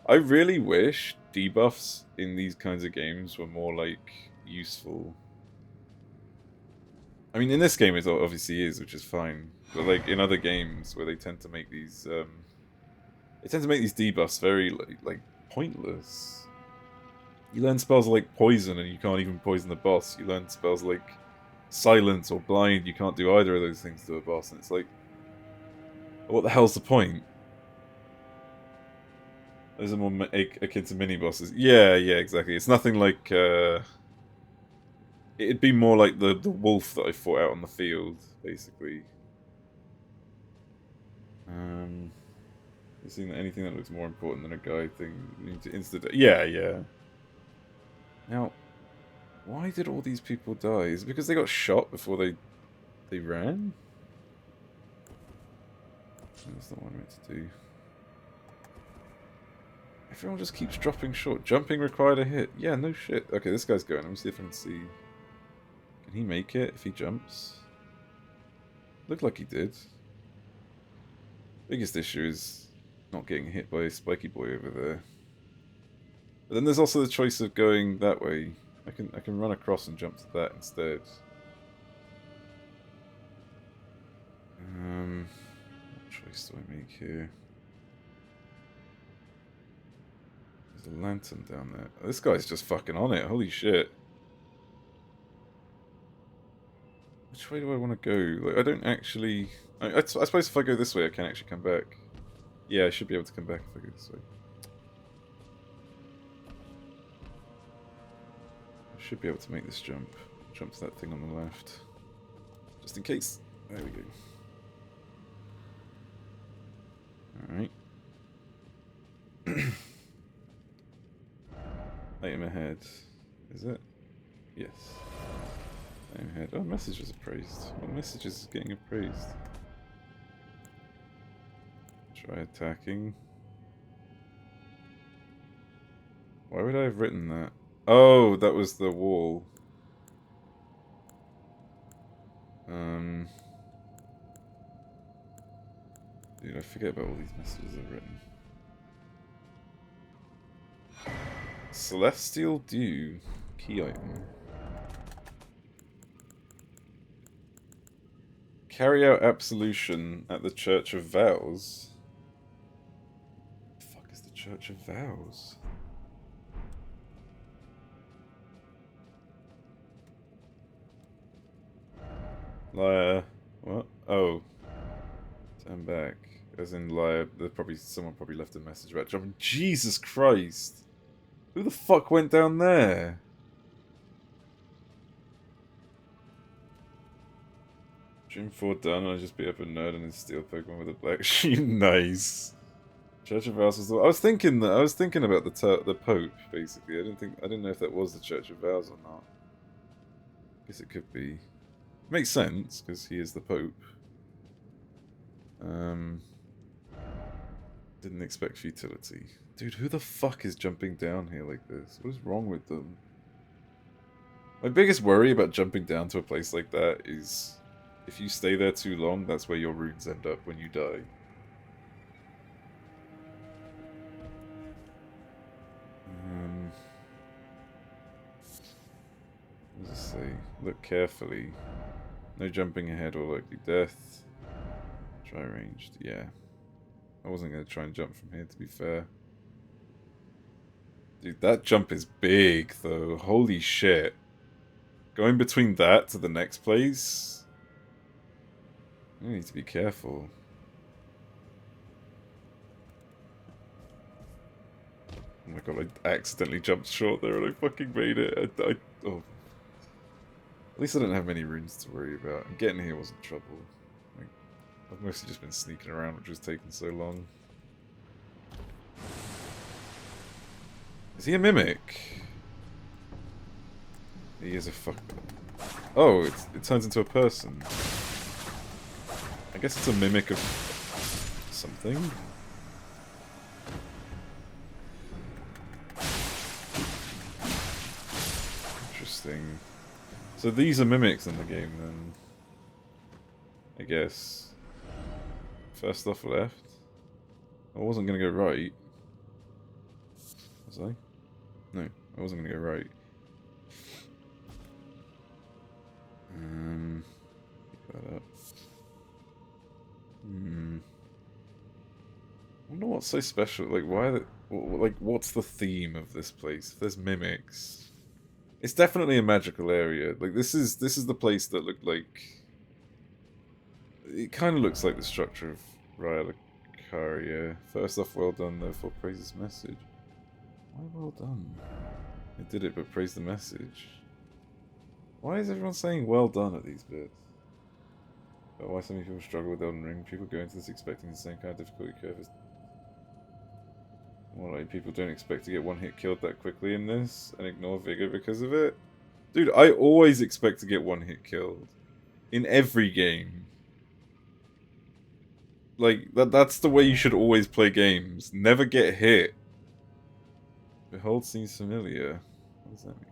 I really wish debuffs in these kinds of games were more, like, useful. I mean, in this game it obviously is, which is fine. But, like, in other games where they tend to make these, debuffs very, like pointless. You learn spells like poison and you can't even poison the boss. You learn spells like silence or blind, you can't do either of those things to a boss, and it's like, what the hell's the point? Those are more akin to mini bosses. Yeah, exactly. It's nothing like, it'd be more like the wolf that I fought out on the field, basically. You seen anything that looks more important than a guide thing? You need to yeah. Now, why did all these people die? Is it because they got shot before they ran? That's not what I meant to do. Everyone just keeps dropping short. Jumping required a hit. Yeah, no shit. Okay, this guy's going. Let me see if I can see. Can he make it if he jumps? Looked like he did. Biggest issue is not getting hit by a spiky boy over there. But then there's also the choice of going that way. I can run across and jump to that instead. What choice do I make here? There's a lantern down there. Oh, this guy's just fucking on it. Holy shit. Which way do I want to go? Like, I don't actually... I suppose if I go this way, I can actually come back. Yeah, I should be able to come back if I go this way. I should be able to make this jump. Jump to that thing on the left. Just in case. There we go. Alright. Item ahead. Is it? Yes. Item ahead. Oh, messages appraised. What messages is getting appraised? Try attacking. Why would I have written that? Oh, that was the wall. Dude, I forget about all these messages I've written. Celestial Dew. Key item. Carry out absolution at the Church of Vows. What the fuck is the Church of Vows? Liar. What? Oh. Turn back. As in liar. Someone probably left a message about jumping. Jesus Christ! Who the fuck went down there? Gym 4 done, I just beat up a nerd and his steel Pokemon with a black sheep. Nice. Church of Vows was the... I was thinking about the Pope, basically. I didn't know if that was the Church of Vows or not. Guess it could be. Makes sense, because he is the Pope. Didn't expect futility. Dude, who the fuck is jumping down here like this? What is wrong with them? My biggest worry about jumping down to a place like that is if you stay there too long, that's where your runes end up when you die. What does it say? Look carefully. No jumping ahead or likely death. Try ranged, yeah. I wasn't going to try and jump from here, to be fair. Dude, that jump is big, though. Holy shit. Going between that to the next place... I need to be careful. Oh my god, I accidentally jumped short there and I fucking made it. Oh. At least I don't have many runes to worry about. And getting here wasn't trouble. Like, I've mostly just been sneaking around, which was taking so long. Is he a mimic? He is a fuck. Oh, it turns into a person. I guess it's a mimic of something. Interesting. So these are mimics in the game then. I guess. First off left. I wasn't gonna go right. Was I? No, I wasn't gonna go right. Pick that up. I wonder what's so special. Like, why? Like, what's the theme of this place? If there's mimics, it's definitely a magical area. Like, this is the place that looked like. It kind of looks like the structure of Raya. First off, well done. Therefore, praise his message. Why well done? I did it, but praise the message. Why is everyone saying well done at these bits? But why so many people struggle with Elden Ring? People go into this expecting the same kind of difficulty curve as... Well, like, people don't expect to get one hit killed that quickly in this, and ignore Vigor because of it? Dude, I always expect to get one hit killed. In every game. Like, that's the way you should always play games. Never get hit. Behold seems familiar. What does that mean?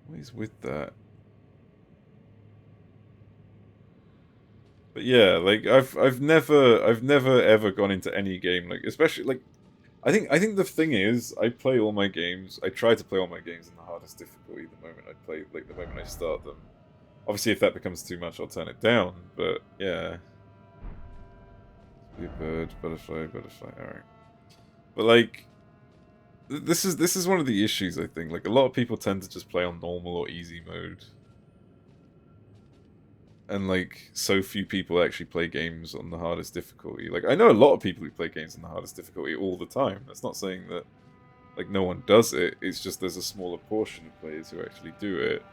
What is with that? But yeah, like I've never ever gone into any game, like, especially like I think the thing is I play all my games. I try to play all my games in the hardest difficulty the moment I play, like the moment I start them. Obviously, if that becomes too much, I'll turn it down. But yeah, be a bird, butterfly. All right. But like, this is one of the issues. I think like a lot of people tend to just play on normal or easy mode. And, like, so few people actually play games on the hardest difficulty. Like, I know a lot of people who play games on the hardest difficulty all the time. That's not saying that, like, no one does it. It's just there's a smaller portion of players who actually do it.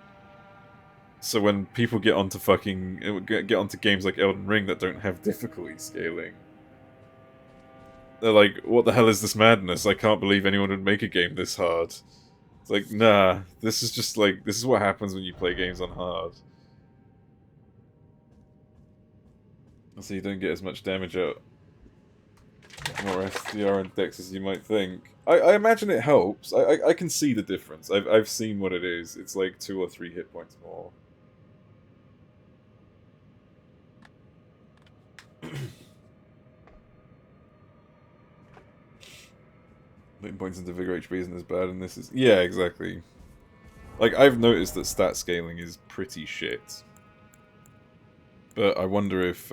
So when people get onto get onto games like Elden Ring that don't have difficulty scaling, they're like, what the hell is this madness? I can't believe anyone would make a game this hard. It's like, nah, this is just, like, this is what happens when you play games on hard. So you don't get as much damage out more SDR and Dex as you might think. I imagine it helps. I can see the difference. I've seen what it is. It's like 2 or 3 hit points more. Putting points into Vigor HP isn't as bad, and this is... Yeah, exactly. Like, I've noticed that stat scaling is pretty shit. But I wonder if,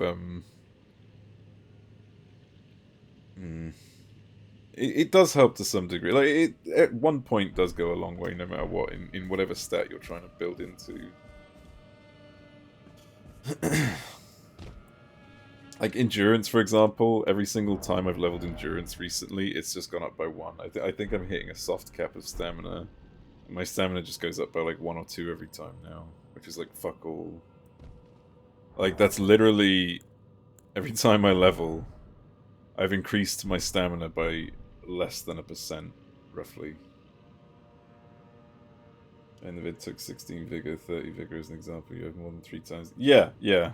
it does help to some degree. Like, it at one point does go a long way, no matter what, in whatever stat you're trying to build into. Like, endurance, for example, every single time I've leveled endurance recently, it's just gone up by 1. I think I'm hitting a soft cap of stamina. And my stamina just goes up by, like, 1 or 2 every time now, which is, like, fuck all. Like, that's literally... Every time I level, I've increased my stamina by less than 1%, roughly. And the vid took 16 vigor, 30 vigor as an example. You have more than 3 times. Yeah, yeah.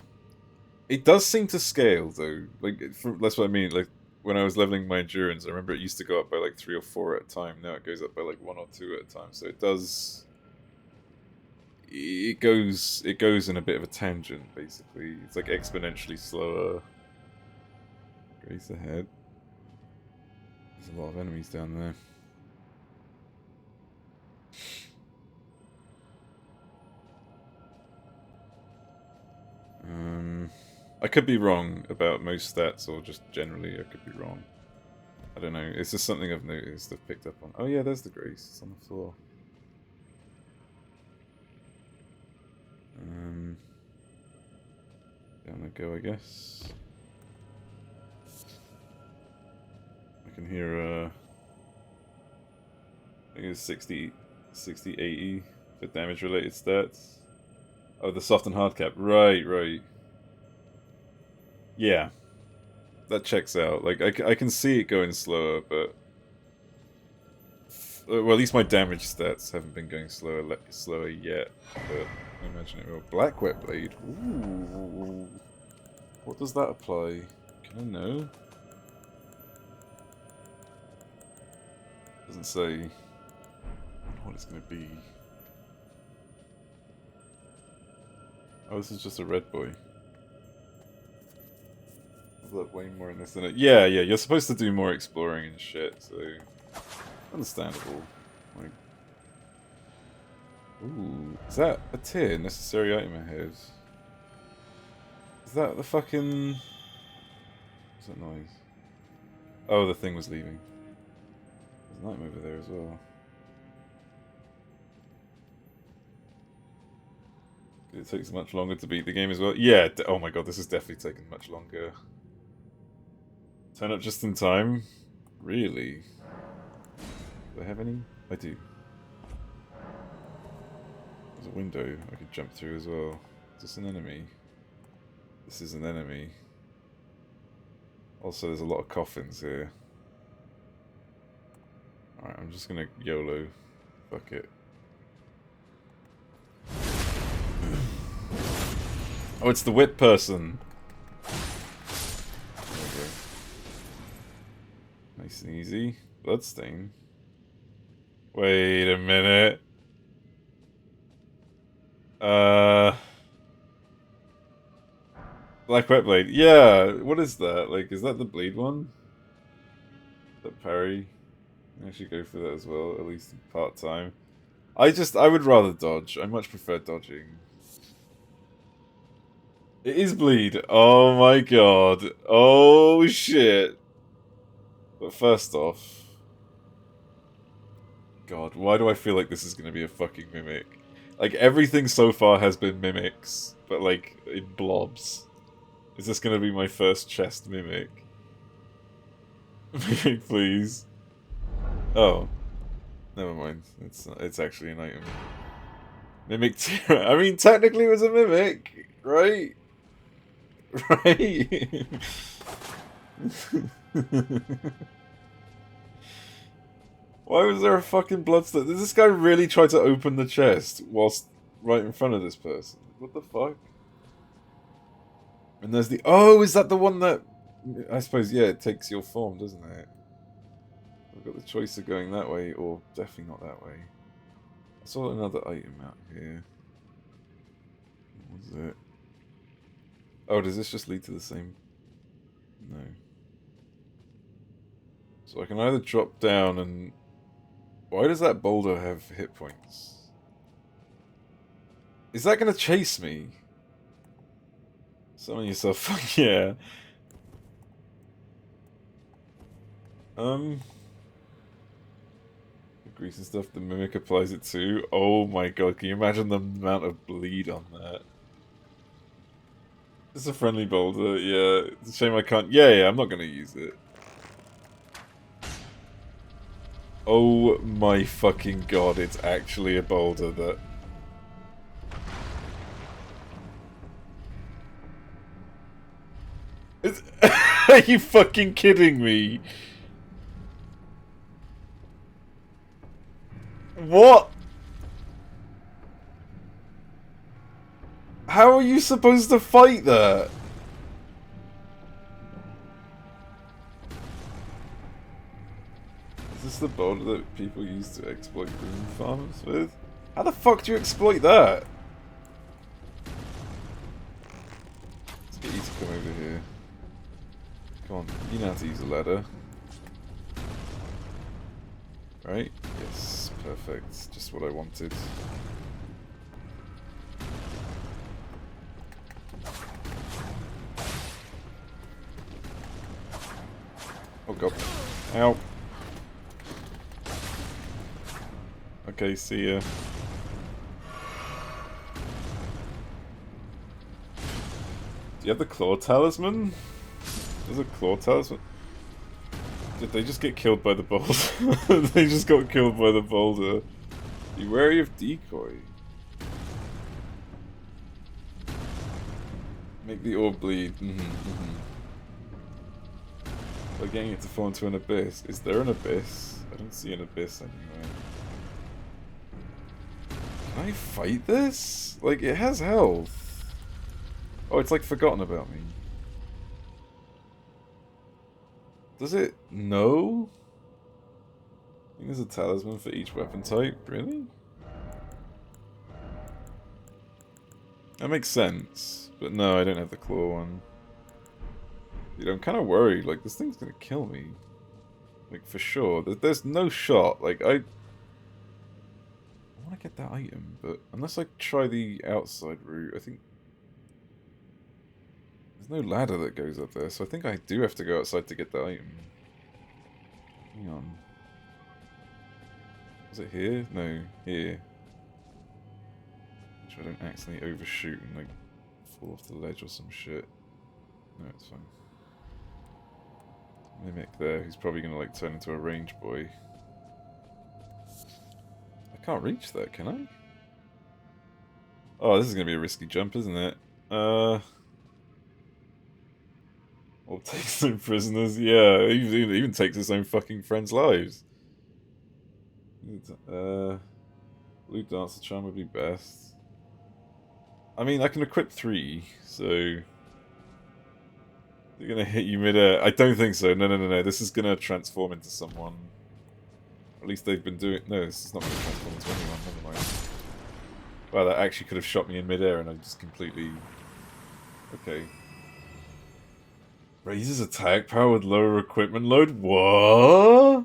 It does seem to scale, though. Like, that's what I mean. Like, when I was leveling my endurance, I remember it used to go up by, like, 3 or 4 at a time. Now it goes up by, like, 1 or 2 at a time. So it does... It goes in a bit of a tangent, basically. It's like exponentially slower. Grace ahead. There's a lot of enemies down there. I could be wrong about most stats, or just generally I could be wrong. I don't know. It's just something I've noticed, I've picked up on. Oh yeah, there's the Grace. It's on the floor. Down I go, I guess. I can hear, I think it's 60, 80 for damage-related stats. Oh, the soft and hard cap. Right, right. Yeah. That checks out. Like, I can see it going slower, but... Well, at least my damage stats haven't been going slower yet, but I imagine it will. Black Wet Blade. Ooh. What does that apply? Can I know? Doesn't say. I wonder what it's going to be. Oh, this is just a red boy. There's like way more in this than it. Yeah, yeah. You're supposed to do more exploring and shit, so understandable. Like, ooh, is that a tier? Necessary item ahead. Is that the fucking... What's that noise? Oh, the thing was leaving. There's an item over there as well. It takes much longer to beat the game as well. Yeah, oh my god, this is definitely taking much longer. Turn up just in time? Really? Do I have any? I do. There's a window I could jump through as well. Is this an enemy? This is an enemy. Also, there's a lot of coffins here. Alright, I'm just gonna YOLO. Fuck it. Oh, it's the whip person! There we go. Nice and easy. Bloodstain. Wait a minute. Black Wet Blade. Yeah, what is that? Like, is that the bleed one? That parry? I should go for that as well, at least part-time. I would rather dodge. I much prefer dodging. It is bleed. Oh my god. Oh shit. But first off... God, why do I feel like this is going to be a fucking mimic? Like, everything so far has been mimics, but like, in blobs. Is this going to be my first chest mimic? Mimic, please. Oh. Never mind. It's actually an item. Mimic Tira. I mean, technically it was a mimic, right? Right? Why was there a fucking bloodstain? Did this guy really try to open the chest whilst right in front of this person? What the fuck? And there's the... Oh, is that the one that... I suppose, yeah, it takes your form, doesn't it? I've got the choice of going that way, or definitely not that way. I saw another item out here. What was it? Oh, does this just lead to the same... No. So I can either drop down and... Why does that boulder have hit points? Is that gonna chase me? Summon yourself, fuck yeah. The grease and stuff the mimic applies it to. Oh my god, can you imagine the amount of bleed on that? It's a friendly boulder, yeah. It's a shame I can't... Yeah, I'm not gonna use it. Oh my fucking god, it's actually a boulder that... Are you fucking kidding me? What? How are you supposed to fight that? Is this the boulder that people use to exploit boom farms with? How the fuck do you exploit that? Let's get you to come over here. Come on, you know how to use a ladder. Right? Yes, perfect. Just what I wanted. Ow. Okay, see ya. Do you have the claw talisman? There's a claw talisman. Did they just get killed by the boulder? They just got killed by the boulder. Be wary of decoy. Make the orb bleed. By getting it to fall into an abyss. Is there an abyss? I don't see an abyss anywhere. Can I fight this? Like, it has health. Oh, it's like forgotten about me. Does it know? I think there's a talisman for each weapon type. Really? That makes sense. But no, I don't have the claw one. Dude, I'm kind of worried. Like, this thing's gonna kill me. Like, for sure. There's no shot. Like, I want to get that item, but unless I try the outside route, I think... There's no ladder that goes up there, so I think I do have to go outside to get the item. Hang on. Was it here? No, here. Make sure I don't accidentally overshoot and, like, fall off the ledge or some shit. No, it's fine. Mimic there, he's probably gonna, like, turn into a range boy. I can't reach that, can I? Oh, this is gonna be a risky jump, isn't it? Or takes no prisoners. Yeah, he even takes his own fucking friends' lives. Blue Dancer Charm would be best. I mean, I can equip 3, so... They're gonna hit you mid-air. I don't think so. No. This is gonna transform into someone. At least they've been doing... No, this is not gonna transform into anyone. Never mind. Wow, that actually could have shot me in mid-air and I just completely... Okay. Raises attack power with lower equipment load? What?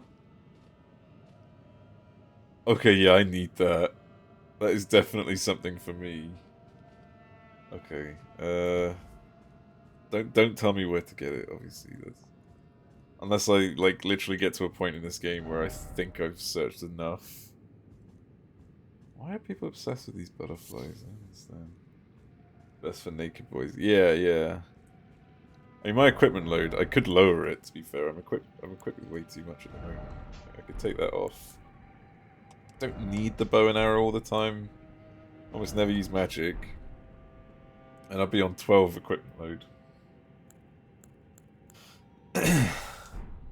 Okay, yeah, I need that. That is definitely something for me. Okay, Don't tell me where to get it, obviously. Unless I, like, literally get to a point in this game where I think I've searched enough. Why are people obsessed with these butterflies? I don't understand. Best for naked boys. Yeah. I mean, my equipment load, I could lower it, to be fair. I'm equipped with way too much at the moment. I could take that off. Don't need the bow and arrow all the time. Almost never use magic. And I'll be on 12 equipment load.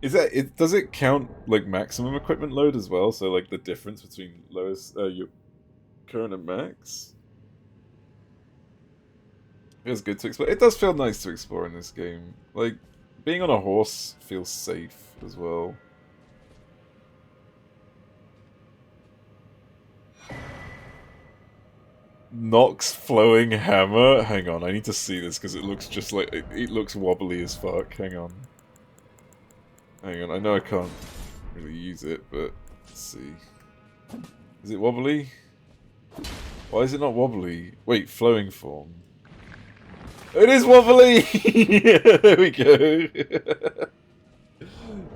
Does it count like maximum equipment load as well? So like the difference between lowest your current and max? Feels good to explore. It does feel nice to explore in this game. Like being on a horse feels safe as well. Nox flowing hammer? Hang on, I need to see this because it looks just like it looks wobbly as fuck. Hang on, I know I can't really use it, but let's see. Is it wobbly? Why is it not wobbly? Wait, flowing form. It is wobbly! There we go.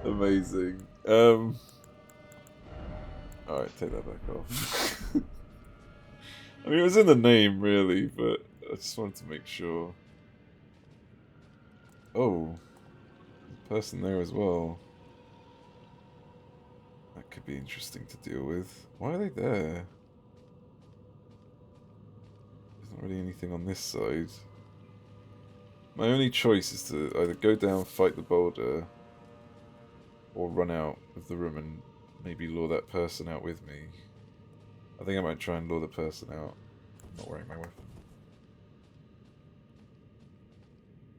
Amazing. Alright, take that back off. I mean, it was in the name, really, but I just wanted to make sure. Oh. There's a person there as well. That could be interesting to deal with. Why are they there? There's not really anything on this side. My only choice is to either go down, fight the boulder, or run out of the room and maybe lure that person out with me. I think I might try and lure the person out. I'm not wearing my weapon.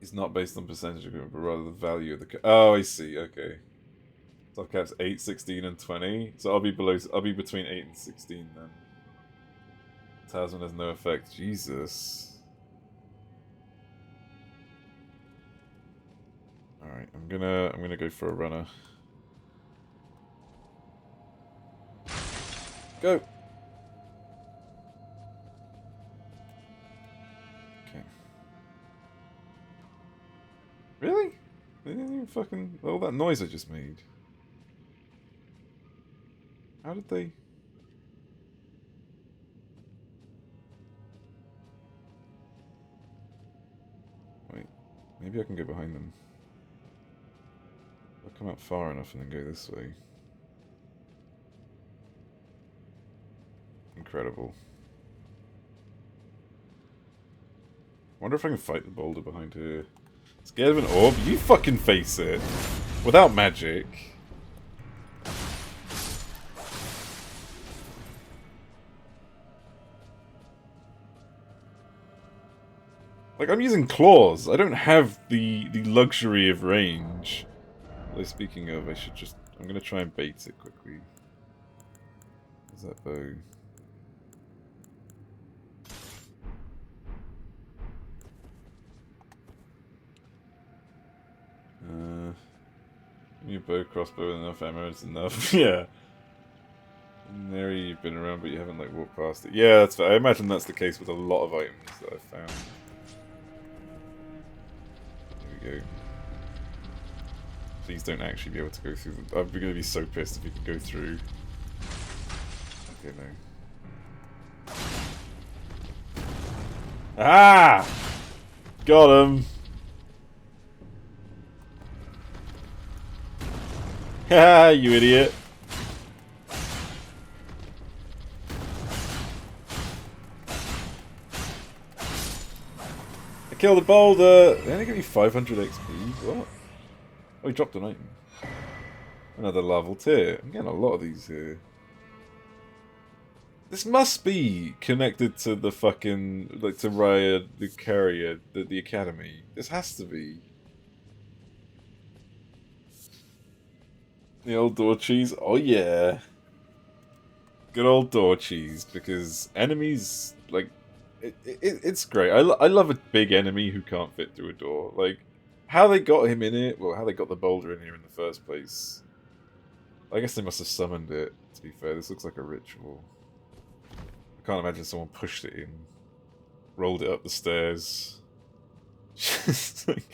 It's not based on percentage agreement, but rather the value of the... Oh, I see, okay. Top cap's 8, 16, and 20. So I'll be between 8 and 16 then. Talisman has no effect. Jesus. Alright, I'm gonna go for a runner. Go! Okay. Really? They didn't even fucking... All that noise I just made. How did they... Wait, maybe I can go behind them. I'll come out far enough and then go this way. Incredible. Wonder if I can fight the boulder behind here. Scared of an orb? You fucking face it! Without magic. Like, I'm using claws. I don't have the luxury of range. Although, speaking of, I should just... I'm gonna try and bait it quickly. Where's that bow? Your bow, crossbow, and enough ammo is enough. Yeah. Nary, you've been around, but you haven't like walked past it. Yeah, that's fair. I imagine that's the case with a lot of items that I've found. There we go. Please don't actually be able to go through them. I'm going to be so pissed if you can go through. Okay, no. Ah! Got him! Haha, you idiot! I killed a boulder! They only give me 500 XP? What? Oh, he dropped an item. Another level tier. I'm getting a lot of these here. This must be connected to the fucking... like, to Raya, the carrier, the academy. This has to be. The old door cheese? Oh yeah. Good old door cheese, because enemies, like, it's great. I love a big enemy who can't fit through a door. Like, how they got him in it, well, how they got the boulder in here in the first place. I guess they must have summoned it, to be fair. This looks like a ritual. I can't imagine someone pushed it in, rolled it up the stairs. Just like...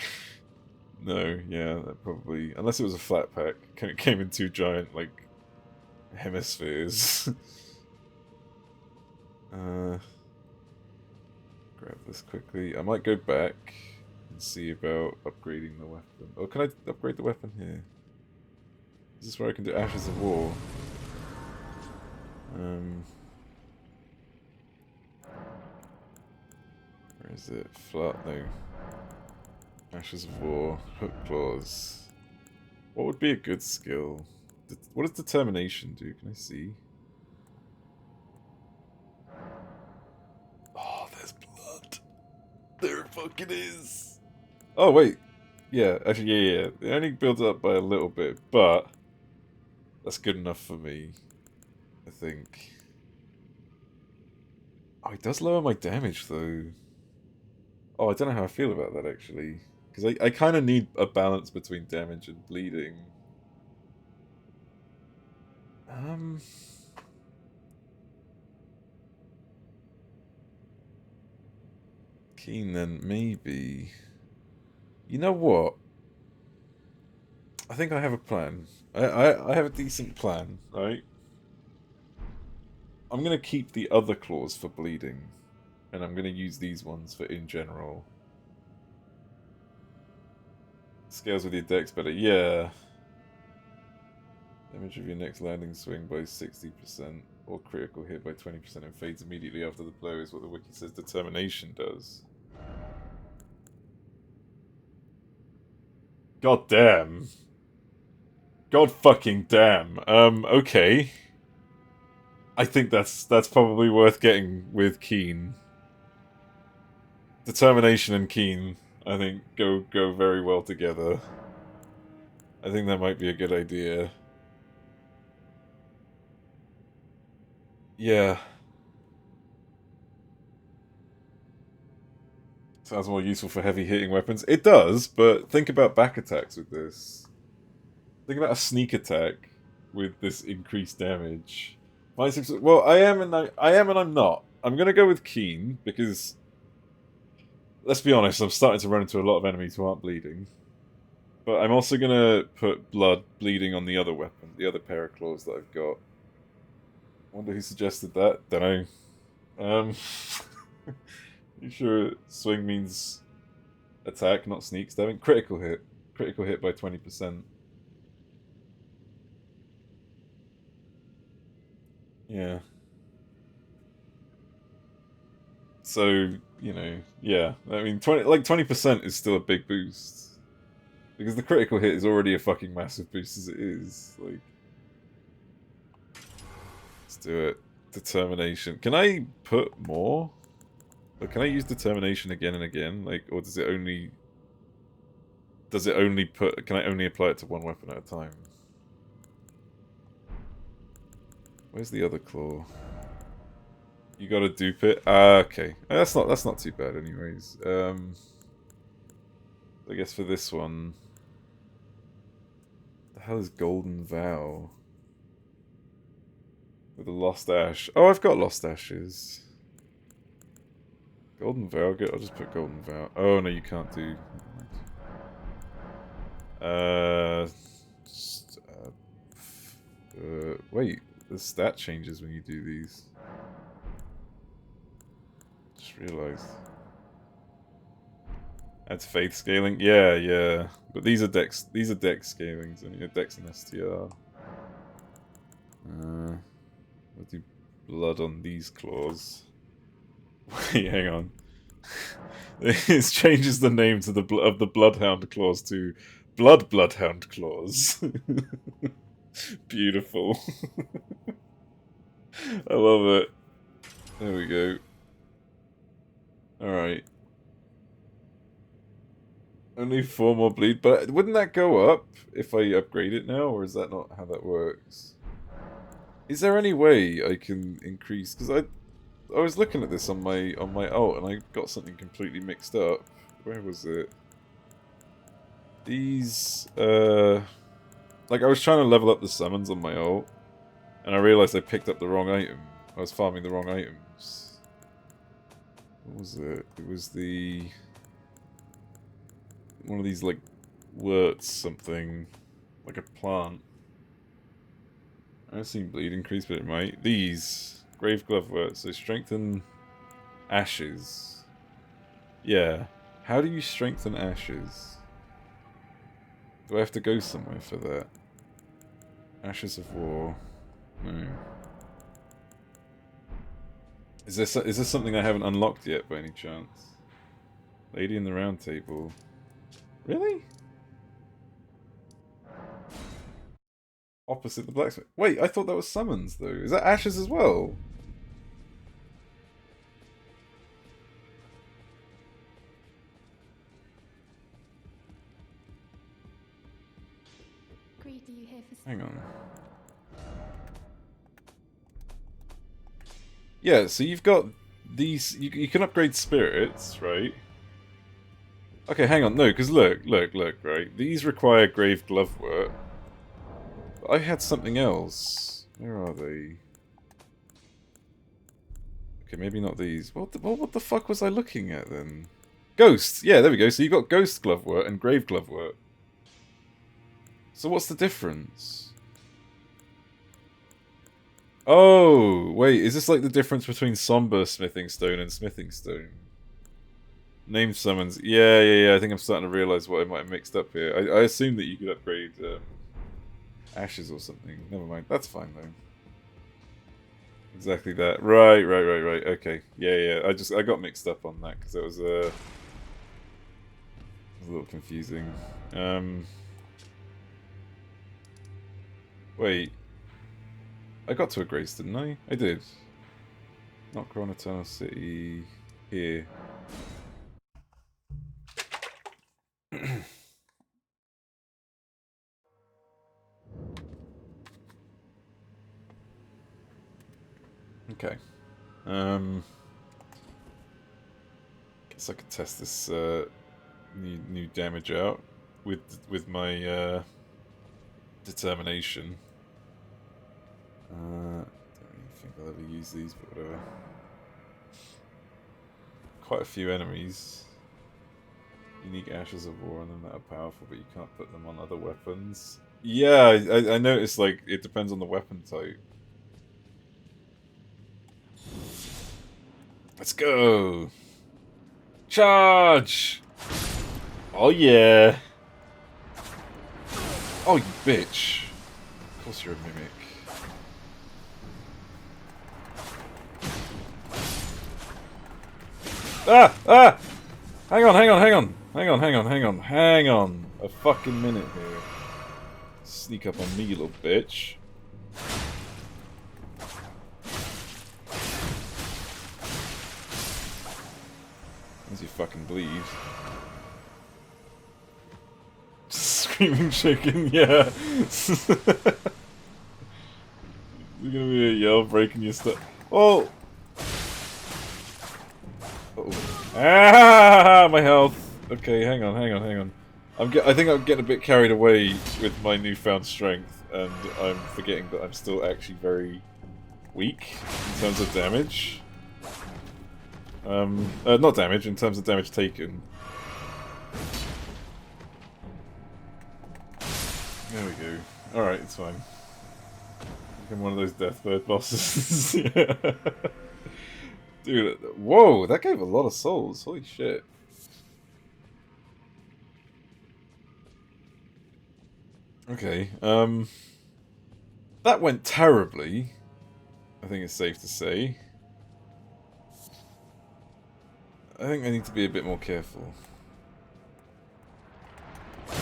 No, yeah, that probably... Unless it was a flat pack. It came in 2 giant, like, hemispheres. Grab this quickly. I might go back and see about upgrading the weapon. Oh, can I upgrade the weapon here? Is this where I can do Ashes of War? Where is it? Flat? No. Ashes of War, Hook Claws. What would be a good skill? What does Determination do? Can I see? Oh, there's blood. There fucking is. Oh, wait. Yeah, actually, yeah. It only builds up by a little bit, but that's good enough for me, I think. Oh, it does lower my damage, though. Oh, I don't know how I feel about that, actually. Because I kind of need a balance between damage and bleeding. Keen, then, maybe. You know what? I think I have a plan. I have a decent plan, right? I'm going to keep the other claws for bleeding. And I'm going to use these ones for in general. Scales with your dex better. Yeah. Damage of your next landing swing by 60%. Or critical hit by 20% and fades immediately after the blow is what the wiki says Determination does. God damn. God fucking damn. Okay. I think that's probably worth getting with Keen. Determination and Keen, I think, go very well together. I think that might be a good idea. Yeah. Sounds more useful for heavy hitting weapons. It does, but think about back attacks with this. Think about a sneak attack with this increased damage. Well, I am and I'm not. I'm gonna go with Keen because, let's be honest, I'm starting to run into a lot of enemies who aren't bleeding. But I'm also gonna put bleeding on the other weapon, the other pair of claws that I've got. Wonder who suggested that. Don't know. You sure swing means attack, not sneak stabbing? Critical hit. Critical hit by 20%. Yeah. So, you know, yeah. I mean, 20% is still a big boost. Because the critical hit is already a fucking massive boost as it is. Like, let's do it. Determination. Can I put more? Or can I use determination again and again? Like, or does it only... Can I only apply it to one weapon at a time? Where's the other claw? You gotta dupe it? Ah, okay. That's not too bad anyways. I guess for this one... The hell is Golden Vow? With a Lost Ash. Oh, I've got Lost Ashes. Golden Vow, good. I'll just put Golden Vow. Oh, no, you can't do... wait, the stat changes when you do these. Just realized. That's faith scaling? Yeah, yeah. But these are dex scalings, and dex and STR. We'll do blood on these claws. Wait, hang on. It changes the name to of the Bloodhound claws to Bloodhound claws. Beautiful. I love it. There we go. Alright. Only 4 more bleed, but wouldn't that go up if I upgrade it now, or is that not how that works? Is there any way I can increase? Because I was looking at this on my alt and I got something completely mixed up. Where was it? These like I was trying to level up the summons on my alt, and I realized I picked up the wrong item. I was farming the wrong items. What was it? It was the one of these like wurts something, like a plant. I haven't seen bleed increase, but it might. These Grave Glove Wurts, so strengthen ashes. Yeah. How do you strengthen ashes? Do I have to go somewhere for that? Ashes of War. No. Is this something I haven't unlocked yet by any chance? Lady in the Round Table. Really? Opposite the blacksmith. Wait, I thought that was summons though. Is that ashes as well? Greed, are you here for Hang on. Yeah, so you've got these... You can upgrade spirits, right? Okay, hang on. No, because look, right? These require Grave Glove Work. But I had something else. Where are they? Okay, maybe not these. What the fuck was I looking at then? Ghosts! Yeah, there we go. So you've got Ghost Glove Work and Grave Glove Work. So what's the difference? Oh, wait, is this like the difference between Somber Smithing Stone and Smithing Stone? Name summons. Yeah, I think I'm starting to realise what I might have mixed up here. I assumed that you could upgrade ashes or something. Never mind, that's fine though. Exactly that. Right. Okay. Yeah. I got mixed up on that because it was a little confusing. Wait. I got to a grace, didn't I? I did. Not Crown Eternal City here. Okay. Guess I could test this new damage out with my determination. Don't really think I'll ever use these, but whatever. Quite a few enemies. Unique Ashes of War on them that are powerful, but you can't put them on other weapons. Yeah, I noticed, like, it depends on the weapon type. Let's go. Charge! Oh yeah. Oh, you bitch. Of course you're a mimic. Ah! Ah! Hang on, hang on, hang on. Hang on, hang on, hang on. Hang on. A fucking minute here. Sneak up on me, you little bitch. As you fucking bleed. Screaming chicken, yeah. There's gonna be a yell breaking your stuff. Oh! Uh-oh. Ah! My health. Okay, hang on, hang on, hang on. I think I'm getting a bit carried away with my newfound strength, and I'm forgetting that I'm still actually very weak in terms of damage. Not damage, in terms of damage taken. There we go. Alright, it's fine. I'm one of those Deathbird bosses. Yeah. Dude, whoa, that gave a lot of souls. Holy shit. Okay, that went terribly, I think it's safe to say. I think I need to be a bit more careful. There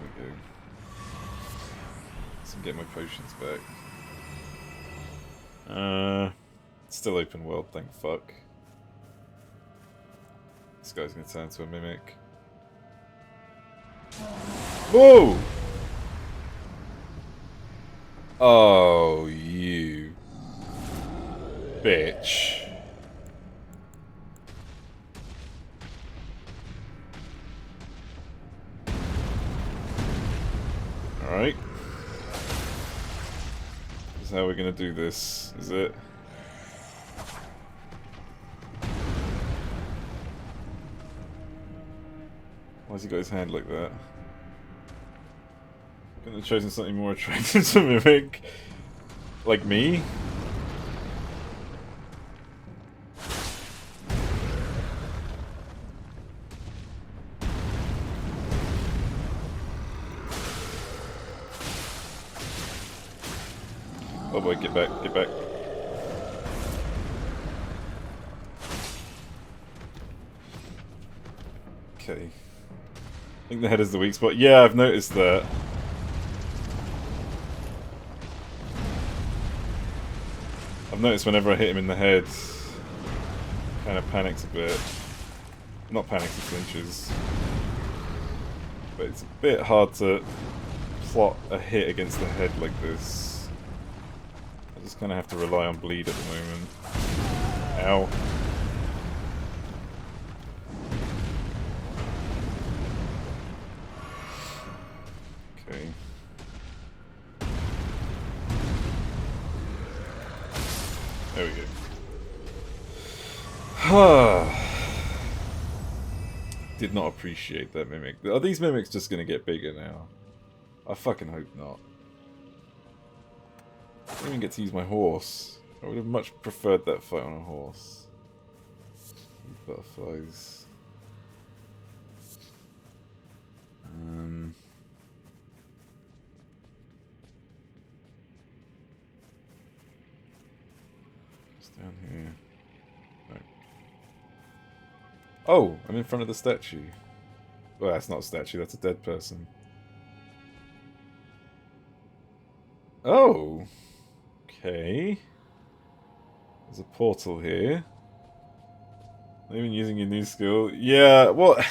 we go. Let's get my potions back. Still open world, thank fuck. This guy's gonna turn into a mimic. Whoa! Oh, you bitch. Alright. This is how we're gonna do this, is it? Why's he got his hand like that? Couldn't have chosen something more attractive to mimic? Like me? Oh boy, get back, get back. Okay. I think the head is the weak spot. Yeah, I've noticed that. I've noticed whenever I hit him in the head, kind of panics a bit. Not panics, he flinches. But it's a bit hard to plot a hit against the head like this. I just kind of have to rely on bleed at the moment. Ow. Okay. There we go. Did not appreciate that mimic. Are these mimics just gonna get bigger now? I fucking hope not. I didn't even get to use my horse. I would have much preferred that fight on a horse. Butterflies. Down here. No. Oh, I'm in front of the statue. Well, that's not a statue, that's a dead person. Oh. Okay. There's a portal here. Not even using your new skill. Yeah, well,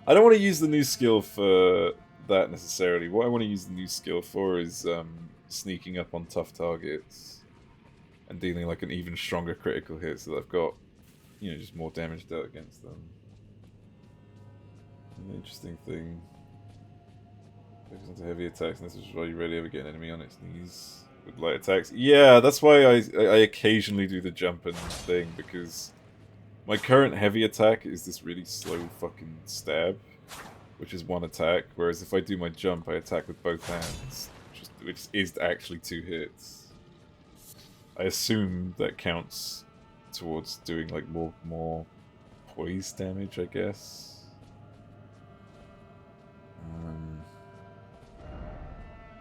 I don't want to use the new skill for that necessarily. What I want to use the new skill for is sneaking up on tough targets. And dealing like an even stronger critical hit so that I've got, you know, just more damage dealt against them. An interesting thing. Focus onto heavy attacks, and this is why you rarely ever get an enemy on its knees with light attacks. Yeah, that's why I occasionally do the jumping thing, because my current heavy attack is this really slow fucking stab. which is 1 attack, whereas if I do my jump, I attack with both hands, which is actually 2 hits. I assume that counts towards doing like more poise damage, I guess.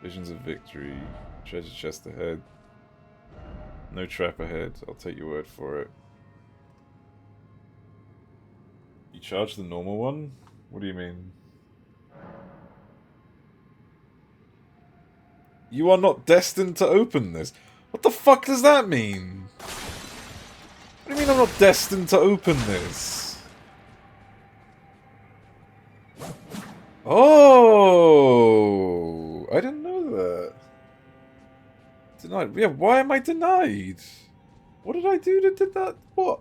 Visions of victory, treasure chest ahead. No trap ahead, I'll take your word for it. You charge the normal one? What do you mean? You are not destined to open this. What the fuck does that mean? What do you mean I'm not destined to open this? Oh, I didn't know that. Denied. Yeah, why am I denied? What did I do to did that? What?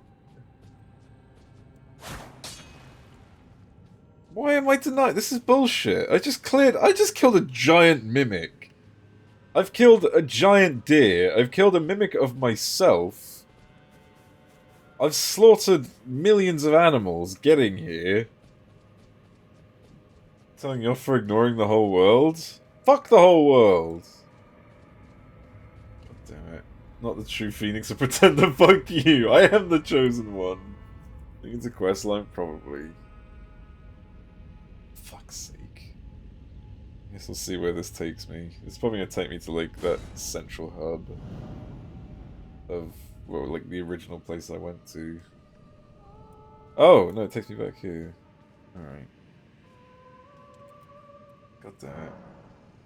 Why am I denied? This is bullshit. I just killed a giant mimic. I've killed a giant deer. I've killed a mimic of myself. I've slaughtered millions of animals getting here. Telling you off for ignoring the whole world? Fuck the whole world! God damn it. Not the true Phoenix, a pretender, fuck you! I am the chosen one! I think it's a questline, probably. Fuck's sake. I guess we'll see where this takes me. It's probably gonna take me to, like, that central hub of, well, like, the original place I went to. Oh, no, it takes me back here. Alright. God damn it.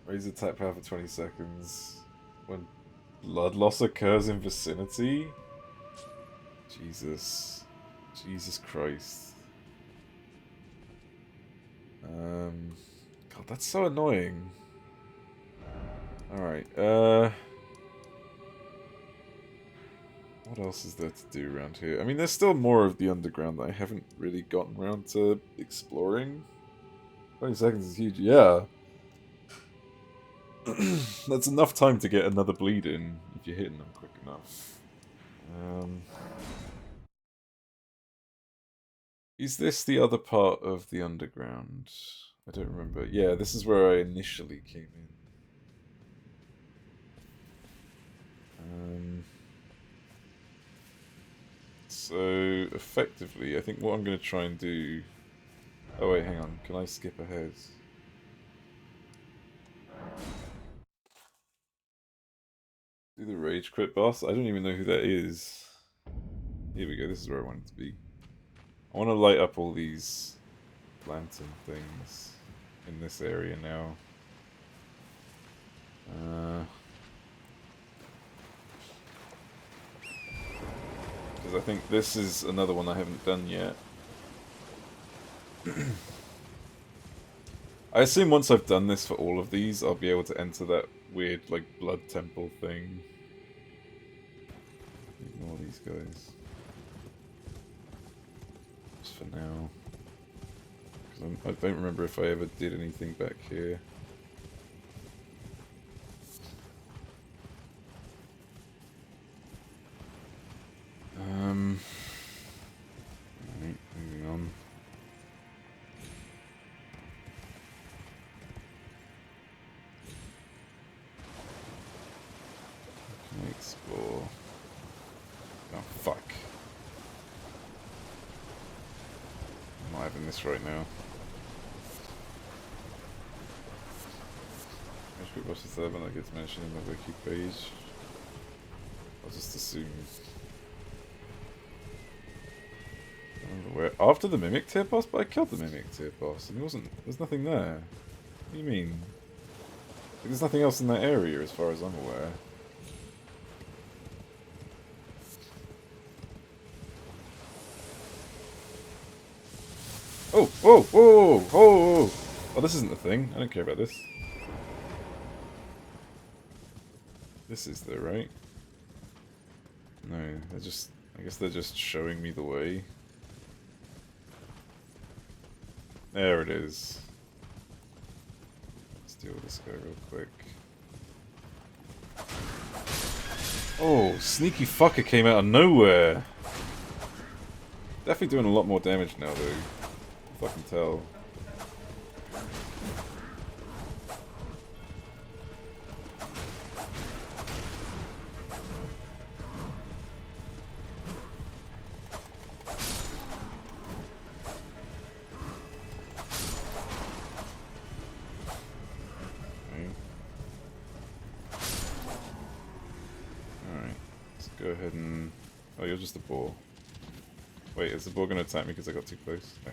Raise attack power for 20 seconds. When blood loss occurs in vicinity? Jesus. Jesus Christ. God, that's so annoying. Alright, what else is there to do around here? I mean, there's still more of the underground that I haven't really gotten around to exploring. 20 seconds is huge, yeah. That's enough time to get another bleed in, if you're hitting them quick enough. Is this the other part of the underground? I don't remember. Yeah, this is where I initially came in. So, effectively, I think what I'm going to try and do... Oh wait, hang on. Can I skip ahead? Do the rage crit boss? I don't even know who that is. Here we go, this is where I want it to be. I want to light up all these lantern things in this area now. Because I think this is another one I haven't done yet. I assume once I've done this for all of these, I'll be able to enter that weird, like, blood temple thing. Ignore these guys. Just for now. Because I don't remember if I ever did anything back here. Alright, moving on. Can I explore? Oh, fuck. I'm not having this right now. HP versus 7 that gets mentioned in the wiki page. I'll just assume. I don't remember where. After the Mimic tier boss? But I killed the Mimic tier boss and there's nothing there. What do you mean? There's nothing else in that area as far as I'm aware. Oh, whoa, whoa, whoa, whoa! Oh, this isn't the thing. I don't care about this. This is the right. No, they're just. I guess they're just showing me the way. There it is. Let's deal with this guy real quick. Oh, sneaky fucker came out of nowhere. Definitely doing a lot more damage now, though. If I can tell. go ahead and... Oh, you're just a boar. Wait, is the boar going to attack me because I got too close? No.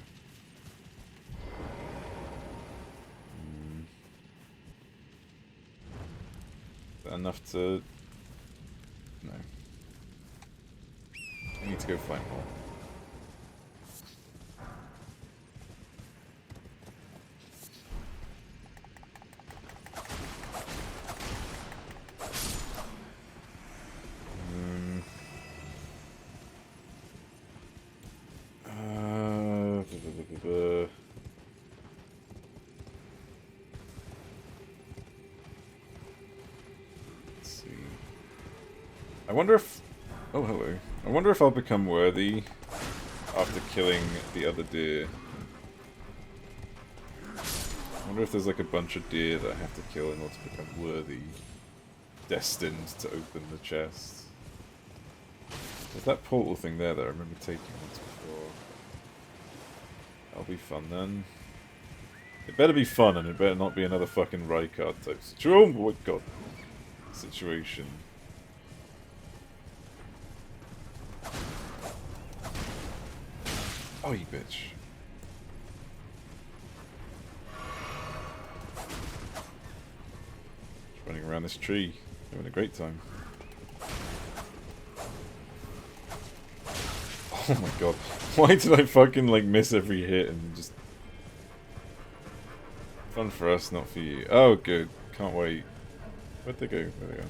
Is that enough to... No. I need to go find more. Let's see. I wonder if... Oh, hello. I wonder if I'll become worthy after killing the other deer. I wonder if there's like a bunch of deer that I have to kill in order to become worthy. Destined to open the chest. There's that portal thing there that I remember taking once before. That'll be fun then. It better be fun and it better not be another fucking Rykard type situation. Oh my god. Situation. Oh, you bitch. Just running around this tree. Having a great time. Oh my god. Why did I fucking like miss every hit and just... Fun for us, not for you. Oh good. Can't wait. Where'd they go? There they go.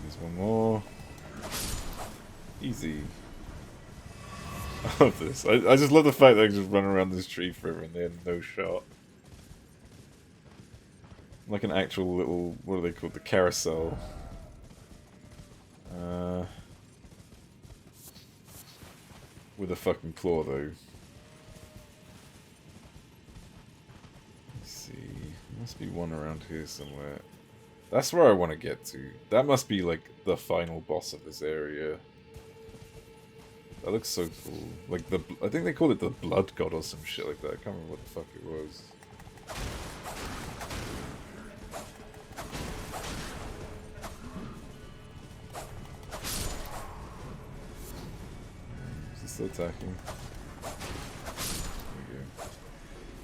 There's one more. Easy. I love this. I just love the fact that I can just run around this tree forever and they have no shot. Like an actual little, what are they called? The carousel. With a fucking claw though. Let's see. There must be one around here somewhere. That's where I want to get to. That must be like the final boss of this area. That looks so cool. Like the, I think they called it the Blood God or some shit like that. I can't remember what the fuck it was. Is he still attacking? There we go.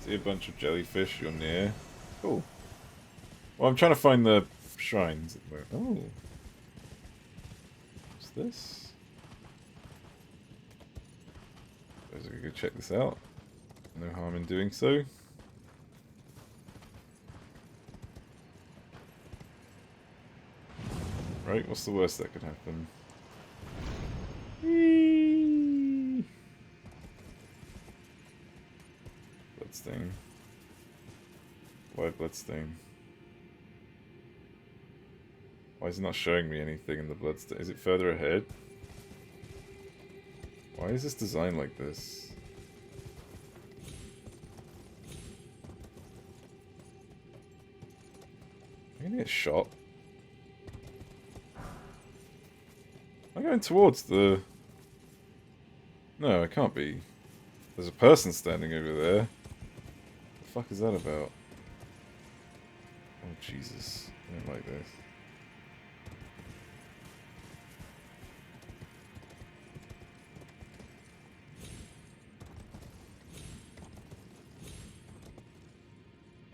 See a bunch of jellyfish. You're near. Cool. Well, I'm trying to find the shrines at the moment. Oh. What's this? Suppose we could go check this out. No harm in doing so. Right, what's the worst that could happen? Whee! Bloodstain. Why bloodstain? Why is it not showing me anything in the bloodstain? Is it further ahead? Why is this designed like this? I'm gonna get shot. I'm going towards the... No, I can't be. There's a person standing over there. What the fuck is that about? Oh, Jesus. I don't like this.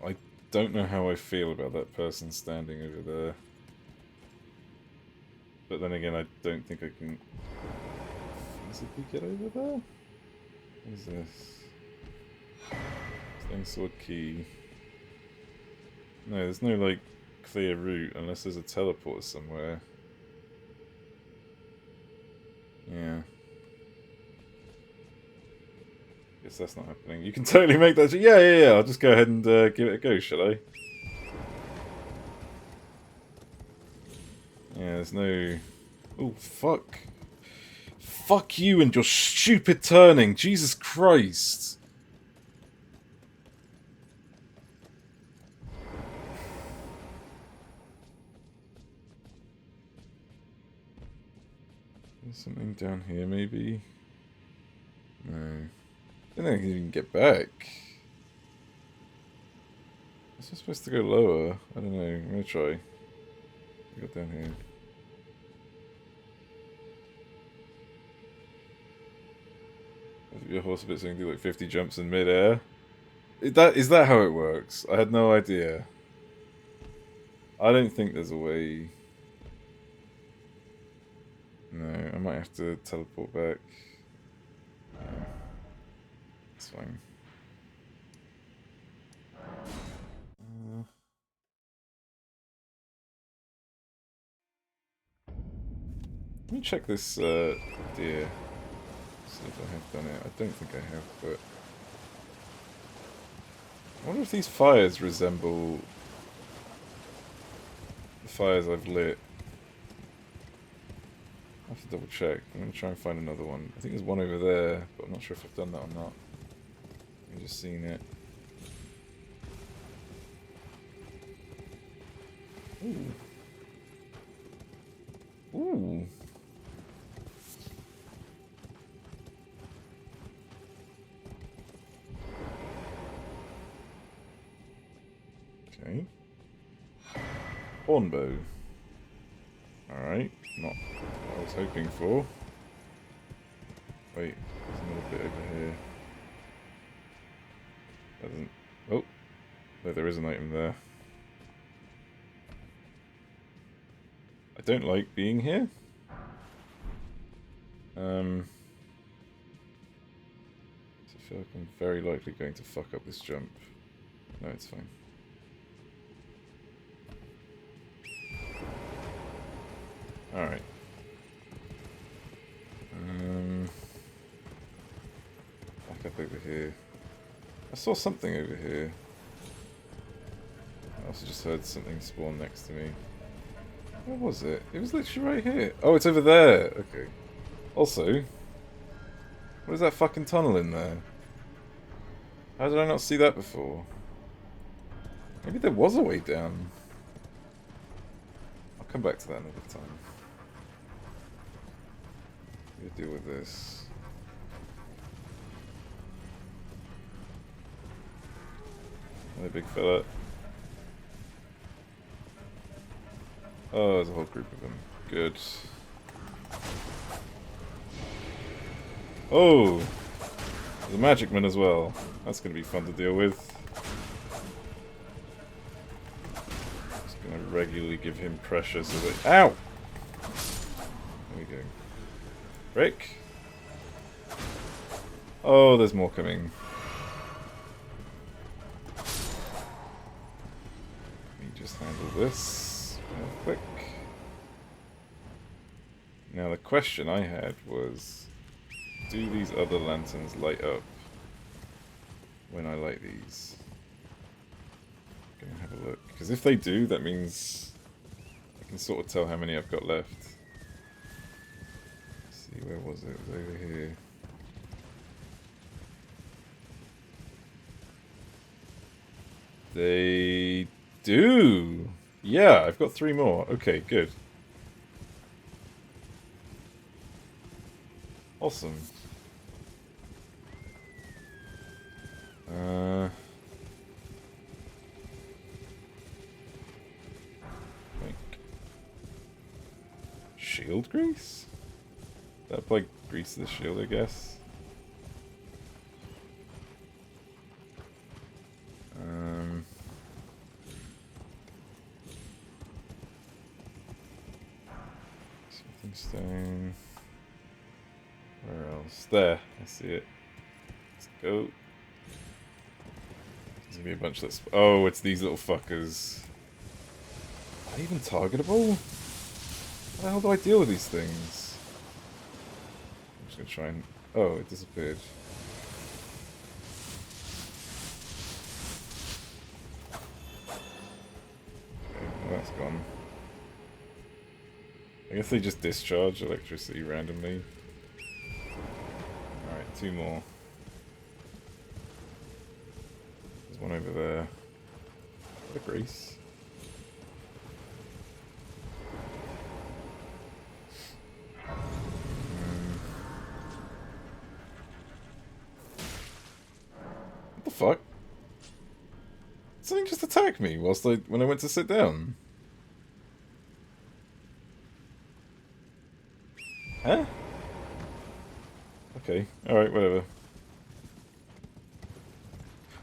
I don't know how I feel about that person standing over there. But then again, I don't think I can physically get over there? What is this? Stone sword key. No, there's no, like, clear route unless there's a teleporter somewhere. Yeah. Guess that's not happening. You can totally make that... Yeah, I'll just go ahead and give it a go, shall I? Yeah, there's no... Oh, fuck. Fuck you and your stupid turning. Jesus Christ. There's something down here, maybe? No. Didn't think I can even get back. Is I supposed to go lower? I don't know. I'm gonna try. Go down here. Your horse a bit so you can do like 50 jumps in mid-air. Is that how it works? I had no idea. I don't think there's a way. No, I might have to teleport back. Yeah. It's fine. Let me check this deer. See if I have done it. I don't think I have, but I wonder if these fires resemble the fires I've lit. I have to double check. I'm going to try and find another one. I think there's one over there, but I'm not sure if I've done that or not. I've just seen it. Ooh. Ooh. Okay. Hornbow. Alright, not what I was hoping for. Wait, there's another bit over here. That doesn't... Oh! No, there is an item there. I don't like being here. So I feel like I'm very likely going to fuck up this jump. No, it's fine. Alright. Back up over here. I saw something over here. I also just heard something spawn next to me. Where was it? It was literally right here. Oh, it's over there. Okay. Also, what is that fucking tunnel in there? How did I not see that before? Maybe there was a way down. I'll come back to that another time. We'll deal with this. Another big fella. Oh, there's a whole group of them. Good. Oh! There's a magic man as well. That's going to be fun to deal with. Just going to regularly give him pressure so that... Ow! There we go. Break. Oh, there's more coming. Let me just handle this real quick. Now the question I had was, do these other lanterns light up when I light these? I'm gonna have a look. Because if they do, that means I can sort of tell how many I've got left. See, where was it? It was over here. They do! Yeah, I've got 3 more. Okay, good. Awesome. Like shield grease? That apply grease to the shield, I guess. Something stone. Where else? There, I see it. Let's go. There's gonna be a bunch that's... Oh, it's these little fuckers. Are they even targetable? How the hell do I deal with these things? I'm just gonna try and... Oh, it disappeared. Okay, well that's gone. I guess they just discharge electricity randomly. Alright, 2 more. There's one over there. The grease. fuck? Something just attacked me when I went to sit down. Huh? Okay, alright, whatever.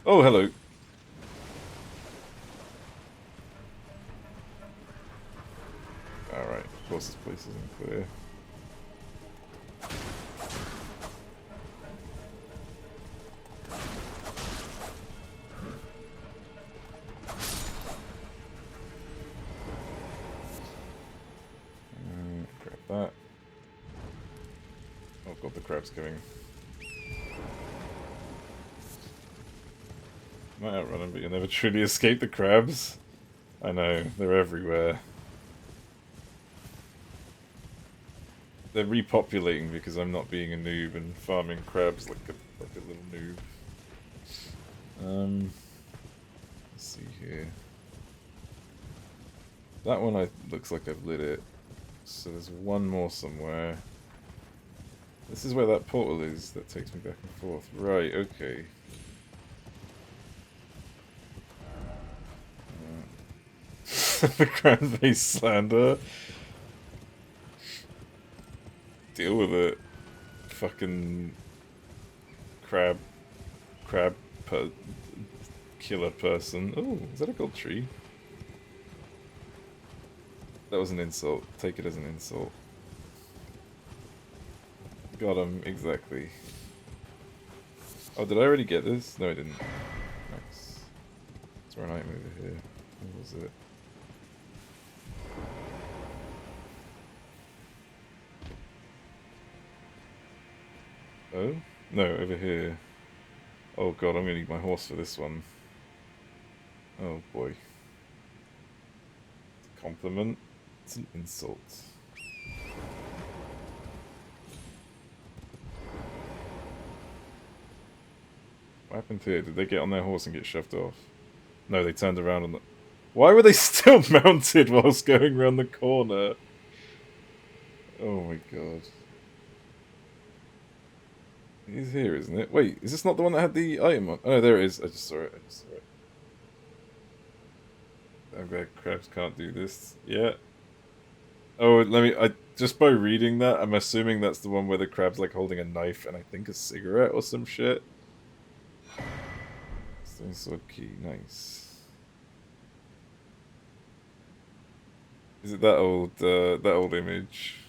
Oh, hello. Alright, of course this place isn't clear. Grab that. Oh god, the crab's coming. Might outrun them, but you'll never truly escape the crabs. I know, they're everywhere. They're repopulating because I'm not being a noob and farming crabs like a little noob. Let's see here. That one looks like I've lit it. So there's one more somewhere. This is where that portal is that takes me back and forth. Right, okay. The Grand-Face slander. Deal with it. Fucking crab killer person. Oh, is that a gold tree? That was an insult. Take it as an insult. Got him, exactly. Oh, did I already get this? No, I didn't. Nice. Is there an item over here? What was it? Oh? No, over here. Oh god, I'm gonna need my horse for this one. Oh boy. Compliment? It's an insult. What happened here? Did they get on their horse and get shoved off? No, they turned around on the... Why were they still mounted whilst going around the corner? Oh my god. He's here, isn't it? Wait, is this not the one that had the item on? Oh, there it is. I just saw it. I'm glad crabs can't do this. Yeah. Oh, just by reading that, I'm assuming that's the one where the crab's like holding a knife and I think a cigarette or some shit. Stone sword key, nice. Is it that old image?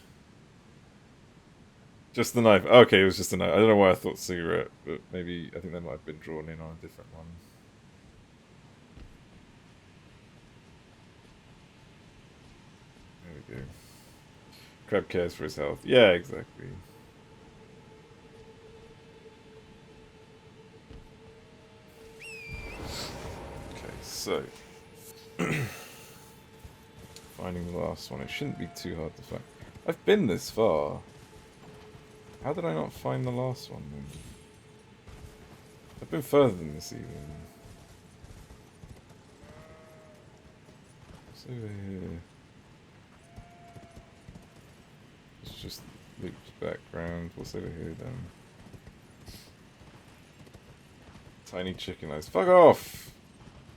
Just the knife. Okay, it was just a knife. I don't know why I thought cigarette, but maybe I think that might have been drawn in on a different one. There we go. Crab cares for his health. Yeah, exactly. Okay, so finding the last one. It shouldn't be too hard to find. I've been this far. How did I not find the last one then? I've been further than this even. What's over here? It's just Luke's background. What's over here then? Tiny chicken eyes. Fuck off!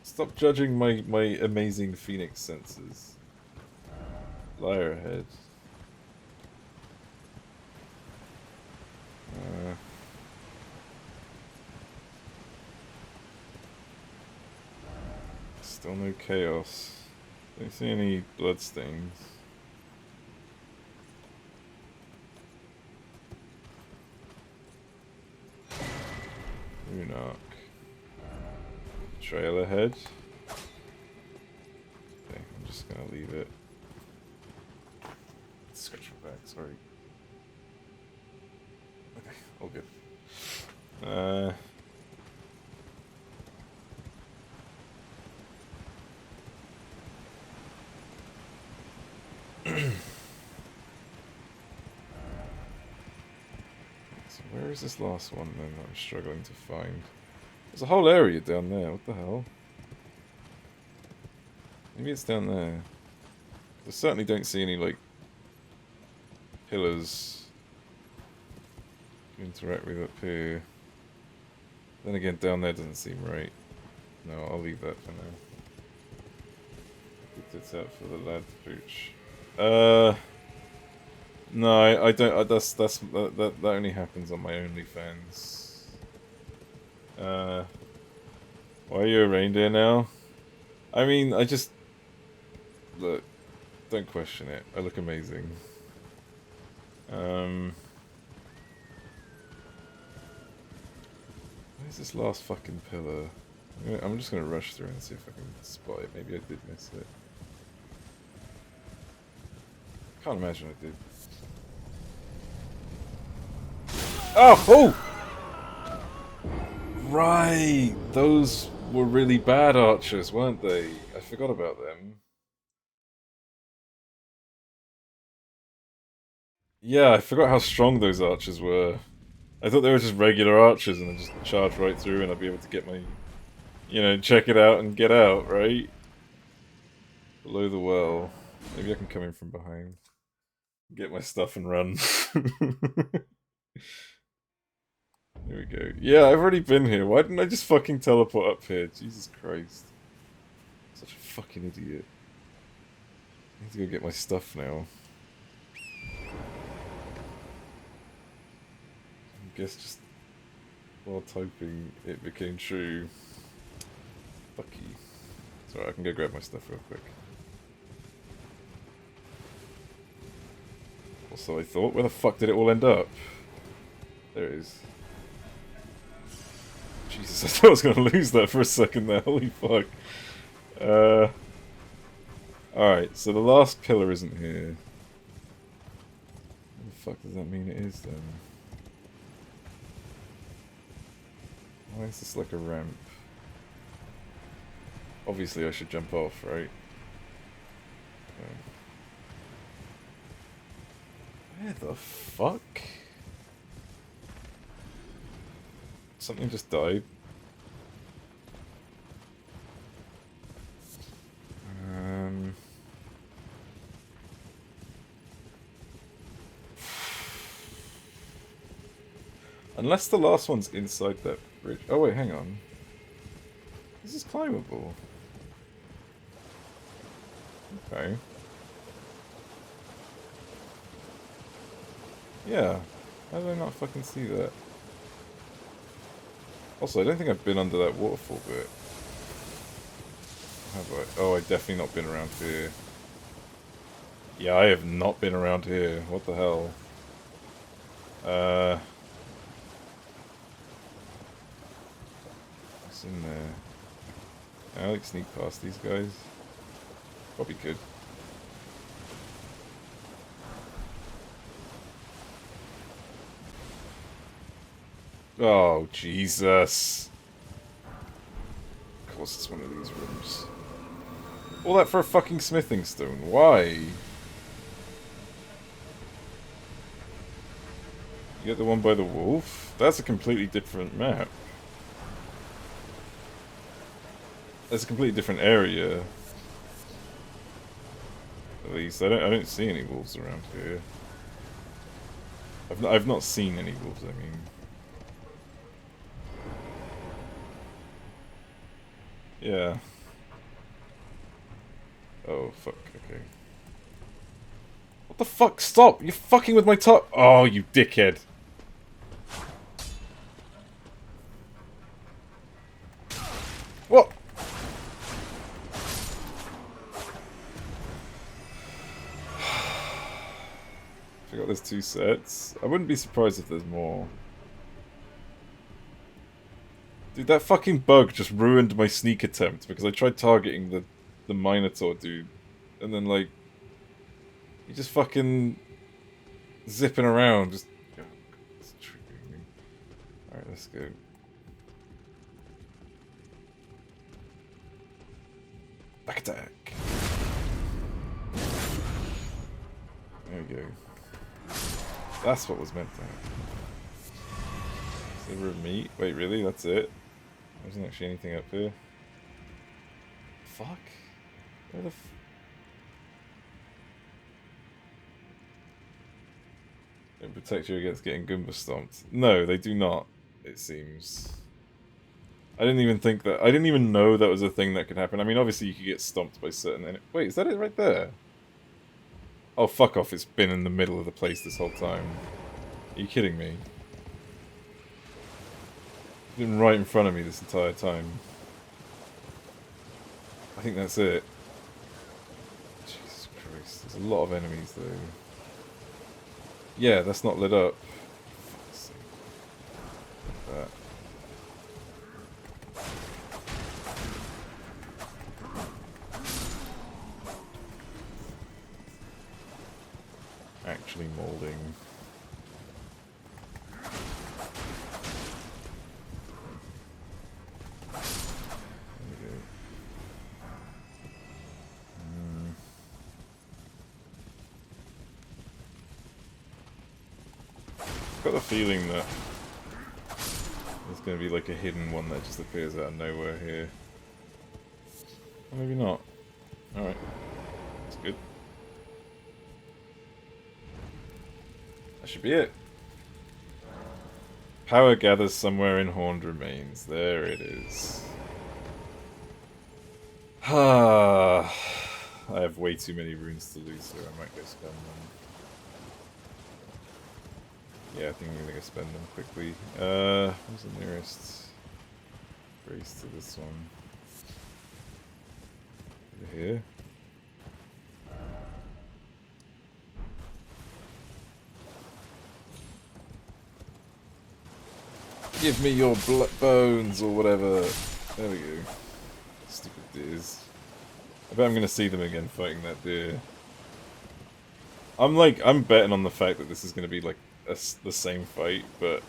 Stop judging my amazing phoenix senses. Liar ahead. Still no chaos. Don't see any bloodstains. Runark. Trail ahead. Okay, I'm just gonna leave it. Scratch my back, sorry. Okay, all good. So where is this last one then that I'm struggling to find? There's a whole area down there, what the hell? Maybe it's down there. I certainly don't see any, like, pillars to interact with up here. Then again, down there doesn't seem right. No, I'll leave that for now. Put this out for the lad pooch. No, I don't. That only happens on my OnlyFans. Why are you a reindeer now? I mean, I just look. Don't question it. I look amazing. Where's this last fucking pillar? I'm just gonna rush through and see if I can spot it. Maybe I did miss it. Can't imagine I did. Oh! Oh! Right! Those were really bad archers, weren't they? I forgot about them. Yeah, I forgot how strong those archers were. I thought they were just regular archers and I'd just charge right through and I'd be able to get my... You know, check it out and get out, right? Below the well. Maybe I can come in from behind. Get my stuff and run. Here we go. Yeah, I've already been here. Why didn't I just fucking teleport up here? Jesus Christ. Such a fucking idiot. I need to go get my stuff now. I guess just while typing it became true. Fuck you. Sorry, I can go grab my stuff real quick. Also, I thought, where the fuck did it all end up? There it is. Jesus, I thought I was going to lose that for a second there. Holy fuck. Alright, so the last pillar isn't here. What the fuck does that mean it is then? Why is this like a ramp? Obviously I should jump off, right? Okay. Where the fuck? Something just died. Unless the last one's inside that bridge. Oh wait, hang on. This is climbable. Okay. Yeah. How did I not fucking see that? Also, I don't think I've been under that waterfall bit. Have I? Oh, I've definitely not been around here. Yeah, I have not been around here. What the hell? What's in there? Can I like sneak past these guys? Probably could. Oh, Jesus. Of course it's one of these rooms. All that for a fucking smithing stone. Why? You get the one by the wolf? That's a completely different map. That's a completely different area. At least I don't see any wolves around here. I've not seen any wolves, I mean. Yeah. Oh, fuck, okay. What the fuck? Stop! You're fucking with my top! Oh, you dickhead. What? Forgot there's 2 sets. I wouldn't be surprised if there's more. Dude, that fucking bug just ruined my sneak attempt because I tried targeting the Minotaur dude. And then, like, he just fucking zipping around. Just. Oh, it's triggering me. Alright, let's go. Back attack. There we go. That's what was meant to happen. Sliver of meat? Wait, really? That's it? There isn't actually anything up here. Fuck? Where the They protect you against getting Goomba stomped. No, they do not, it seems. I didn't even think that. I didn't even know that was a thing that could happen. I mean, obviously you could get stomped by certain. Wait, is that it right there? Oh, fuck off! It's been in the middle of the place this whole time. Are you kidding me? It's been right in front of me this entire time. I think that's it. Jesus Christ! There's a lot of enemies though. Yeah, that's not lit up. Fuck's sake. That. Actually molding. There we go. I've got the feeling that there's going to be like a hidden one that just appears out of nowhere here. Or maybe not. Alright. That's good. That should be it. Power gathers somewhere in horned remains. There it is. I have way too many runes to lose here. I might go spend them. Yeah, I think I'm gonna go spend them quickly. Where's the nearest race to this one? Over here. Give me your bones or whatever. There we go. Stupid deers. I bet I'm gonna see them again fighting that deer. I'm betting on the fact that this is gonna be like the same fight, but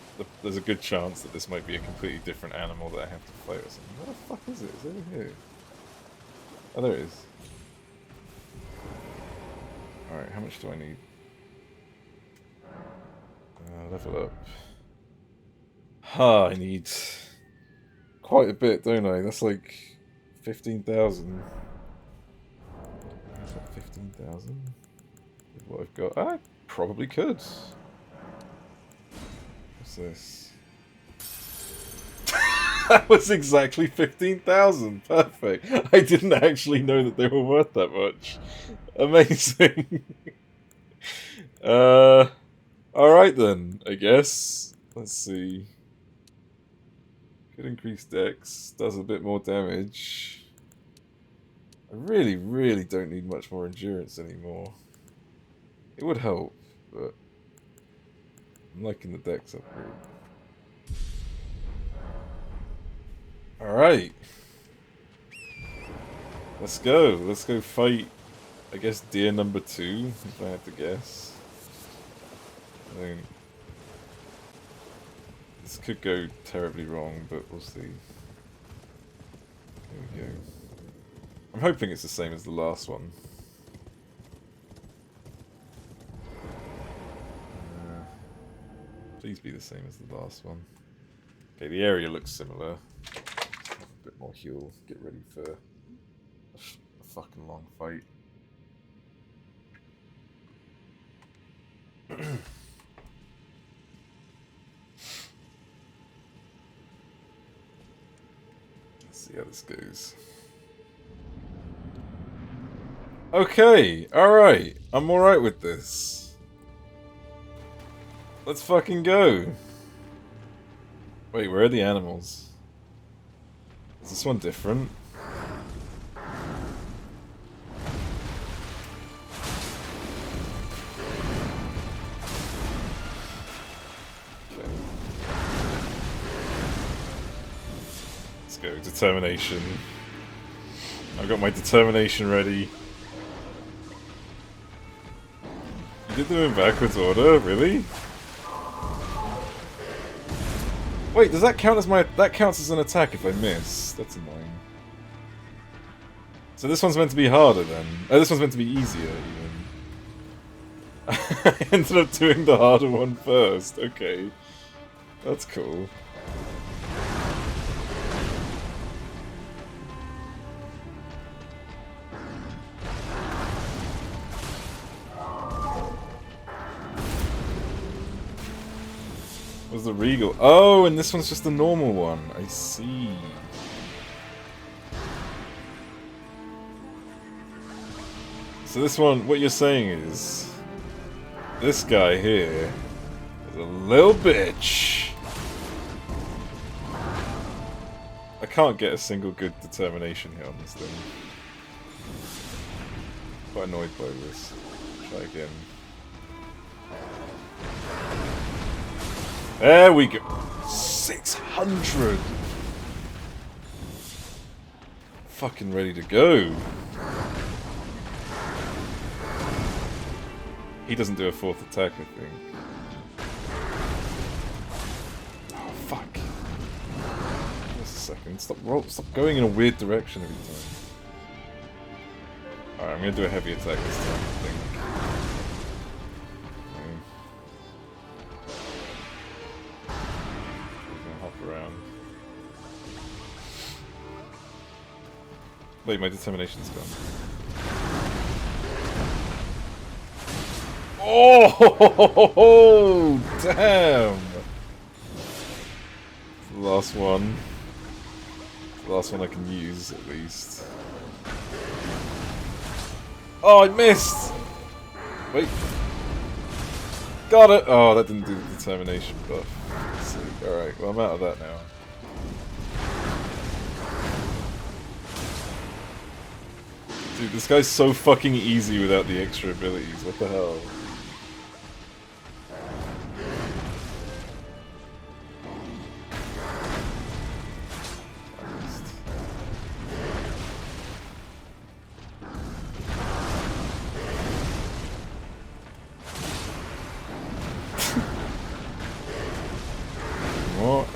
there's a good chance that this might be a completely different animal that I have to fight or something. What the fuck is it? Is it over here? Oh, there it is. Alright, how much do I need? Level up. I need quite a bit, don't I? That's like 15,000. 15,000? With what I've got? I probably could. What's this? That was exactly 15,000. Perfect. I didn't actually know that they were worth that much. Amazing. Alright then, I guess. Let's see. Could increase dex, does a bit more damage. I really, really don't need much more endurance anymore. It would help, but I'm liking the dex upgrade. Alright. Let's go fight, I guess, deer number 2, if I had to guess. I mean, this could go terribly wrong, but we'll see. Here we go. I'm hoping it's the same as the last one. Please be the same as the last one. Okay, the area looks similar. A bit more heal. Get ready for a fucking long fight. See how this goes. Okay, alright. I'm alright with this. Let's fucking go. Wait, where are the animals? Is this one different? Go, determination. I've got my determination ready. You did them in backwards order, really? Wait, does that count as that counts as an attack if I miss? That's annoying. So this one's meant to be harder then. Oh, this one's meant to be easier even. I ended up doing the harder one first. Okay. That's cool. Was the regal? Oh, and this one's just a normal one. I see. So this one, what you're saying is, this guy here is a little bitch. I can't get a single good determination here on this thing. Quite annoyed by this. Try again. There we go. 600. Fucking ready to go. He doesn't do a fourth attack, I think. Oh, fuck. Just a second. Stop going in a weird direction every time. Alright, I'm gonna do a heavy attack this time, I think. Around. Wait, my determination's gone. Oh, damn! The last one. The last one I can use, at least. Oh, I missed! Wait. Got it! Oh, that didn't do the determination buff. Alright, well I'm out of that now. Dude, this guy's so fucking easy without the extra abilities, what the hell?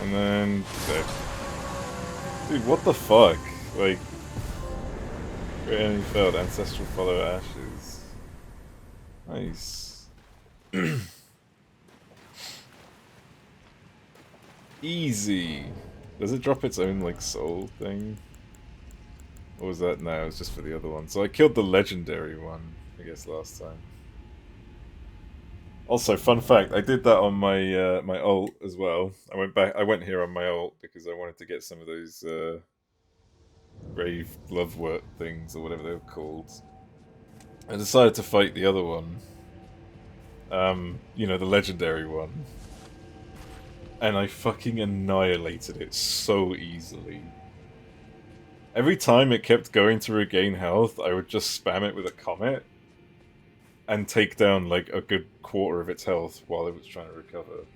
And then dead. Dude, what the fuck? Like, great enemy failed. Ancestral follow ashes. Nice. Easy. Does it drop its own like soul thing? Or was that? No, it was just for the other one. So I killed the legendary one, I guess, last time. Also, fun fact, I did that on my my ult as well. I went here on my ult because I wanted to get some of those brave glovewort things or whatever they were called. I decided to fight the other one. You know, the legendary one. And I fucking annihilated it so easily. Every time it kept going to regain health, I would just spam it with a comet and take down like a good quarter of its health while it was trying to recover.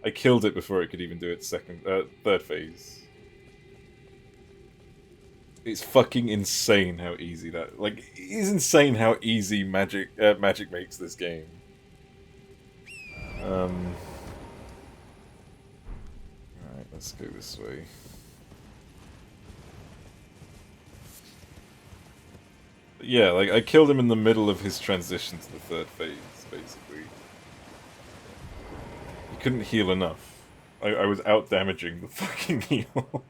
I killed it before it could even do its third phase. It's fucking insane how easy that... Like, it is insane how easy magic makes this game. Alright, let's go this way. Yeah, like, I killed him in the middle of his transition to the third phase, basically. He couldn't heal enough. I was out-damaging the fucking heal.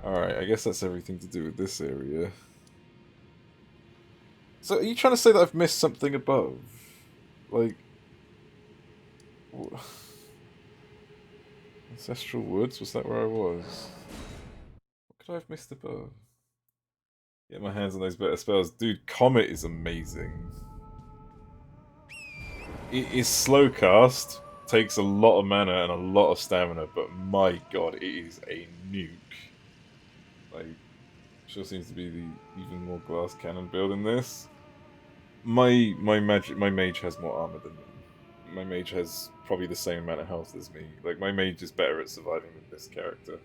Alright, I guess that's everything to do with this area. So, are you trying to say that I've missed something above? Like... Ancestral Woods? Was that where I was? Could I have missed above? Get my hands on those better spells. Dude, Comet is amazing. It is slow cast, takes a lot of mana and a lot of stamina, but my god, it is a nuke. Like, sure seems to be the even more glass cannon build in this. My mage has more armor than me. My mage has probably the same amount of health as me. Like, my mage is better at surviving than this character.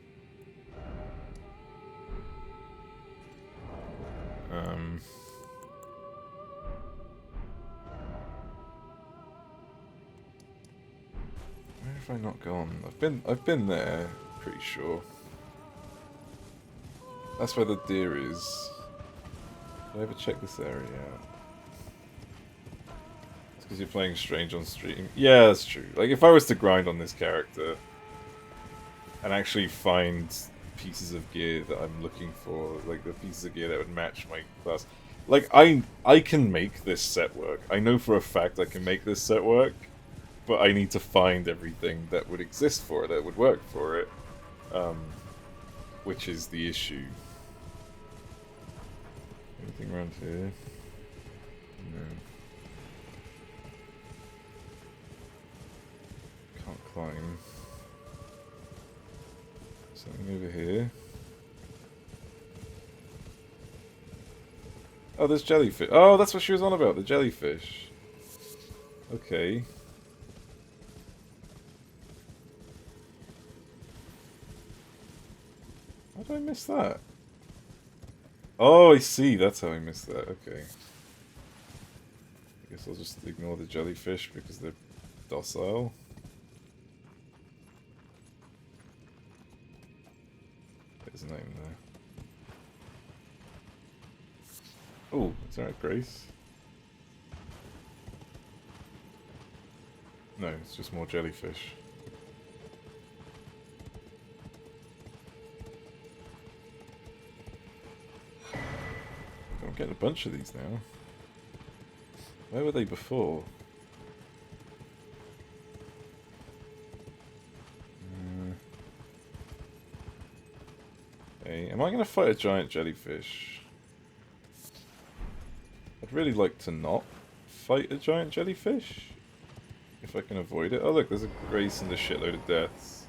Where have I not gone? I've been there, pretty sure. That's where the deer is. Did I ever check this area out? It's because you're playing Strange on stream. Yeah, that's true. Like, if I was to grind on this character and actually find pieces of gear that I'm looking for, like the pieces of gear that would match my class. Like, I can make this set work. I know for a fact I can make this set work, but I need to find everything that would exist for it, that would work for it. Which is the issue. Anything around here? No. Can't climb. Something over here. Oh, there's jellyfish. Oh, that's what she was on about, the jellyfish. Okay. How did I miss that? Oh, I see. That's how I missed that. Okay. I guess I'll just ignore the jellyfish because they're docile. There's a name there. Oh, it's alright, Grace. No, it's just more jellyfish. I'm getting a bunch of these now. Where were they before? Hey, am I going to fight a giant jellyfish? I'd really like to not fight a giant jellyfish. If I can avoid it. Oh look, there's a Grace and a shitload of deaths.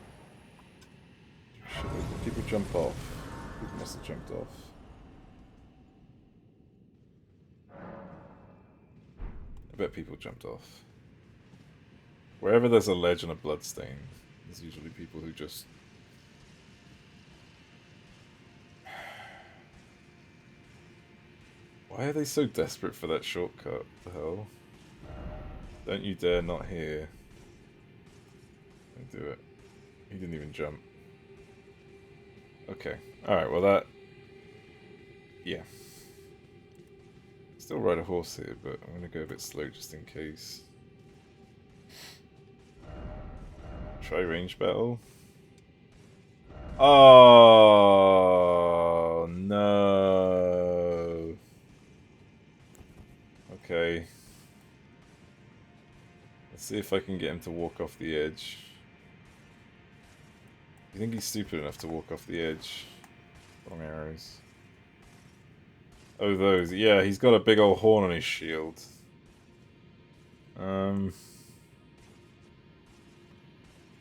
Shitload of people jump off. People must have jumped off. I bet people jumped off. Wherever there's a ledge and a bloodstain, there's usually people who just... Why are they so desperate for that shortcut? What the hell? Don't you dare not here. Don't do it. He didn't even jump. Okay. Alright, well that... Yeah. Still ride a horse here, but I'm gonna go a bit slow just in case. Try range battle. Oh no. Okay. Let's see if I can get him to walk off the edge. You think he's stupid enough to walk off the edge? Long arrows. Oh, those. Yeah, he's got a big old horn on his shield.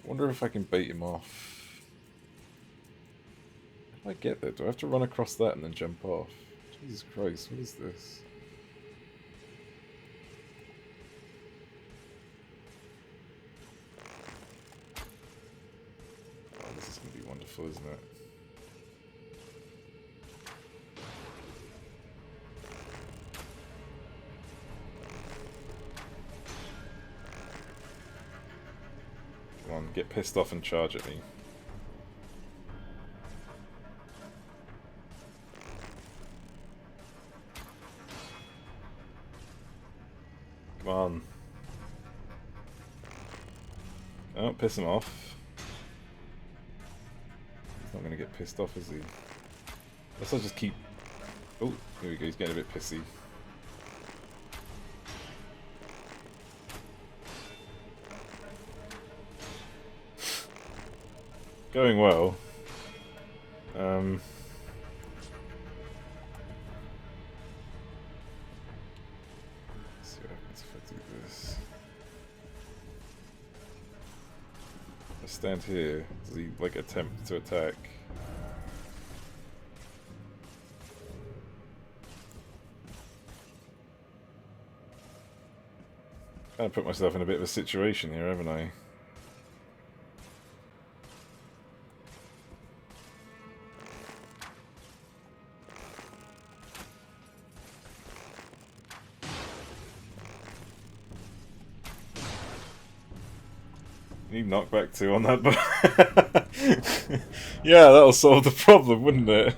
Wonder if I can bait him off. How do I get there? Do I have to run across that and then jump off? Jesus Christ, what is this? Oh, this is going to be wonderful, isn't it? Come on, get pissed off and charge at me. Come on. Don't piss him off. He's not going to get pissed off, is he? Let's just keep... Oh, here we go, he's getting a bit pissy. Going well. Let's see what happens if I do this. If I stand here, does he like attempt to attack? Kind of put myself in a bit of a situation here, haven't I? You need knockback 2 on that, but yeah, that'll solve the problem, wouldn't it?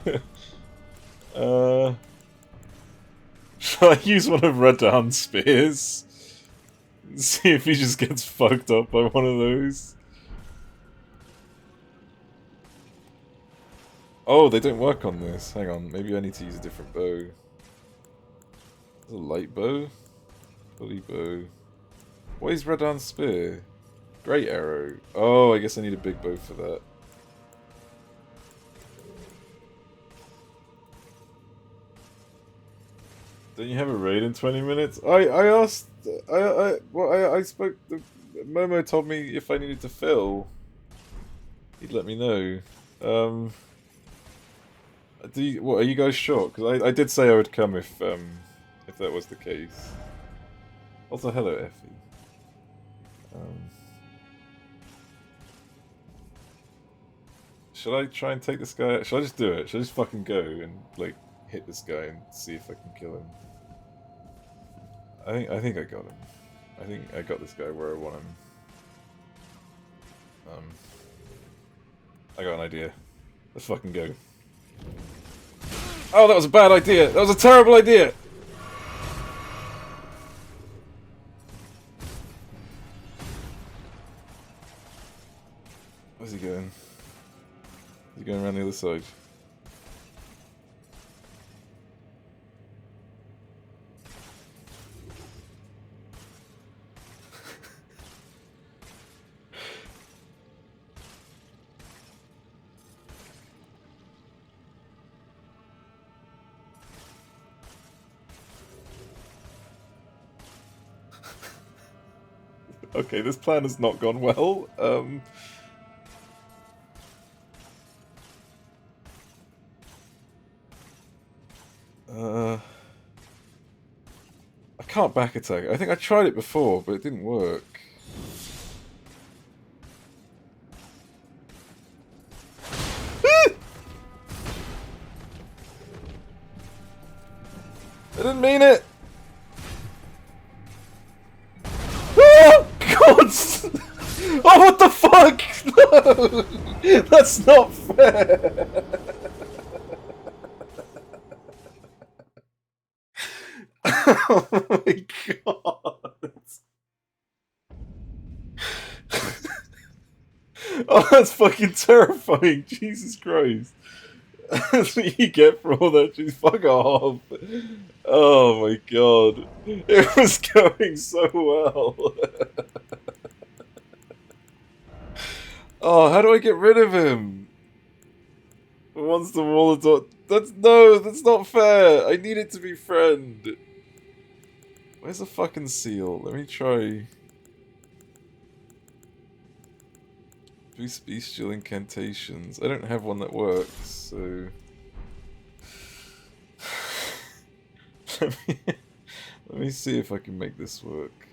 Shall I use one of Radan's spears? See if he just gets fucked up by one of those. Oh, they don't work on this. Hang on, maybe I need to use a different bow. There's a light bow. Fully bow. What is Radan's spear? Great arrow. Oh, I guess I need a big bow for that. Don't you have a raid in 20 minutes? I asked. I spoke. Momo told me if I needed to fill, he'd let me know. What are you guys short? Because I did say I would come if that was the case. Also, hello, Effie. Should I try and take this guy? Should I just do it? Should I just fucking go and like hit this guy and see if I can kill him? I think I got him. I think I got this guy where I want him. I got an idea. Let's fucking go. Oh, that was a bad idea! That was a terrible idea! Where's he going? He's going around the other side. Okay, this plan has not gone well. I can't back attack. I think I tried it before, but it didn't work. I didn't mean it! Oh, God! Oh, what the fuck? No! That's not fair! Oh my God! Oh, that's fucking terrifying! Jesus Christ! That's what you get for all that. Jeez, fuck off! Oh my God! It was going so well. Oh, how do I get rid of him? Once the wall is on. That's not fair. I need it to be friend. Where's the fucking seal? Let me try. Boost bestial incantations. I don't have one that works, so. Let me see if I can make this work.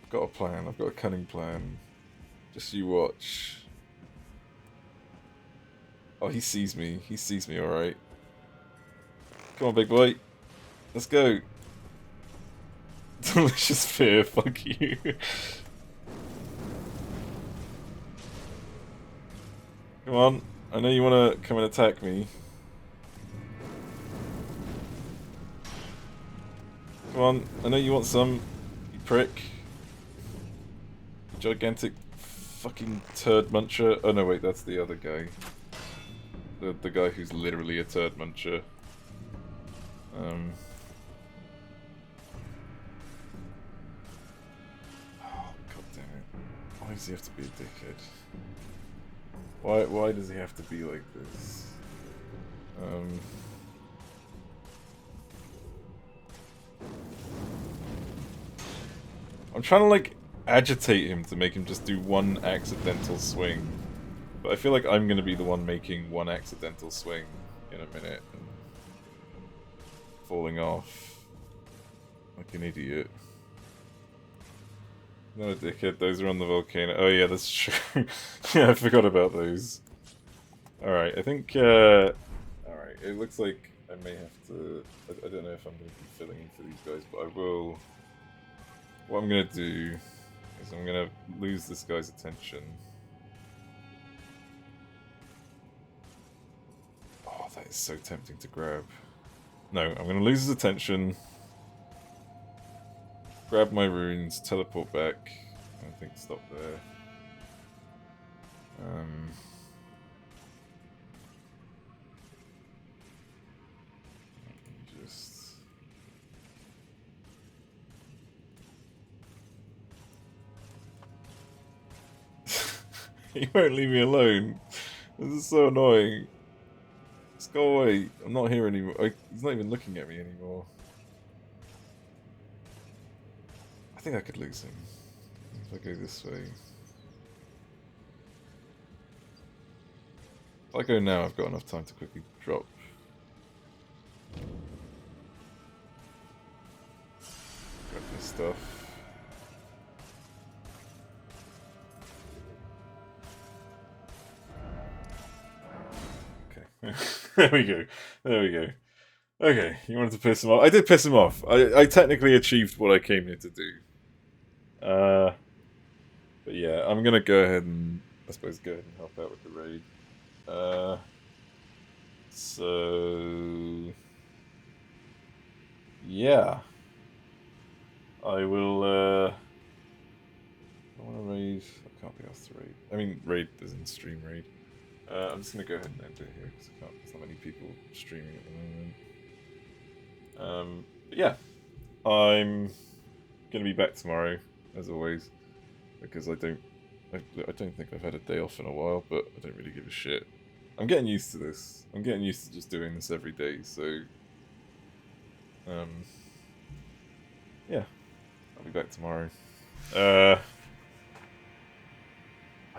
I've got a plan. I've got a cunning plan. Just you watch. Oh, he sees me. He sees me, alright. Come on, big boy. Let's go. Delicious fear, fuck you. Come on. I know you want to come and attack me. Come on. I know you want some, you prick. Gigantic fucking turd muncher. Oh no, wait, that's the other guy. The guy who's literally a turd muncher. Oh, god damn it. Why does he have to be a dickhead? Why does he have to be like this? I'm trying to like agitate him to make him just do one accidental swing. But I feel like I'm gonna be the one making one accidental swing in a minute and falling off like an idiot. Not a dickhead, those are on the volcano. Oh yeah, that's true. Yeah, I forgot about those. Alright, I think alright, it looks like I may have to I don't know if I'm gonna be filling in for these guys, but I will. What I'm gonna do is I'm gonna lose this guy's attention. Oh, that is so tempting to grab. No, I'm gonna lose his attention. Grab my runes, teleport back. I think stop there. Just He won't leave me alone. This is so annoying. Just go away. I'm not here anymore. He's not even looking at me anymore. I think I could lose him. If I go this way. If I go now, I've got enough time to quickly drop. Grab this stuff. Okay. There we go. There we go. Okay, you wanted to piss him off. I did piss him off. I technically achieved what I came here to do. But yeah, I'm gonna go ahead and, I suppose, go ahead and help out with the raid. So yeah, I will. I want to raid. I can't be asked to raid. I mean, raid as in stream raid. I'm just gonna go ahead and end it here because there's not many people streaming at the moment. But yeah, I'm gonna be back tomorrow as always because I don't think I've had a day off in a while, but I don't really give a shit. I'm getting used to this. I'm getting used to just doing this every day, so yeah, I'll be back tomorrow. I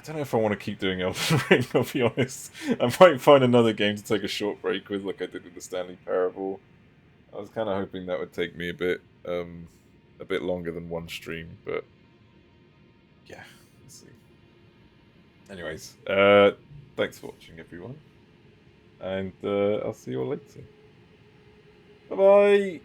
don't know if I want to keep doing Elden Ring, I'll be honest. I might find another game to take a short break with, like I did with the Stanley Parable. I was kind of hoping that would take me a bit longer than one stream, but yeah, let's see. Anyways, thanks for watching, everyone, and I'll see you all later. Bye-bye!